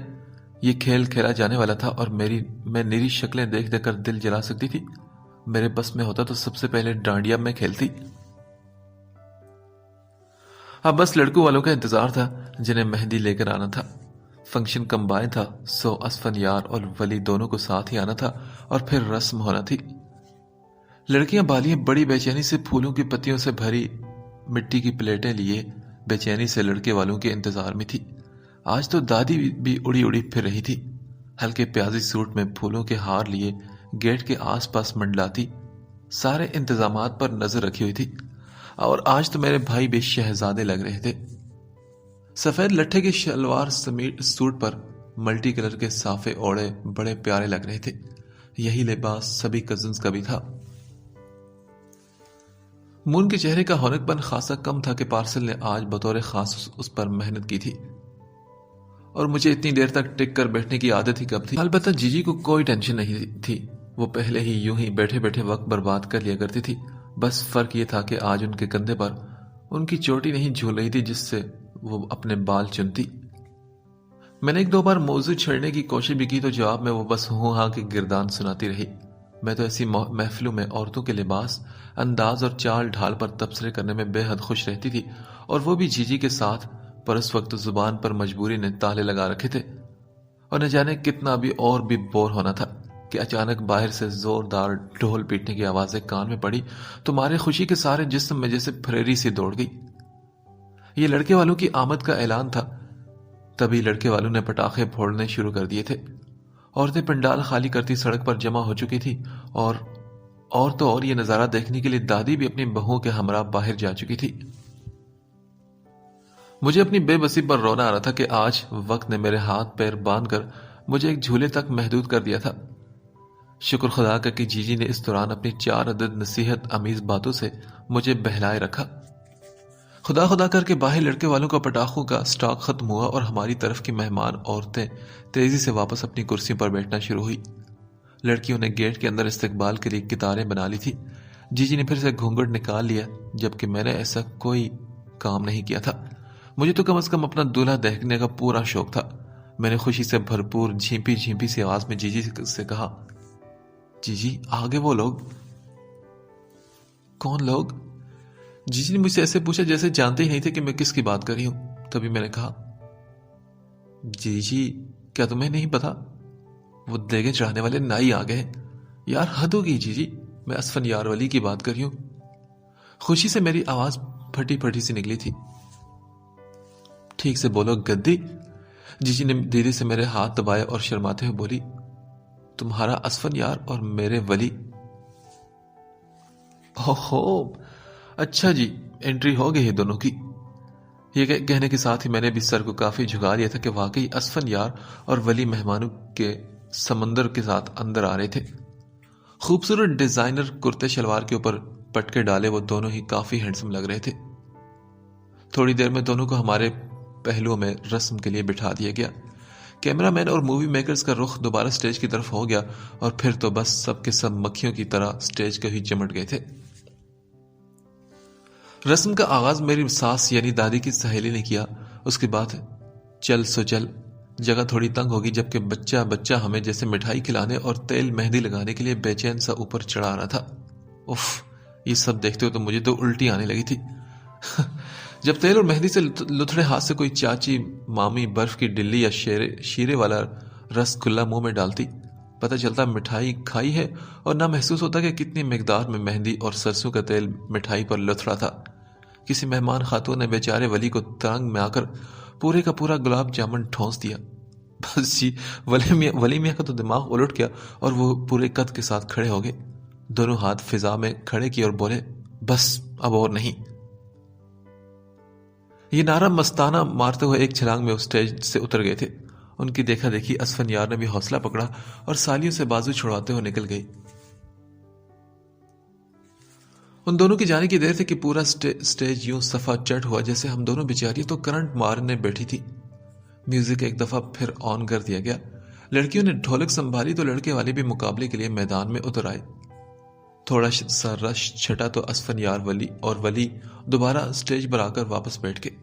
یہ کھیل کھیلا جانے والا تھا اور میں نیری شکلیں دیکھ دیکھ کر دل جلا سکتی تھی۔ میرے بس میں ہوتا تو سب سے پہلے ڈانڈیا میں کھیلتی۔ اب بس لڑکوں والوں کا انتظار تھا جنہیں مہندی لے کر آنا تھا۔ فنکشن کمبائن تھا، سو اسفن یار اور ولی دونوں کو ساتھ ہی آنا تھا اور پھر رسم ہونا تھی۔ لڑکیاں بالیاں بڑی بے چینی سے پھولوں کی پتیوں سے بھری مٹی کی پلیٹیں لیے بے چینی سے لڑکے والوں کے انتظار میں تھی۔ آج تو دادی بھی اڑی اڑی پھر رہی تھی، ہلکے پیازی سوٹ میں پھولوں کے ہار لیے گیٹ کے آس پاس منڈلاتی، سارے انتظامات پر نظر رکھی ہوئی تھی۔ اور آج تو میرے بھائی بھی شہزادے لگ رہے تھے۔ سفید لٹھے کے شلوار سوٹ پر ملٹی کلر کے صافے اوڑے بڑے پیارے لگ رہے تھے۔ یہی لباس سبھی کزنز کا بھی تھا۔ مون کے چہرے کا ہونک پن خاصا کم تھا کہ پارسل نے آج بطور خاص اس پر محنت کی تھی، اور مجھے اتنی دیر تک ٹک کر بیٹھنے کی عادت ہی کب تھی۔ البتہ جی کو کوئی ٹینشن نہیں تھی، وہ پہلے ہی یوں ہی بیٹھے بیٹھے وقت برباد کر لیا کرتی تھی۔ بس فرق یہ تھا کہ آج ان کے کندھے پر ان کی چوٹی نہیں جھول رہی تھی جس سے وہ اپنے بال چنتی۔ میں نے 1-2 بار موضوع چھیڑنے کی کوشش بھی کی تو جواب میں وہ بس ہوں ہاں کے گردان سناتی رہی۔ میں تو ایسی محفلوں میں عورتوں کے لباس، انداز اور چال ڈھال پر تبصرے کرنے میں بے حد خوش رہتی تھی، اور وہ بھی جی کے ساتھ، پر اس وقت زبان پر مجبوری نے تالے لگا رکھے تھے، اور نہ جانے کتنا بھی اور بھی بور ہونا تھا کہ اچانک باہر سے زوردار ڈھول پیٹنے کی آوازیں کان میں پڑی تو مارے خوشی کے سارے جسم میں جیسے پھریری سی دوڑ گئی۔ یہ لڑکے والوں کی آمد کا اعلان تھا۔ تبھی لڑکے والوں نے پٹاخے پھوڑنے شروع کر دیے تھے۔ عورتیں پنڈال خالی کرتی سڑک پر جمع ہو چکی تھی، اور یہ نظارہ دیکھنے کے لیے دادی بھی اپنی بہوؤں کے ہمراہ باہر جا چکی تھی۔ مجھے اپنی بے بسی پر رونا آ رہا تھا کہ آج وقت نے میرے ہاتھ پیر باندھ کر مجھے ایک جھولے تک محدود کر دیا تھا۔ شکر خدا کا کہ جی نے اس دوران اپنی 4 عدد نصیحت آمیز باتوں سے مجھے بہلائے رکھا۔ خدا خدا کر کے باہر لڑکے والوں کا پٹاخوں کا سٹاک ختم ہوا اور ہماری طرف کی مہمان عورتیں تیزی سے واپس اپنی کرسی پر بیٹھنا شروع ہوئی۔ لڑکیوں نے گیٹ کے اندر استقبال کے لیے قطاریں بنا لی تھی۔ جی جی نے پھر سے گھونگھٹ نکال لیا، جبکہ میں نے ایسا کوئی کام نہیں کیا تھا۔ مجھے تو کم از کم اپنا دولہا دیکھنے کا پورا شوق تھا۔ میں نے خوشی سے بھرپور جھیمپی جھیمپی سی آواز میں جی جی سے کہا، جی جی آگے وہ لوگ۔ کون لوگ؟ جی جی نے مجھ سے ایسے پوچھا جیسے جانتے ہی نہیں تھے کہ میں کس کی بات کر رہی ہوں۔ تبھی میں نے کہا، جی جی کیا تمہیں نہیں پتا؟ وہ دیگیں چڑھانے والے نائی آ گئے۔ یار حد ہوگی جی جی، میں اسفن یار ولی کی بات کر رہی ہوں۔ خوشی سے میری آواز پھٹی پھٹی سی نکلی تھی۔ ٹھیک سے بولو گدی۔ جی جی نے دھیرے سے میرے ہاتھ دبائے اور شرماتے ہوئے بولی، تمہارا اسفن یار اور میرے ولی۔ اوہو اچھا جی، انٹری ہو گئی ہے دونوں کی۔ یہ کہنے کے ساتھ ہی میں نے بھی سر کو کافی جھکا دیا تھا کہ واقعی اسفن یار اور ولی مہمانوں کے سمندر کے ساتھ اندر آ رہے تھے۔ خوبصورت ڈیزائنر کرتے شلوار کے اوپر پٹکے ڈالے وہ دونوں ہی کافی ہینڈسم لگ رہے تھے۔ تھوڑی دیر میں دونوں کو ہمارے پہلوؤں میں رسم کے لیے بٹھا دیا گیا۔ کیمرہ مین اور مووی میکرز کا رخ دوبارہ سٹیج کی طرف ہو گیا اور پھر تو بس سب کے سب مکھیوں کی طرح سٹیج کو ہی چمٹ گئے تھے۔ رسم کا آغاز میری ساس یعنی دادی کی سہیلی نے کیا۔ اس کے بعد چل سو چل۔ جگہ تھوڑی تنگ ہوگی، جبکہ بچہ بچہ ہمیں جیسے مٹھائی کھلانے اور تیل مہندی لگانے کے لیے بے چین سا اوپر چڑھا رہا تھا۔ اف، یہ سب دیکھتے ہوئے تو مجھے تو الٹی آنے لگی تھی۔ جب تیل اور مہندی سے لتھڑے ہاتھ سے کوئی چاچی مامی برف کی ڈلی یا شیرے والا رس گلا منہ میں ڈالتی، پتہ چلتا مٹھائی کھائی ہے، اور نہ محسوس ہوتا کہ کتنی مقدار میں مہندی اور سرسوں کا تیل مٹھائی پر لتھڑا تھا۔ کسی مہمان خاتون نے بیچارے ولی کو ترنگ میں آ کر پورے کا پورا گلاب جامن ٹھونس دیا۔ بس جی، ولی میاں کا تو دماغ الٹ گیا اور وہ پورے قد کے ساتھ کھڑے ہو گئے، دونوں ہاتھ فضا میں کھڑے کیے اور بولے، بس اب اور نہیں۔ یہ نعرہ مستانہ مارتے ہوئے ایک چھلانگ میں اس سٹیج سے اتر گئے تھے۔ ان کی دیکھا دیکھی اسفن یار نے بھی حوصلہ پکڑا اور سالیوں سے بازو چھڑواتے ہوئے نکل گئی۔ ان دونوں کی جانے کی دیر تھی کہ پورا سٹیج یوں صفا چٹ ہوا جیسے ہم دونوں بیچاریاں تو کرنٹ مارنے بیٹھی تھی۔ میوزک ایک دفعہ پھر آن کر دیا گیا۔ لڑکیوں نے ڈھولک سنبھالی تو لڑکے والے بھی مقابلے کے لیے میدان میں اتر آئے۔ تھوڑا سا رش چھٹا تو اسفن یار ولی دوبارہ سٹیج پر آ کر واپس بیٹھ گئے۔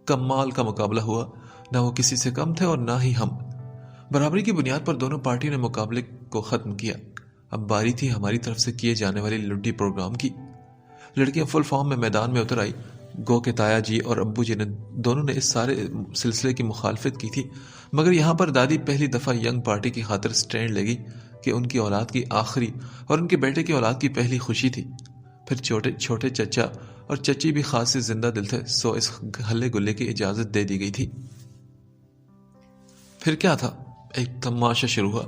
کمال کا مقابلہ ہوا، نہ وہ کسی سے کم تھے اور نہ ہی ہم۔ برابری کی بنیاد پر دونوں پارٹیوں نے مقابلے کو ختم کیا۔ اب باری تھی ہماری طرف سے کیے جانے والی لڈی پروگرام کی۔ لڑکیاں فل فارم میں میدان میں اتر آئی۔ گو کے تایا جی اور ابو جی نے دونوں نے اس سارے سلسلے کی مخالفت کی تھی، مگر یہاں پر دادی پہلی دفعہ ینگ پارٹی کی خاطر سٹینڈ لے گئی کہ ان کی اولاد کی آخری اور ان کے بیٹے کی اولاد کی پہلی خوشی تھی۔ پھر چھوٹے چچا اور چچی بھی خاص زندہ دل تھے، سو اس ہلے گلے کی اجازت دے دی گئی تھی۔ پھر کیا تھا، ایک تماشا شروع ہوا۔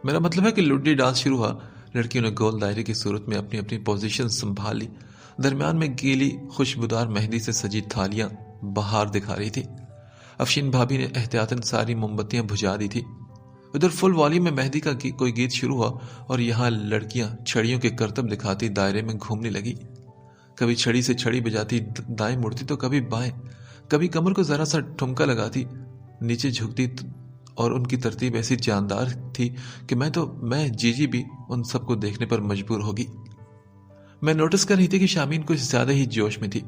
میرا مطلب ہے کہ لڈی ڈانس شروع ہوا۔ لڑکیوں نے گول دائرے کی صورت میں اپنی اپنی پوزیشن سنبھال لی۔ درمیان میں گیلی خوشبودار مہندی سے سجی تھالیاں بہار دکھا رہی تھی۔ افشین بھابی نے احتیاطاً ساری موم بتیاں بجھا دی تھی۔ ادھر فل والیوم میں مہندی کا کوئی گیت شروع ہوا اور یہاں لڑکیاں چھڑیوں کے کرتب دکھاتی دائرے میں گھومنے لگی۔ کبھی چھڑی سے چھڑی بجاتی دائیں مڑتی تو کبھی بائیں، کبھی کمر کو ذرا سا ٹھمکا لگاتی نیچے جھکتی، اور ان کی ترتیب ایسی جاندار تھی کہ میں جی بھی ان سب کو دیکھنے پر مجبور ہوگی۔ میں نوٹس کر رہی تھی کہ شامین کچھ زیادہ ہی جوش میں تھی۔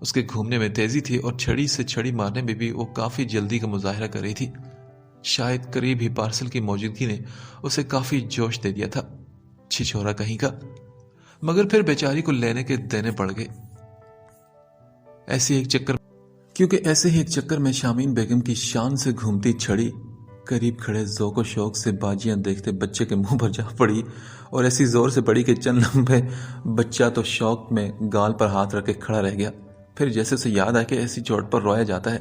اس کے گھومنے میں تیزی تھی اور چھڑی سے چھڑی مارنے میں بھی وہ کافی جلدی کا مظاہرہ کر رہی تھی۔ شاید قریب ہی پارسل کی موجودگی نے اسے کافی جوش دے دیا تھا، چھچورا کہیں کا، مگر پھر بیچاری کو لینے کے دینے پڑ گئے۔ ایسے ہی ایک چکر میں شامین بیگم کی شان سے گھومتی چھڑی قریب کھڑے ذوق و شوق سے باجیاں دیکھتے بچے کے منہ پر جا پڑی، اور ایسی زور سے پڑی کہ چند لمحے بچہ تو شوق میں گال پر ہاتھ رکھ کے کھڑا رہ گیا۔ پھر جیسے اسے یاد آیا کہ ایسی چوٹ پر رویا جاتا ہے۔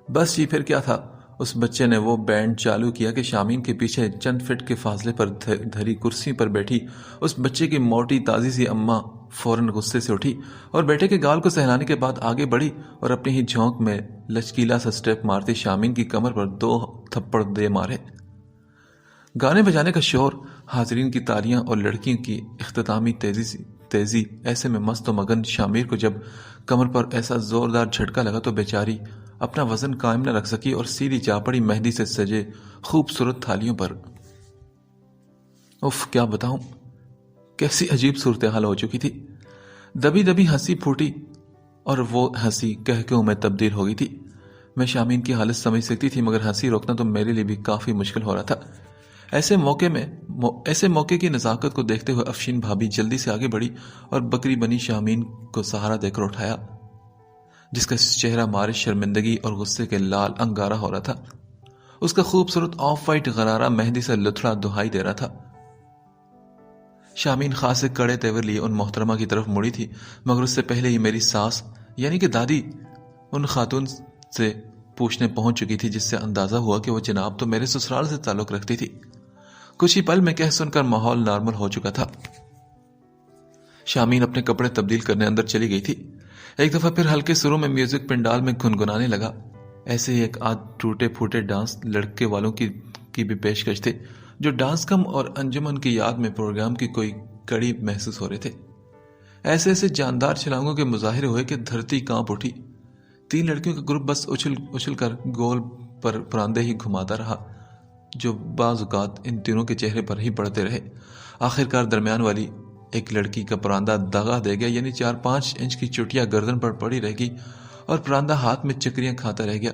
بس جی، پھر کیا تھا، اس بچے نے وہ بینڈ چالو کیا کہ شامین کے پیچھے چند فٹ کے فاصلے پر دھری کرسی پر بیٹھی اس بچے کی موٹی تازی سی اماں فوراً غصے سے اٹھی اور بیٹے کے گال کو سہلانے کے بعد آگے بڑھی اور اپنی ہی جھونک میں لچکیلا سا سٹیپ مارتی شامین کی کمر پر 2 تھپڑ دے مارے۔ گانے بجانے کا شور، حاضرین کی تالیاں اور لڑکیوں کی اختتامی تیزی، ایسے میں مست و مگن شامیر کو جب کمر پر ایسا زوردار جھٹکا لگا تو بیچاری اپنا وزن قائم نہ رکھ سکی اور سیدھی جا پڑی مہندی سے سجے خوبصورت تھالیوں پر۔ اف، کیا بتاؤں، کیسی عجیب صورتحال ہو چکی تھی۔ دبی دبی ہنسی پھوٹی اور وہ ہنسی کہکہوں میں تبدیل ہو گئی تھی۔ میں شامین کی حالت سمجھ سکتی تھی، مگر ہنسی روکنا تو میرے لیے بھی کافی مشکل ہو رہا تھا۔ ایسے موقع کی نزاکت کو دیکھتے ہوئے افشین بھابی جلدی سے آگے بڑھی اور بکری بنی شامین کو سہارا دے کر اٹھایا، جس کا چہرہ مارے شرمندگی اور غصے کے لال انگارہ ہو رہا تھا۔ اس کا خوبصورت آف وائٹ غرارہ مہندی سے لتھڑا دہائی دے رہا تھا۔ شامین خاص سے کڑے تیور لیے ان محترمہ کی طرف مڑی تھی، مگر اس سے پہلے ہی میری ساس یعنی کہ دادی ان خاتون سے پوچھنے پہنچ چکی تھی، جس سے اندازہ ہوا کہ وہ جناب تو میرے سسرال سے تعلق رکھتی تھی۔ کچھ ہی پل میں کہہ سن کر ماحول نارمل ہو چکا تھا۔ شامین اپنے کپڑے تبدیل کرنے اندر چلی گئی تھی۔ ایک دفعہ پھر ہلکے سروں میں میوزک پنڈال میں گنگنانے لگا۔ ایسے ہی ایک آدھ ٹوٹے پھوٹے ڈانس لڑکے والوں کی بھی پیشکش تھے، جو ڈانس کم اور انجمن کی یاد میں پروگرام کی کوئی کڑی محسوس ہو رہے تھے۔ ایسے ایسے جاندار چھلانگوں کے مظاہرے ہوئے کہ دھرتی کانپ اٹھی۔ 3 لڑکیوں کا گروپ بس اچھل کر گول پر پراندے ہی گھماتا رہا، جو بعض اوقات ان تینوں کے چہرے پر ہی پڑتے رہے۔ آخرکار درمیان والی ایک لڑکی کا پراندہ دغا دے گیا، یعنی 4-5 انچ کی چٹیا گردن پر پڑی رہ گئی اور پراندہ ہاتھ میں چکریاں کھاتا رہ گیا۔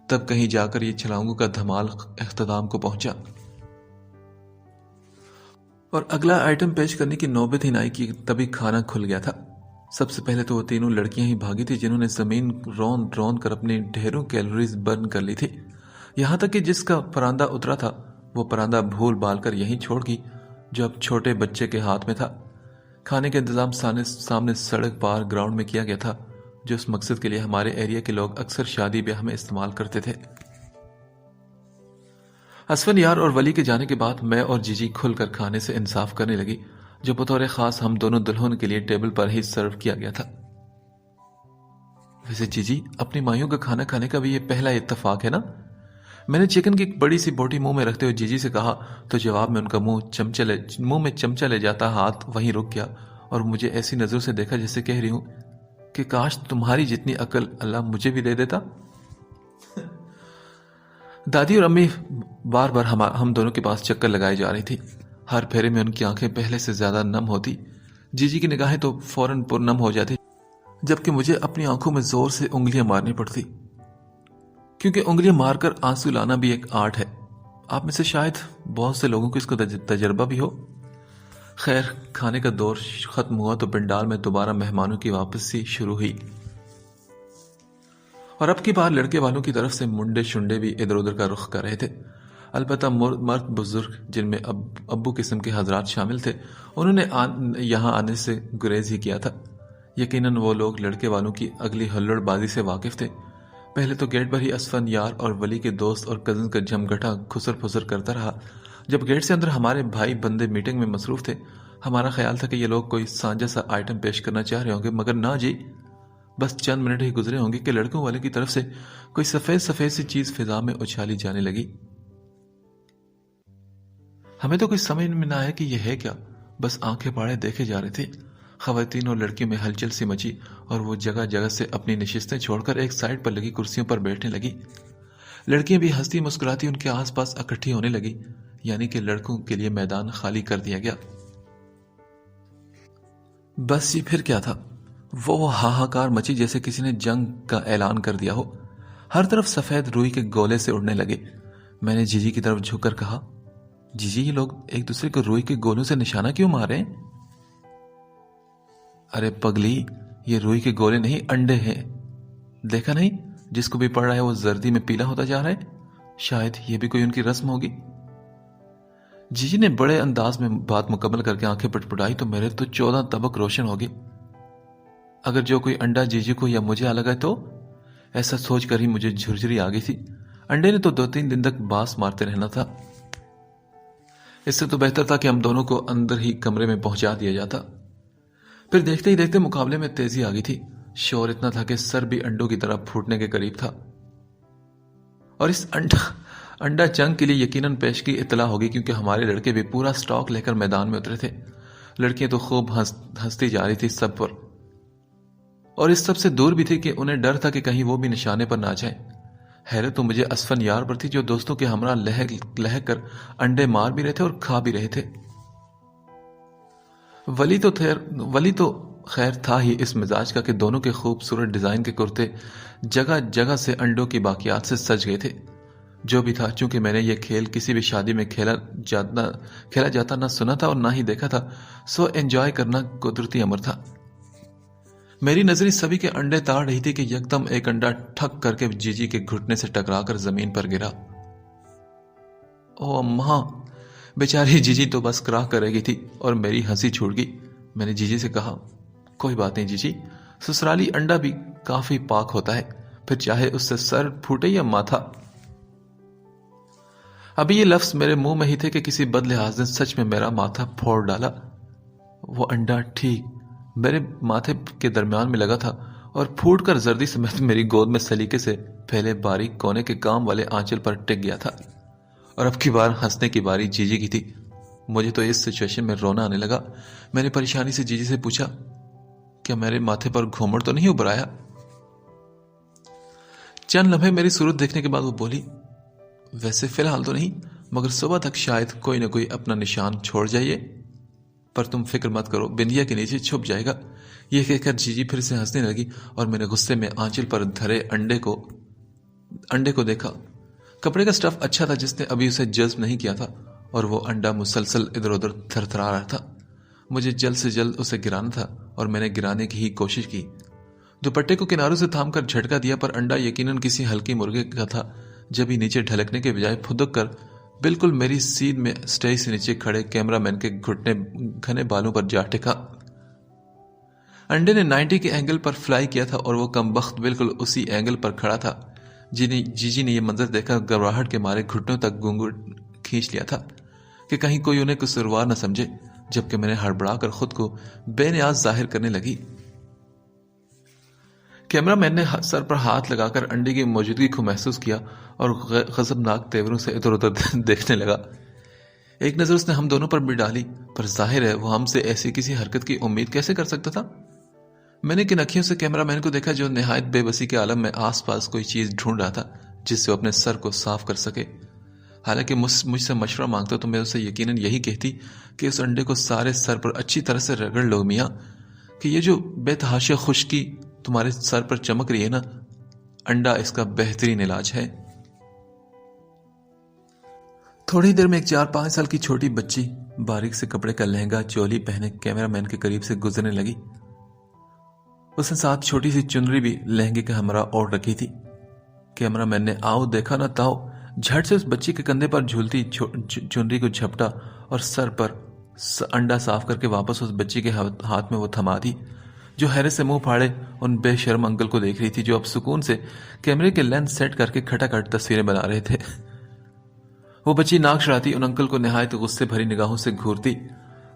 تب کہیں جا کر یہ چھلانگوں کا دھمال اختتام کو پہنچا اور اگلا آئٹم پیش کرنے کی نوبت ہی نائی کی تبھی کھانا کھل گیا تھا۔ سب سے پہلے تو وہ تینوں لڑکیاں ہی بھاگی تھی، جنہوں نے زمین رون کر اپنی ڈھیروں کیلوریز برن کر لی تھی۔ یہاں تک کہ جس کا پراندہ اترا تھا وہ پراندہ بھول بال کر یہیں چھوڑ گئی، جو اب چھوٹے بچے کے ہاتھ میں تھا۔ کھانے کا انتظام سامنے سڑک پار گراؤنڈ میں کیا گیا تھا، جو اس مقصد کے لیے ہمارے ایریا کے لوگ اکثر شادی بیاہ میں استعمال کرتے تھے۔ اسفن یار اور ولی کے جانے کے بعد میں اور جی جی کھل کر کھانے سے انصاف کرنے لگی، جو بطور خاص ہم دونوں دلہن کے لیے ٹیبل پر ہی سرو کیا گیا تھا۔ ویسے جی جی، اپنی مائیوں کا کھانا کھانے کا بھی یہ پہلا اتفاق ہے نا؟ میں نے چکن کی ایک بڑی سی بوٹی منہ میں رکھتے ہوئے جی جی سے کہا تو جواب میں ان کا منہ میں چمچہ لے جاتا ہاتھ وہیں رک گیا اور مجھے ایسی نظروں سے دیکھا جیسے کہہ رہی ہوں کہ کاش تمہاری جتنی عقل اللہ مجھے بھی دے دیتا۔ دادی اور امی بار بار ہم دونوں کے پاس چکر لگائی جا رہی تھی۔ ہر پھیرے میں ان کی آنکھیں پہلے سے زیادہ نم ہوتی، جی جی کی نگاہیں تو فوراً پر نم ہو جاتی، جبکہ مجھے اپنی آنکھوں میں زور سے انگلیاں مارنی پڑتی، کیونکہ انگلیاں مار کر آنسو لانا بھی ایک آرٹ ہے۔ آپ میں سے شاید بہت سے لوگوں کو اس کا تجربہ بھی ہو۔ خیر، کھانے کا دور ختم ہوا تو پنڈال میں دوبارہ مہمانوں کی واپسی شروع ہوئی، اور اب کی بار لڑکے والوں کی طرف سے منڈے شنڈے بھی ادھر ادھر کا رخ کر رہے تھے۔ البتہ مرد بزرگ جن میں ابو قسم کے حضرات شامل تھے، انہوں نے یہاں آنے سے گریز ہی کیا تھا۔ یقیناً وہ لوگ لڑکے والوں کی اگلی ہلڑ بازی سے واقف تھے۔ پہلے تو گیٹ پر ہی اسفن یار اور ولی کے دوست اور کزن کا جھمگٹا کھسر پھسر کرتا رہا۔ جب گیٹ سے اندر ہمارے بھائی بندے میٹنگ میں مصروف تھے، ہمارا خیال تھا کہ یہ لوگ کوئی سانجا سا آئٹم پیش کرنا چاہ رہے ہوں گے، مگر نہ جی، بس چند منٹ ہی گزرے ہوں گے کہ لڑکوں والے کی طرف سے کوئی سفید سی چیز فضا میں اچھالی جانے لگی۔ ہمیں تو کوئی سمجھ میں نہ آیا کہ یہ ہے کیا، بس آنکھیں پاڑے دیکھے جا رہے تھے۔ خواتین اور لڑکیوں میں ہلچل سی مچی اور وہ جگہ جگہ سے اپنی نشستیں چھوڑ کر ایک سائڈ پر لگی کرسیوں پر بیٹھنے لگی۔ لڑکیاں بھی ہنستی مسکراتی ان کے آس پاس اکٹھی ہونے لگی، یعنی کہ لڑکوں کے لیے میدان خالی کر دیا گیا۔ بس یہ پھر کیا تھا، وہ ہاہاکار مچی جیسے کسی نے جنگ کا اعلان کر دیا ہو۔ ہر طرف سفید روئی کے گولے سے اڑنے لگے۔ میں نے جی جی کی طرف جھک کر کہا، جی جی، یہ لوگ ایک دوسرے کو روئی کے گولوں سے نشانہ کیوں مار رہے ہیں؟ ارے پگلی، یہ روئی کے گولے نہیں، انڈے ہیں۔ دیکھا نہیں، جس کو بھی پڑ رہا ہے وہ زردی میں پیلا ہوتا جا رہا ہے۔ شاید یہ بھی کوئی ان کی رسم ہوگی۔ جی جی نے بڑے انداز میں بات مکمل کر کے آنکھیں پٹپٹائی تو میرے تو 14 طبق روشن ہو گئے۔ اگر جو کوئی انڈا جی جی کو یا مجھے آ لگا تو ایسا سوچ کر ہی مجھے جھرجھری آ گئی تھی۔ انڈے نے تو 2-3 دن تک باس مارتے رہنا تھا۔ اس سے تو بہتر تھا کہ ہم دونوں کو اندر ہی کمرے میں پہنچا دیا جاتا۔ پھر دیکھتے ہی دیکھتے مقابلے میں تیزی آ گئی تھی۔ شور اتنا تھا کہ سر بھی انڈوں کی طرح پھوٹنے کے قریب تھا، اور اس انڈا جنگ کے لیے یقیناً پیشگی اطلاع ہوگی، کیونکہ ہمارے لڑکے بھی پورا سٹاک لے کر میدان میں اترے تھے۔ لڑکیاں تو خوب ہنستی جا رہی تھی سب پر، اور اس سب سے دور بھی تھی کہ انہیں ڈر تھا کہ کہیں وہ بھی نشانے پر نہ جائیں۔ حیرت تو مجھے اسفن یار پر تھی جو دوستوں کے ہمراہ لہک کر انڈے مار بھی رہے تھے اور کھا بھی رہے تھے۔ ولی تو خیر تھا ہی اس مزاج کا کہ دونوں کے خوبصورت ڈیزائن کے کرتے جگہ جگہ سے انڈوں کی باقیات سے سج گئے تھے۔ جو بھی تھا، چونکہ میں نے یہ کھیل کسی بھی شادی میں کھیلا جاتا نہ سنا تھا اور نہ ہی دیکھا تھا، سو انجوائے کرنا قدرتی امر تھا۔ میری نظریں سبھی کے انڈے تاڑ رہی تھی کہ یکدم ایک انڈا ٹھک کر کے جیجی کے گھٹنے سے ٹکرا کر زمین پر گرا۔ او اماں! بیچاری جیجی تو بس کراہ کرے گی تھی اور میری ہنسی چھوٹ گئی۔ میں نے جیجی سے کہا، کوئی بات نہیں جیجی، سسرالی انڈا بھی کافی پاک ہوتا ہے، پھر چاہے اس سے سر پھوٹے یا ماتھا۔ ابھی یہ لفظ میرے منہ میں ہی تھے کہ کسی بد لحاظ نے سچ میں میرا ماتھا پھوڑ ڈالا۔ وہ انڈا ٹھیک میرے ماتھے کے درمیان میں لگا تھا اور پھوٹ کر زردی سمیت میری گود میں سلیقے سے پھیلے باریک کونے کے کام والے آنچل پر ٹک گیا تھا۔ اور اب کی بار ہنسنے کی باری جیجی کی تھی۔ مجھے تو اس سچویشن میں رونا آنے لگا۔ میں نے پریشانی سے جیجی سے پوچھا، کیا میرے ماتھے پر گھومڑ تو نہیں ابھر آیا؟ چند لمحے میری صورت دیکھنے کے بعد وہ بولی، ویسے فی الحال تو نہیں، مگر صبح تک شاید کوئی نہ کوئی اپنا نشان چھوڑ جائیے، پر تم فکر مت کرو، بندیا کے نیچے چھپ جائے گا۔ یہ کہہ کر جیجی پھر سے ہنسنے لگی اور میں نے غصے میں آنچل پر دھرے انڈے کو دیکھا۔ کپڑے کا سٹف اچھا تھا جس نے ابھی اسے جذب نہیں کیا تھا، اور وہ انڈا مسلسل ادھر ادھر تھرتھرا رہا تھا۔ مجھے جلد سے جلد اسے گرانا تھا اور میں نے گرانے کی ہی کوشش کی۔ دوپٹے کو کناروں سے تھام کر جھٹکا دیا، پر انڈا یقیناً کسی ہلکی مرغے کا تھا۔ جب ہی نیچے ڈھلکنے کے بجائے پھدک کر بالکل میری سیدھ میں سٹیج سے نیچے کھڑے کیمرہ مین کے گھنے بالوں پر جا ٹکا۔ انڈے نے 90 کے اینگل پر فلائی کیا تھا اور وہ کمبخت بالکل اسی اینگل پر کھڑا تھا۔ جیجی نے یہ منظر دیکھا گھبراہٹ کے مارے گھٹنوں تک گھونگھٹ کھینچ لیا تھا کہ کہیں کوئی انہیں قصوروار نہ سمجھے، جبکہ میں نے ہڑبڑا کر خود کو بے نیاز ظاہر کرنے لگی۔ کیمرہ مین نے سر پر ہاتھ لگا کر انڈے کی موجودگی کو محسوس کیا اور غضبناک تیوروں سے ادھر ادھر دیکھنے لگا۔ ایک نظر اس نے ہم دونوں پر بھی ڈالی، پر ظاہر ہے وہ ہم سے ایسی کسی حرکت کی امید کیسے کر سکتا تھا۔ میں نے کن اکھیوں سے کیمرہ مین کو دیکھا جو نہایت بے بسی کے عالم میں آس پاس کوئی چیز ڈھونڈ رہا تھا جس سے وہ اپنے سر کو صاف کر سکے۔ حالانکہ مجھ سے مشورہ مانگتا تو میں اسے یقیناً یہی کہتی کہ اس انڈے کو سارے سر پر اچھی طرح سے رگڑ لو میاں، کہ یہ جو بے تحاشا خشکی تمہارے سر پر چمک رہی ہے نا، انڈا اس کا بہترین علاج ہے۔ تھوڑی دیر میں ایک 4-5 سال کی چھوٹی بچی باریک سے کپڑے کا لہنگا چولی پہنے کیمرہ مین کے قریب سے گزرنے لگی۔ اس نے ساتھ چھوٹی سی چنری بھی لہنگے کے ہمراہ اوڑھ رکھی تھی۔ کیمرہ مین نے آؤ دیکھا نہ تاؤ جھٹ سے اس بچی کے کندھے پر جھولتی چنری کو جھپٹا اور سر پر انڈا صاف کر کے واپس اس بچی کے ہاتھ میں وہ تھما دی، جو حیرت سے منہ پھاڑے ان بے شرم انکل کو دیکھ رہی تھی جو اب سکون سے کیمرے کے لینس سیٹ کر کے کھٹا تصویریں بنا رہے تھے۔ وہ بچی ناک چڑھاتی ان انکل کو نہایت غصے بھری نگاہوں سے گھورتی،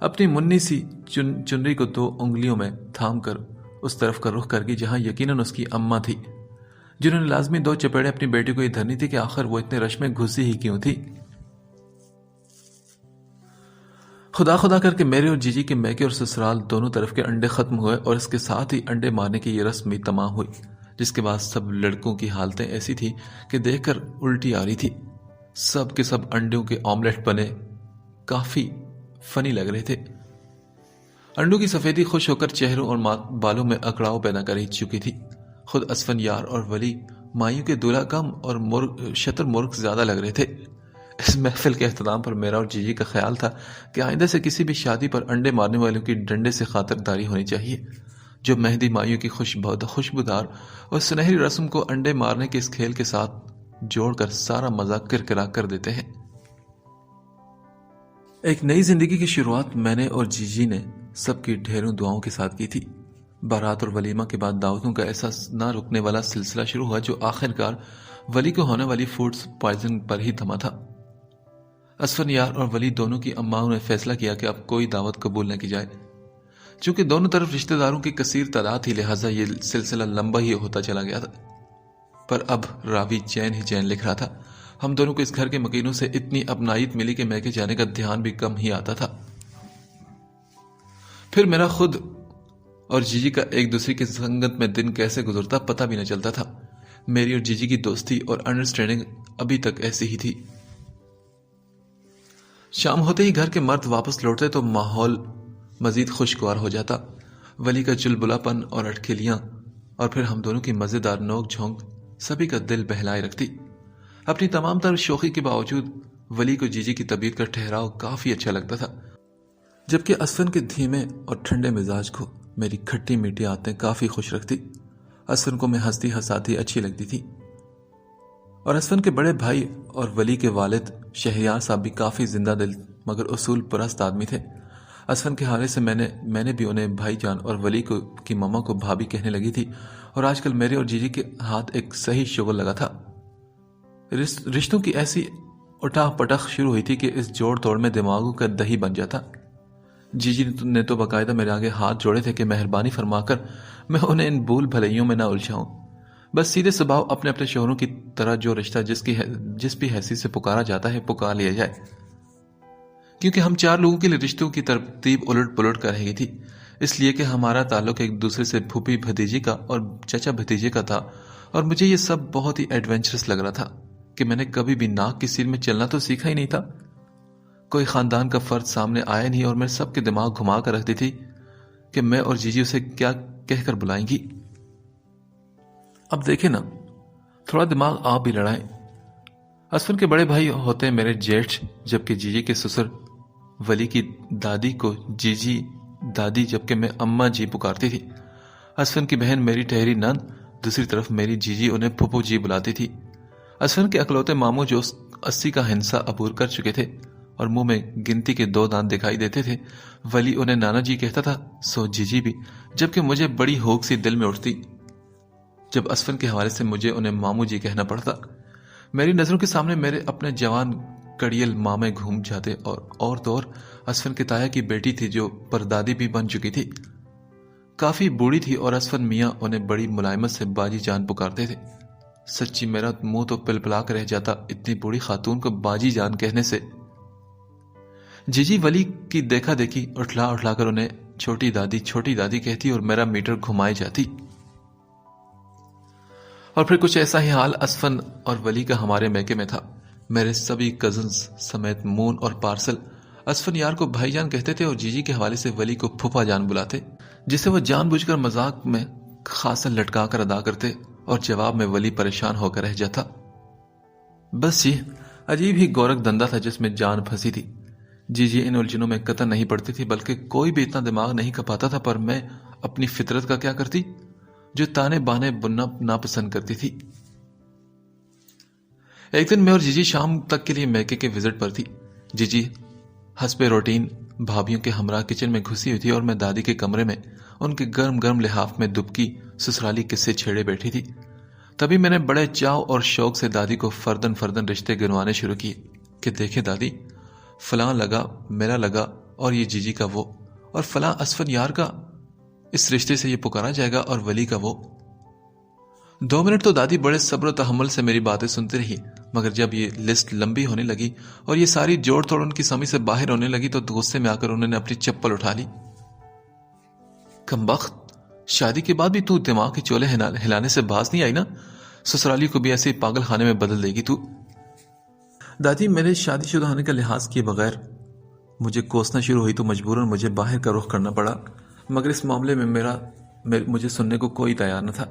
اپنی منی سی چنری کو 2 انگلیوں میں تھام کر اس طرف کا رخ کر گئی جہاں یقیناً اس کی اماں تھی، جنہوں نے لازمی 2 چپیڑے اپنی بیٹی کو یہ دھرنی تھی کہ آخر وہ اتنے رش میں گھسی ہی کیوں تھی۔ خدا کر کے میرے اور جیجی کے میکے اور سسرال دونوں طرف کے انڈے ختم ہوئے اور اس کے ساتھ ہی انڈے مارنے کی یہ رسم بھی تمام ہوئی، جس کے بعد سب لڑکوں کی حالتیں ایسی تھی کہ دیکھ کر الٹی آ رہی تھی۔ سب کے سب انڈوں کے آملیٹ بنے کافی فنی لگ رہے تھے۔ انڈوں کی سفیدی خوش ہو کر چہروں اور بالوں میں اکڑاؤ پیدا کر ہی چکی تھی۔ خود اسفن یار اور ولی مایوں کے دولہا کم اور شتر مرغ زیادہ لگ رہے تھے۔ اس محفل کے اختتام پر میرا اور جیجی کا خیال تھا کہ آئندہ سے کسی بھی شادی پر انڈے مارنے والوں کی ڈنڈے سے خاطرداری ہونی چاہیے، جو مہندی مایوں کی خوشبودار اور سنہری رسم کو انڈے مارنے کے اس کھیل کے ساتھ جوڑ کر سارا مزہ کرکرا کر دیتے ہیں۔ ایک نئی زندگی کی شروعات میں نے اور جیجی نے سب کی ڈھیروں دعاؤں کے ساتھ کی تھی۔ بارات اور ولیمہ کے بعد دعوتوں کا ایسا نہ رکنے والا سلسلہ شروع ہوا جو آخرکار ولی کو ہونے والی فوڈ پوائزن پر ہی تھما تھا۔ اسفن یار اور ولی دونوں کی اماؤں نے فیصلہ کیا کہ اب کوئی دعوت قبول نہ کی جائے۔ چونکہ دونوں طرف رشتہ داروں کی کثیر تعداد تھی، لہٰذا یہ سلسلہ لمبا ہی ہوتا چلا گیا تھا۔ پر اب راوی چین ہی چین لکھ رہا تھا۔ ہم دونوں کو اس گھر کے مکینوں سے اتنی اپنائیت ملی کہ میکے جانے کا دھیان بھی کم ہی آتا تھا۔ پھر میرا خود اور جی جی کا ایک دوسرے کی سنگت میں دن کیسے گزرتا پتہ بھی نہ چلتا تھا۔ میری اور جی جی کی دوستی اور انڈرسٹینڈنگ ابھی تک ایسی ہی تھی۔ شام ہوتے ہی گھر کے مرد واپس لوٹتے تو ماحول مزید خوشگوار ہو جاتا۔ ولی کا چلبلا پن اور اٹکھیلیاں اور پھر ہم دونوں کی مزیدار نوک جھونک سبھی کا دل بہلائے رکھتی۔ اپنی تمام تر شوخی کے باوجود ولی کو جی جی کی طبیعت کا ٹھہراؤ کافی اچھا لگتا تھا، جبکہ اسفن کے دھیمے اور ٹھنڈے مزاج کو میری کھٹی میٹھی عادتیں کافی خوش رکھتی۔ اسفن کو میں ہنستی ہنساتی اچھی لگتی تھی، اور اسفن کے بڑے بھائی اور ولی کے والد شہریار صاحب بھی کافی زندہ دل مگر اصول پرست آدمی تھے۔ اسفن کے حوالے سے میں نے بھی انہیں بھائی جان اور ولی کی ماما کو بھابھی کہنے لگی تھی، اور آج کل میرے اور جی جی کے ہاتھ ایک صحیح شغل لگا تھا۔ رشتوں کی ایسی اٹھا پٹخ شروع ہوئی تھی کہ اس جوڑ توڑ میں دماغوں کا دہی بن جاتا۔ جی جی نے تو باقاعدہ میرے آگے ہاتھ جوڑے تھے کہ مہربانی فرما کر میں انہیں ان بھول بھلائیوں میں نہ الجھاؤں، بس سیدھے سباؤ اپنے اپنے شوہروں کی طرح جو رشتہ جس بھی حیثیت سے پکارا جاتا ہے پکار لیا جائے، کیونکہ ہم 4 لوگوں کے لیے رشتوں کی ترتیب الٹ پلٹ کر رہی تھی، اس لیے کہ ہمارا تعلق ایک دوسرے سے پھوپھی بھتیجی کا اور چچا بھتیجے کا تھا، اور مجھے یہ سب بہت ہی ایڈونچرس لگ رہا تھا کہ میں نے کبھی بھی ناک کی سیر میں چلنا تو سیکھا ہی نہیں تھا۔ کوئی خاندان کا فرد سامنے آیا نہیں اور میں سب کے دماغ گھما کر رکھتی تھی کہ میں اور جی جی اسے کیا کہہ کر بلائیں گی۔ اب دیکھیں نا، تھوڑا دماغ آپ بھی لڑائیں۔ اسفن کے بڑے بھائی ہوتے ہیں میرے جیٹھ، جبکہ جی جی کے سسر ولی کی دادی کو جی جی دادی جبکہ میں اماں جی پکارتی تھی۔ اسفن کی بہن میری ٹہری نند، دوسری طرف میری جی جی انہیں پھپھو جی بلاتی تھی۔ اسفن کے اکلوتے ماموں جو 80 کا ہنسا عبور کر چکے تھے اور منہ میں گنتی کے 2 دانت دکھائی دیتے تھے، ولی انہیں نانا جی کہتا تھا، سو جی جی بھی، جبکہ مجھے بڑی ہوک سی دل میں اٹھتی جب اسفن کے حوالے سے مجھے انہیں ماموں جی کہنا پڑتا۔ میری نظروں کے سامنے میرے اپنے جوان کڑیل مامے گھوم جاتے، اور تو اور اسفن کے تایا کی بیٹی تھی جو پردادی بھی بن چکی تھی، کافی بوڑھی تھی، اور اسفن میاں انہیں بڑی ملائمت سے باجی جان پکارتے تھے۔ سچی میرا منہ تو پلپلا کر رہ جاتا اتنی بوڑھی خاتون کو باجی جان کہنے سے۔ جی جی ولی کی دیکھا دیکھی اٹھلا کر انہیں چھوٹی دادی کہتی اور میرا میٹر گھمائی جاتی۔ اور پھر کچھ ایسا ہی حال اسفن اور ولی کا ہمارے میکے میں تھا۔ میرے سبھی کزنز سمیت مون اور پارسل اسفن یار کو بھائی جان کہتے تھے، اور جی جی کے حوالے سے ولی کو پھپھا جان بلاتے، جسے وہ جان بوجھ کر مذاق میں خاصا لٹکا کر ادا کرتے، اور جواب میں ولی پریشان ہو کر رہ جاتا۔ بس جی، عجیب ہی گورکھ دندا تھا جس میں جان پھنسی تھی۔ جی جی ان الجھنوں میں قطع نہیں پڑتی تھی، بلکہ کوئی بھی اتنا دماغ نہیں کھپاتا تھا، پر میں اپنی فطرت کا کیا کرتی جو تانے بانے بننا ناپسند کرتی تھی۔ ایک دن میں اور جی جی شام تک کے لیے میکے کے وزٹ پر تھی۔ جی جی حسب روٹین بھابھیوں کے ہمراہ کچن میں گھسی ہوئی تھی، اور میں دادی کے کمرے میں ان کے گرم گرم لحاف میں دبکی سسرالی قصے چھیڑے بیٹھی تھی۔ تبھی میں نے بڑے چاو اور شوق سے دادی کو فردن فردن رشتے گنوانے شروع کیے کہ دیکھیں دادی، فلاں لگا، میرا لگا، اور یہ جی جی کا وہ، اور فلاں اسفن یار کا اس رشتے سے یہ پکارا جائے گا، اور ولی کا وہ۔ 2 منٹ تو دادی بڑے صبر و تحمل سے میری باتیں سنتی رہی، مگر جب یہ لسٹ لمبی ہونے لگی اور یہ ساری جوڑ توڑ ان کی سمجھ سے باہر ہونے لگی تو غصے میں آ کر انہوں نے اپنی چپل اٹھا لی۔ کمبخت، شادی کے بعد بھی تو دماغ کے چولے ہلانے سے باز نہیں آئی نا؟ سسرالی کو بھی ایسے پاگل خانے میں بدل دے گی تو۔ دادی میرے شادی شدہ ہونے کا لحاظ کیے بغیر مجھے کوسنا شروع ہوئی تو مجبوراً مجھے باہر کا رخ کرنا پڑا، مگر اس معاملے میں مجھے سننے کو کوئی تیار نہ تھا۔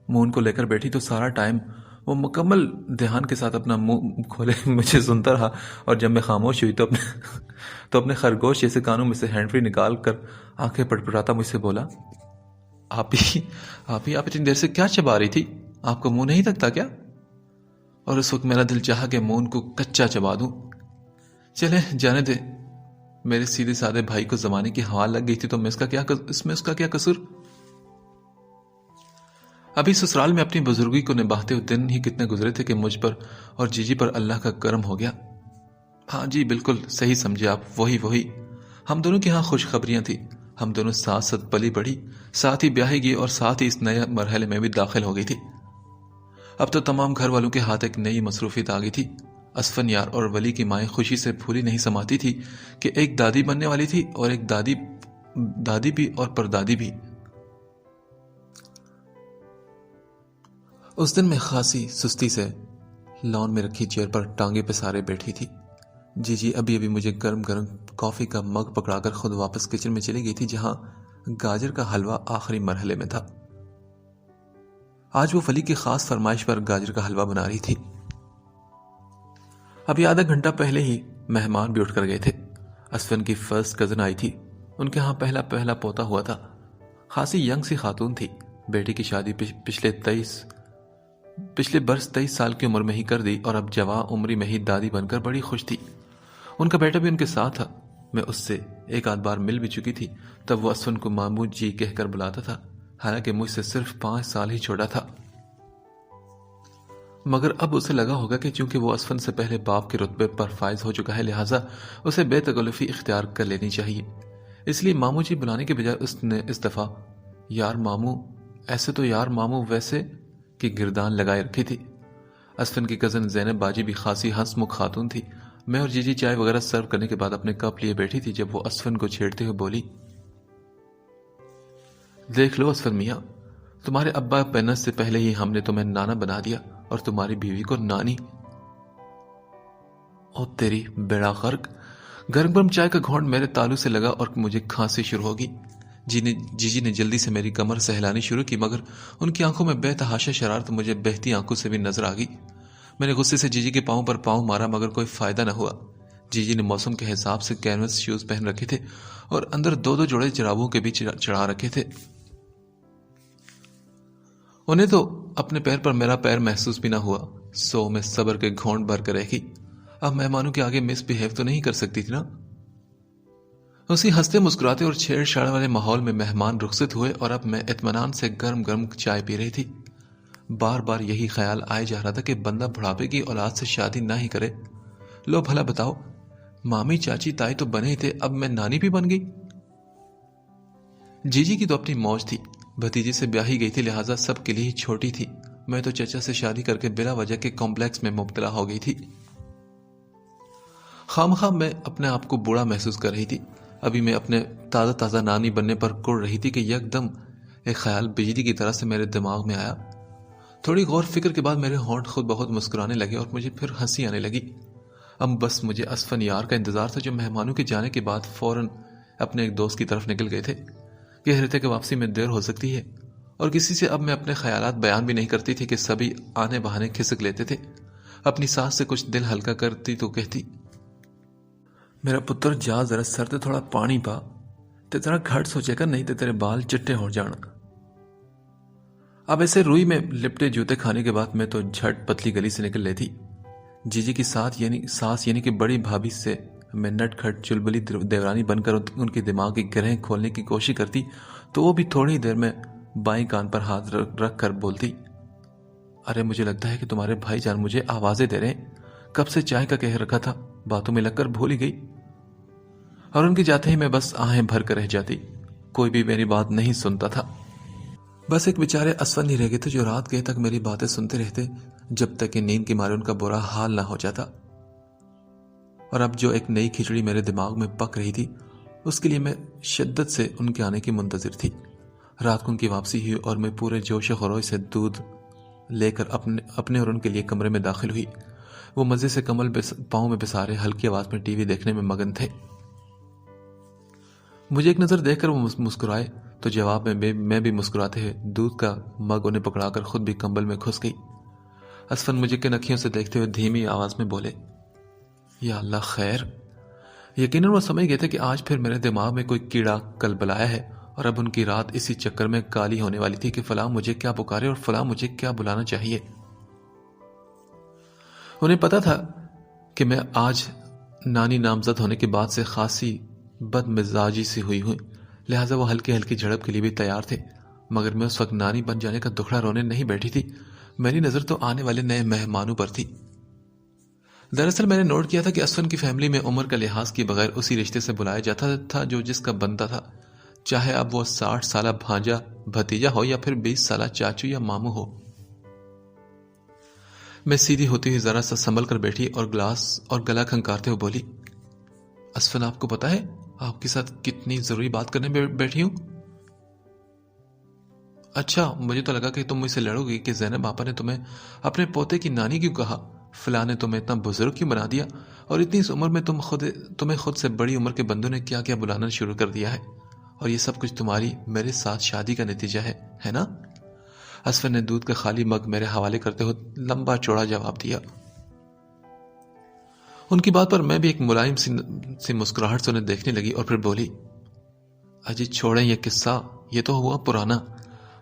مون کو لے کر بیٹھی تو سارا ٹائم وہ مکمل دھیان کے ساتھ اپنا منہ کھولے مجھے سنتا رہا، اور جب میں خاموش ہوئی تو اپنے خرگوش جیسے کانوں میں سے ہینڈ فری نکال کر آنکھیں پٹپٹاتا مجھ سے بولا، آپ ہی اتنی دیر سے کیا چبا رہی تھی؟ آپ کو منہ نہیں تکتا کیا؟ اور اس وقت میرا دل چاہا کہ مون کو کچا چبا دوں۔ چلے جانے دے، میرے سیدھے سادے بھائی کو زمانے کی ہوا لگ گئی تھی تو اس میں اس کا کیا قصور؟ ابھی سسرال میں اپنی بزرگی کو نبھاتے ہوئے دن ہی کتنے گزرے تھے کہ مجھ پر اور جی جی پر اللہ کا کرم ہو گیا۔ ہاں جی بالکل صحیح سمجھے آپ، وہی ہم دونوں کی ہاں خوشخبریاں تھی۔ ہم دونوں ساتھ ساتھ پلی بڑھی، ساتھ ہی بیاہی گئی، اور ساتھ ہی اس نئے مرحلے میں بھی داخل ہو گئی تھی۔ اب تو تمام گھر والوں کے ہاتھ ایک نئی مصروفیت آ گئی تھی۔ اسفن یار اور ولی کی مائیں خوشی سے پھولی نہیں سماتی تھی کہ ایک دادی بننے والی تھی اور ایک دادی دادی بھی اور پردادی بھی۔ اس دن میں خاصی سستی سے لان میں رکھی چیئر پر ٹانگیں پسارے بیٹھی تھی۔ جی ابھی مجھے گرم گرم کافی کا مگ پکڑا کر خود واپس کچن میں چلی گئی تھی، جہاں گاجر کا حلوہ آخری مرحلے میں تھا۔ آج وہ فلی کی خاص فرمائش پر گاجر کا حلوہ بنا رہی تھی۔ ابھی آدھا گھنٹہ پہلے ہی مہمان بھی اٹھ کر گئے تھے۔ اسفن کی فرسٹ کزن آئی تھی، ان کے ہاں پہلا پوتا ہوا تھا۔ خاصی ینگ سی خاتون تھی، بیٹی کی شادی پچھلے برس 23 سال کی عمر میں ہی کر دی اور اب جوان عمری میں ہی دادی بن کر بڑی خوش تھی۔ ان کا بیٹا بھی ان کے ساتھ تھا۔ میں اس سے ایک آدھ بار مل بھی چکی تھی، تب وہ اسفن کو مامو جی کہہ کر بلاتا تھا، حالانکہ مجھ سے صرف 5 سال ہی چھوٹا تھا۔ مگر اب اسے لگا ہوگا کہ چونکہ وہ اسفن سے پہلے باپ کے رتبے پر فائز ہو چکا ہے، لہٰذا اسے بے تکلفی اختیار کر لینی چاہیے۔ اس لیے مامو جی بلانے کے بجائے اس نے اس دفعہ یار مامو ویسے کی گردان لگائے رکھی تھی۔ اسفن کی کزن زینب باجی بھی خاصی ہنس مکھ خاتون تھی۔ میں اور جی چائے وغیرہ سرو کرنے کے بعد اپنے کپ لیے بیٹھی تھی جب وہ اسفن کو چھیڑتے ہوئے بولی، دیکھ لو اسفن میاں، تمہارے ابا پینس سے پہلے ہی ہم نے تمہیں نانا بنا دیا اور تمہاری بیوی کو نانی۔ او تیری بیڑا غرق۔ گرم چائے کا گھونٹ میرے تالو سے لگا اور مجھے کھانسی شروع ہوگی۔ جی نے جلدی سے میری کمر سہلانی شروع کی، مگر ان کی آنکھوں میں بے تحاشا شرارت مجھے بہتی آنکھوں سے بھی نظر آ گئی۔ میں نے غصے سے جی کے پاؤں پر پاؤں مارا، مگر کوئی فائدہ نہ ہوا۔ جی نے موسم کے حساب سے کینوس شوز پہن رکھے تھے اور اندر 2 جوڑے جرابوں کے بھی چڑھا رکھے تھے۔ انہیں تو اپنے پیر پر میرا پیر محسوس بھی نہ ہوا، سو میں صبر کے گھونٹ بھر کر رہی۔ اب مہمانوں کے آگے مس بہیو تو نہیں کر سکتی تھی نا۔ اسی ہنستے مسکراتے اور چھیڑ چھاڑ والے ماحول میں مہمان رخصت ہوئے اور اب میں اطمینان سے گرم چائے پی رہی تھی۔ بار یہی خیال آئے جا رہا تھا کہ بندہ بڑھاپے کی اولاد سے شادی نہ ہی کرے۔ لو بھلا بتاؤ، مامی چاچی تائی تو بنے ہی تھے، اب میں نانی بھی بن گئی۔ جی کی تو اپنی موج تھی، بھتیجی سے بیاہی گئی تھی، لہٰذا سب کے لیے چھوٹی تھی۔ میں تو چچا سے شادی کر کے بلا وجہ کے کمپلیکس میں مبتلا ہو گئی تھی۔ خامخواہ میں اپنے آپ کو بوڑھا محسوس کر رہی تھی۔ ابھی میں اپنے تازہ نانی بننے پر کڑ رہی تھی کہ یک دم ایک خیال بجلی کی طرح سے میرے دماغ میں آیا۔ تھوڑی غور فکر کے بعد میرے ہونٹ خود بخود مسکرانے لگے اور مجھے پھر ہنسی آنے لگی۔ اب بس مجھے اسفن یار کا انتظار تھا، جو مہمانوں کے جانے کے بعد فوراً اپنے ایک دوست کی طرف نکل گئے تھے۔ کہہ رہے تھے کہ واپسی میں دیر ہو سکتی ہے، اور کسی سے اب میں اپنے خیالات بیان بھی نہیں کرتی تھی کہ سبھی آنے بہانے کھسک لیتے تھے۔ اپنی سانس سے کچھ دل ہلکا کرتی تو کہتی، میرا پتر جا ذرا سر تے تھوڑا پانی پا تے ذرا گھٹ سوچے کر، نہیں تے تیرے بال چٹے ہو جان۔ اب ایسے روئی میں لپٹے جوتے کھانے کے بعد میں تو جھٹ پتلی گلی سے نکل لیتی۔ جی کی ساس یعنی کہ بڑی بھابھی سے میں نٹ کھٹ چلبلی دیورانی بن کر ان کے دماغ کی گرہیں کھولنے کی کوشش کرتی تو وہ بھی تھوڑی دیر میں بائیں کان پر ہاتھ رکھ کر بولتی، ارے مجھے لگتا ہے کہ تمہارے بھائی جان مجھے آوازیں دے رہے ہیں، کب سے چائے کا کہہ رکھا تھا، باتوں میں لگ کر بھول ہی گئی۔ اور ان کے جاتے ہی میں بس آہیں بھر کر رہ جاتی، کوئی بھی میری بات نہیں سنتا تھا۔ بس ایک بیچارے اسفن ہی رہ گئے تھے جو رات گئے تک میری باتیں سنتے رہتے، جب تک کہ نیند کے مارے ان کا برا حال نہ ہو جاتا۔ اور اب جو ایک نئی کھچڑی میرے دماغ میں پک رہی تھی، اس کے لیے میں شدت سے ان کے آنے کی منتظر تھی۔ رات کو ان کی واپسی ہوئی اور میں پورے جوش و خروش سے دودھ لے کر اپنے اور ان کے لیے کمرے میں داخل ہوئی۔ وہ مزے سے کمل پاؤں میں بسارے ہلکی آواز میں ٹی وی دیکھنے میں مگن تھے۔ مجھے ایک نظر دیکھ کر وہ مسکرائے تو جواب میں میں بھی مسکراتے ہوئے دودھ کا مگ انہیں پکڑا کر خود بھی کمبل میں گھس گئی۔ اسفن مجھے کن اکھیوں سے دیکھتے ہوئے دھیمی آواز میں بولے، یا اللہ خیر۔ یقیناً وہ سمجھ گئے تھے کہ آج پھر میرے دماغ میں کوئی کیڑا کل بلایا ہے، اور اب ان کی رات اسی چکر میں کالی ہونے والی تھی کہ فلاں مجھے کیا پکارے اور فلاں مجھے کیا بلانا چاہیے۔ انہیں پتا تھا کہ میں آج نانی نامزد ہونے کے بعد سے خاصی بد مزاجی سی ہوئی ہوں، لہٰذا وہ ہلکی جھڑپ کے لیے بھی تیار تھے، مگر میں اس وقت نانی بن جانے کا دکھڑا رونے نہیں بیٹھی تھی۔ میری نظر تو آنے والے نئے مہمانوں پر تھی۔ دراصل میں نے نوٹ کیا تھا کہ اسفن کی فیملی میں عمر کا لحاظ کیے بغیر اسی رشتے سے بلایا جاتا تھا جو جس کا بنتا تھا، چاہے اب وہ 60 سالہ بھانجا بھتیجا ہو یا پھر 20 سالہ چاچو یا ماموں ہو۔ میں سیدھی ہوتی ہوئی ذرا سا سنبھل کر بیٹھی اور گلا کھنکارتے ہوئے بولی، اسفن آپ کو پتا ہے آپ کے ساتھ کتنی ضروری بات کرنے بیٹھی ہوں. اچھا، مجھے تو لگا کہ تم مجھ سے لڑو گی کہ زینب آپا نے تمہیں اپنے پوتے کی نانی کیوں کہا، فلاں نے تمہیں اتنا بزرگ کیوں بنا دیا، اور اتنی اس عمر میں تمہیں خود سے بڑی عمر کے بندوں نے کیا کیا بلانا شروع کر دیا ہے، اور یہ سب کچھ تمہاری میرے ساتھ شادی کا نتیجہ ہے نا؟ اسفر نے دودھ کا خالی مگ میرے حوالے کرتے ہوئے لمبا چوڑا جواب دیا. ان کی بات پر میں بھی ایک ملائم سی مسکراہٹ سے انہیں دیکھنے لگی اور پھر بولی، اجی چھوڑیں یہ قصہ، یہ تو ہوا پرانا،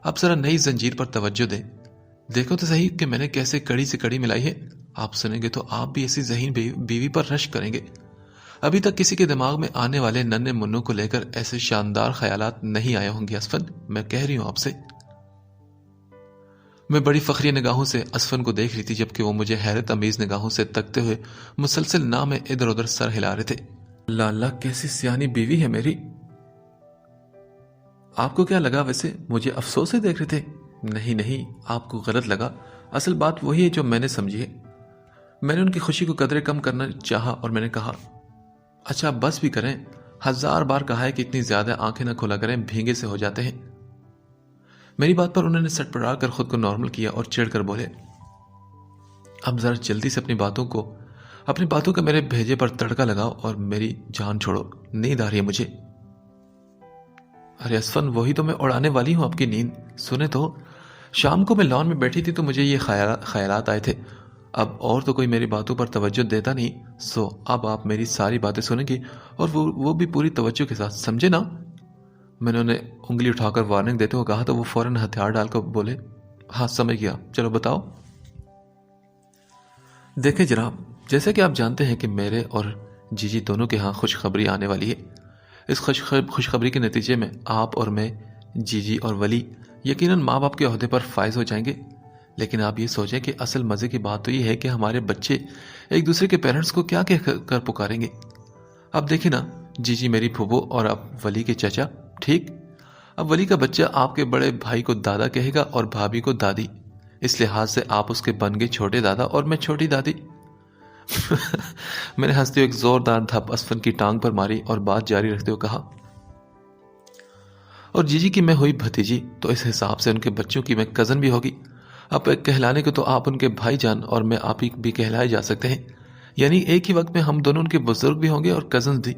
اب ذرا نئی زنجیر پر توجہ دیں. دیکھو تو صحیح کہ میں نے کیسے کڑی سے کڑی ملائی ہے. آپ سنیں گے تو آپ بھی ایسی ذہین بیوی پر رشک کریں گے. ابھی تک کسی کے دماغ میں آنے والے ننھے منوں کو لے کر ایسے شاندار خیالات نہیں آئے ہوں گے اسفن، میں کہہ رہی ہوں آپ سے. میں بڑی فخری نگاہوں سے اسفن کو دیکھ رہی تھی، جبکہ وہ مجھے حیرت امیز نگاہوں سے تکتے ہوئے مسلسل نہ میں ادھر ادھر سر ہلا رہے تھے. اللہ اللہ، کیسی سیانی بیوی ہے میری. آپ کو کیا لگا ویسے؟ مجھے افسوس سے دیکھ رہے تھے؟ نہیں، آپ کو غلط لگا. اصل بات وہی ہے جو میں نے سمجھی ہے. میں نے ان کی خوشی کو قدرے کم کرنا چاہا اور میں نے کہا، اچھا بس بھی کریں، 1000 بار کہا ہے کہ اتنی زیادہ آنکھیں نہ کھولا کریں، بھینگے سے ہو جاتے ہیں. میری بات پر انہوں نے سٹ پڑا کر خود کو نارمل کیا اور چڑھ کر بولے، اب ذرا جلدی سے اپنی باتوں کا میرے بھیجے پر تڑکا لگاؤ اور میری جان چھوڑو، نیند آ رہی ہے مجھے. ارے اسفن، وہی تو میں اڑانے والی ہوں آپ کی نیند. سنے تو، شام کو میں لان میں بیٹھی تھی تو مجھے یہ خیالات آئے تھے. اب اور تو کوئی میری باتوں پر توجہ دیتا نہیں، سو اب آپ میری ساری باتیں سنیں گے اور وہ بھی پوری توجہ کے ساتھ، سمجھے نا؟ میں نے انہیں انگلی اٹھا کر وارننگ دیتے ہوئے کہا تو وہ فوراً ہتھیار ڈال کر بولے، ہاں سمجھ گیا، چلو بتاؤ. دیکھیں جناب، جیسے کہ آپ جانتے ہیں کہ میرے اور جی دونوں کے ہاں خوشخبری آنے والی ہے. اس خوشخبری کے نتیجے میں آپ اور میں، جی اور ولی یقیناً ماں باپ کے عہدے پر فائز ہو جائیں گے. لیکن آپ یہ سوچیں کہ اصل مزے کی بات تو یہ ہے کہ ہمارے بچے ایک دوسرے کے پیرنٹس کو کیا کہہ کر پکاریں گے. اب دیکھیں نا، جی میری پھوپھو اور اب ولی کے چچا، ٹھیک؟ اب ولی کا بچہ آپ کے بڑے بھائی کو دادا کہے گا اور بھابھی کو دادی. اس لحاظ سے آپ اس کے بن گئے چھوٹے دادا اور میں چھوٹی دادی. میں نے ہنستے ہوئے ایک زوردار دھپ اسفن کی ٹانگ پر ماری اور بات جاری رکھتے ہوئے کہا، اور جی کی میں ہوئی بھتیجی تو اس حساب سے ان کے بچوں کی میں کزن بھی ہوگی. اب کہلانے کو تو آپ ان کے بھائی جان اور میں آپ ہی بھی کہلائے جا سکتے ہیں، یعنی ایک ہی وقت میں ہم دونوں ان کے بزرگ بھی ہوں گے اور کزن بھی.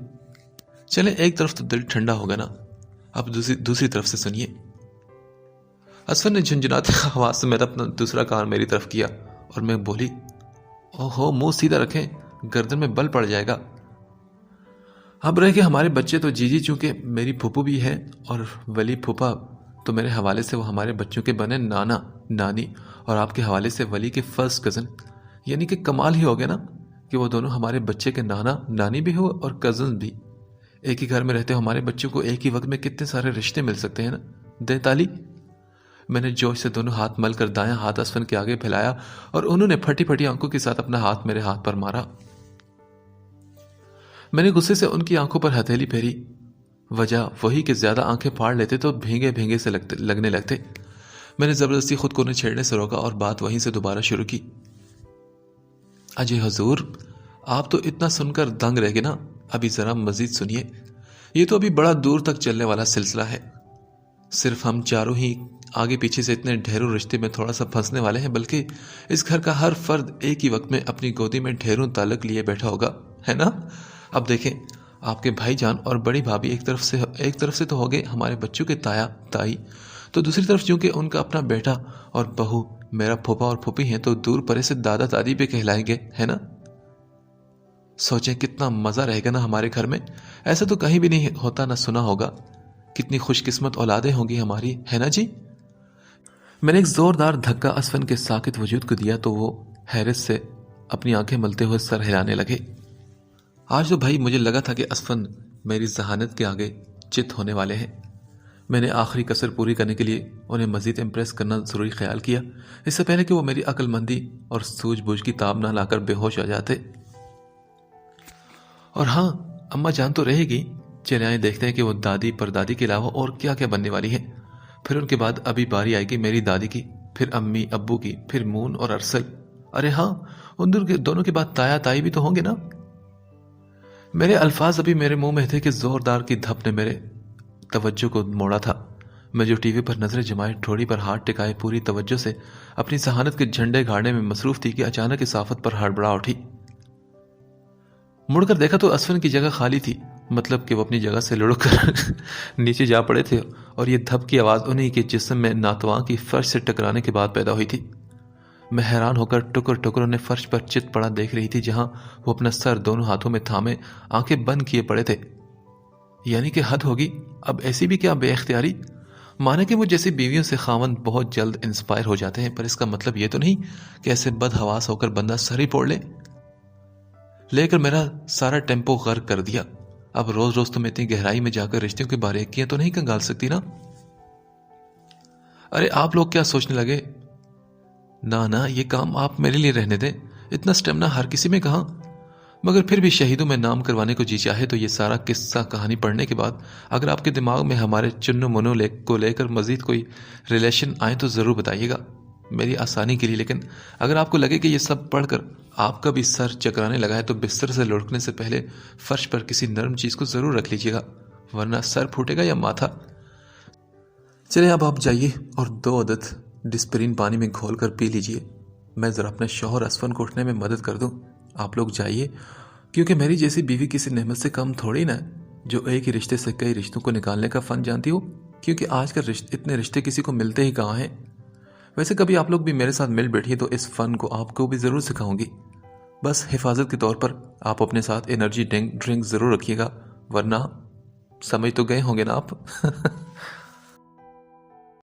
چلیں ایک طرف تو دل ٹھنڈا ہوگا نا، اب دوسری طرف سے سنیے. اسفن نے جھنجھناتے آواز سے میرا اپنا دوسرا کان میری طرف کیا اور میں بولی، اوہو، منہ سیدھا رکھیں، گردن میں بل پڑ جائے گا. اب رہ کے ہمارے بچے تو جی چونکہ میری پھوپھو بھی ہے اور ولی پھوپھا، تو میرے حوالے سے وہ ہمارے بچوں کے بنے نانا نانی، اور آپ کے حوالے سے ولی کے فرسٹ کزن. یعنی کہ کمال ہی ہو گیا نا کہ وہ دونوں ہمارے بچے کے نانا نانی بھی ہو اور کزن بھی. ایک ہی گھر میں رہتے ہمارے بچوں کو ایک ہی وقت میں کتنے سارے رشتے مل سکتے ہیں نا. دے تالی. میں نے جوش سے دونوں ہاتھ مل کر دایاں ہاتھ اسفن کے آگے پھیلایا اور انہوں نے پھٹی پھٹی آنکھوں کے ساتھ اپنا ہاتھ میرے ہاتھ پر مارا. میں نے غصے سے ان کی آنکھوں پر ہتھیلی پھیری. وجہ وہی کہ زیادہ آنکھیں پھاڑ لیتے تو بھینگے سے لگنے لگتے. میں نے زبردستی خود کو انہیں چھیڑنے سے روکا اور بات وہیں سے دوبارہ شروع کی. اجے حضور، آپ تو اتنا سن کر دنگ رہ گئے نا، ابھی ذرا مزید سنیے. یہ تو ابھی بڑا دور تک چلنے والا سلسلہ ہے. صرف ہم چاروں ہی آگے پیچھے سے اتنے ڈھیروں رشتے میں تھوڑا سا پھنسنے والے ہیں، بلکہ اس گھر کا ہر فرد ایک ہی وقت میں اپنی گودی میں ڈھیروں تعلق لیے بیٹھا ہوگا، ہے نا؟ اب دیکھیں، آپ کے بھائی جان اور بڑی بھابھی ایک طرف سے تو ہو گئے ہمارے بچوں کے تایا تائی، تو دوسری طرف چونکہ ان کا اپنا بیٹا اور بہو میرا پھوپھا اور پھوپھی ہیں، تو دور پرے سے دادا دادی پہ کہلائیں گے، ہے نا؟ سوچیں کتنا مزہ رہے گا نا ہمارے گھر میں. ایسا تو کہیں بھی نہیں ہوتا، نہ سنا ہوگا. کتنی خوش قسمت اولادیں ہوں گی ہماری، ہے نا جی؟ میں نے ایک زوردار دھکا اسفن کے ساکت وجود کو دیا تو وہ حیرت سے اپنی آنکھیں ملتے ہوئے سر ہلانے لگے. آج تو بھائی مجھے لگا تھا کہ اسفن میری ذہانت کے آگے چت ہونے والے ہیں. میں نے آخری کسر پوری کرنے کے لیے انہیں مزید امپریس کرنا ضروری خیال کیا، اس سے پہلے کہ وہ میری عقل مندی اور سوجھ بوجھ کی تاب نہ لا کر بے ہوش ہو جاتے. اور ہاں، اماں جان تو رہے گی. چلے آئیں دیکھتے ہیں کہ وہ دادی پر دادی کے علاوہ اور کیا کیا بننے والی ہے. پھر ان کے بعد ابھی باری آئے گی میری دادی کی، پھر امی ابو کی، پھر مون اور ارسل. ارے ہاں، ان دونوں کے بعد تایا تائی بھی تو ہوں گے نا. میرے الفاظ ابھی میرے منہ میں تھے کہ زوردار کی دھپ نے میرے توجہ کو موڑا تھا۔ میں جو ٹی وی پر نظریں جمائے ٹھوڑی پر ہاتھ ٹکائے پوری توجہ سے اپنی ذہانت کے جھنڈے گاڑنے میں مصروف تھی کہ اچانک اس آفت پر ہڑبڑا اٹھی۔ مڑ کر دیکھا تو اسفن کی جگہ خالی تھی، مطلب کہ وہ اپنی جگہ سے لڑک کر نیچے جا پڑے تھے، اور یہ دھپ کی آواز انہی کے جسم میں ناتواں کی فرش سے ٹکرانے کے بعد پیدا ہوئی تھی۔ میں حیران ہو کر ٹکر ٹکر انہیں فرش پر چت پڑا دیکھ رہی تھی، جہاں وہ اپنا سر دونوں ہاتھوں میں تھامے آنکھیں بند کیے پڑے تھے۔ یعنی کہ حد ہوگی، اب ایسی بھی کیا بے اختیاری؟ مانے کہ وہ جیسی بیویوں سے خاوند بہت جلد انسپائر ہو جاتے ہیں، پر اس کا مطلب یہ تو نہیں کہ ایسے بد حواس ہو کر بندہ سر ہی پھوڑ لے کر میرا سارا ٹیمپو غرق کر دیا۔ اب روز روز تم اتنی گہرائی میں جا کر رشتوں کی باریکیاں تو نہیں کنگال سکتی نا؟ ارے آپ لوگ کیا سوچنے لگے؟ نہ یہ کام آپ میرے لیے رہنے دیں، اتنا سٹیمنا ہر کسی میں کہاں۔ مگر پھر بھی شہیدوں میں نام کروانے کو جی چاہے تو یہ سارا قصہ کہانی پڑھنے کے بعد اگر آپ کے دماغ میں ہمارے چنو منو کو لے کر مزید کوئی ریلیشن آئے تو ضرور بتائیے گا، میری آسانی کے لیے۔ لیکن اگر آپ کو لگے کہ یہ سب پڑھ کر آپ کا بھی سر چکرانے لگا ہے تو بستر سے لڑکنے سے پہلے فرش پر کسی نرم چیز کو ضرور رکھ لیجیے گا، ورنہ سر پھوٹے گا یا ماتھا۔ چلیں اب آپ جائیے اور 2 عدد ڈسپرین پانی میں گھول کر پی لیجیے، میں ذرا اپنے شوہر اسفن کو اٹھنے میں مدد کر دوں۔ آپ لوگ جائیے، کیونکہ میری جیسی بیوی کسی نعمت سے کم تھوڑی نہ ہے، جو ایک ہی رشتے سے کئی رشتوں کو نکالنے کا فن جانتی ہو، کیونکہ آج کل اتنے رشتے کسی کو ملتے ہی کہاں ہیں۔ ویسے کبھی آپ لوگ بھی میرے ساتھ مل بیٹھیے تو اس فن کو آپ کو بھی ضرور سکھاؤں گی، بس حفاظت کے طور پر آپ اپنے ساتھ انرجی ڈرنک ضرور رکھیے گا، ورنہ سمجھ تو گئے ہوں گے نا آپ۔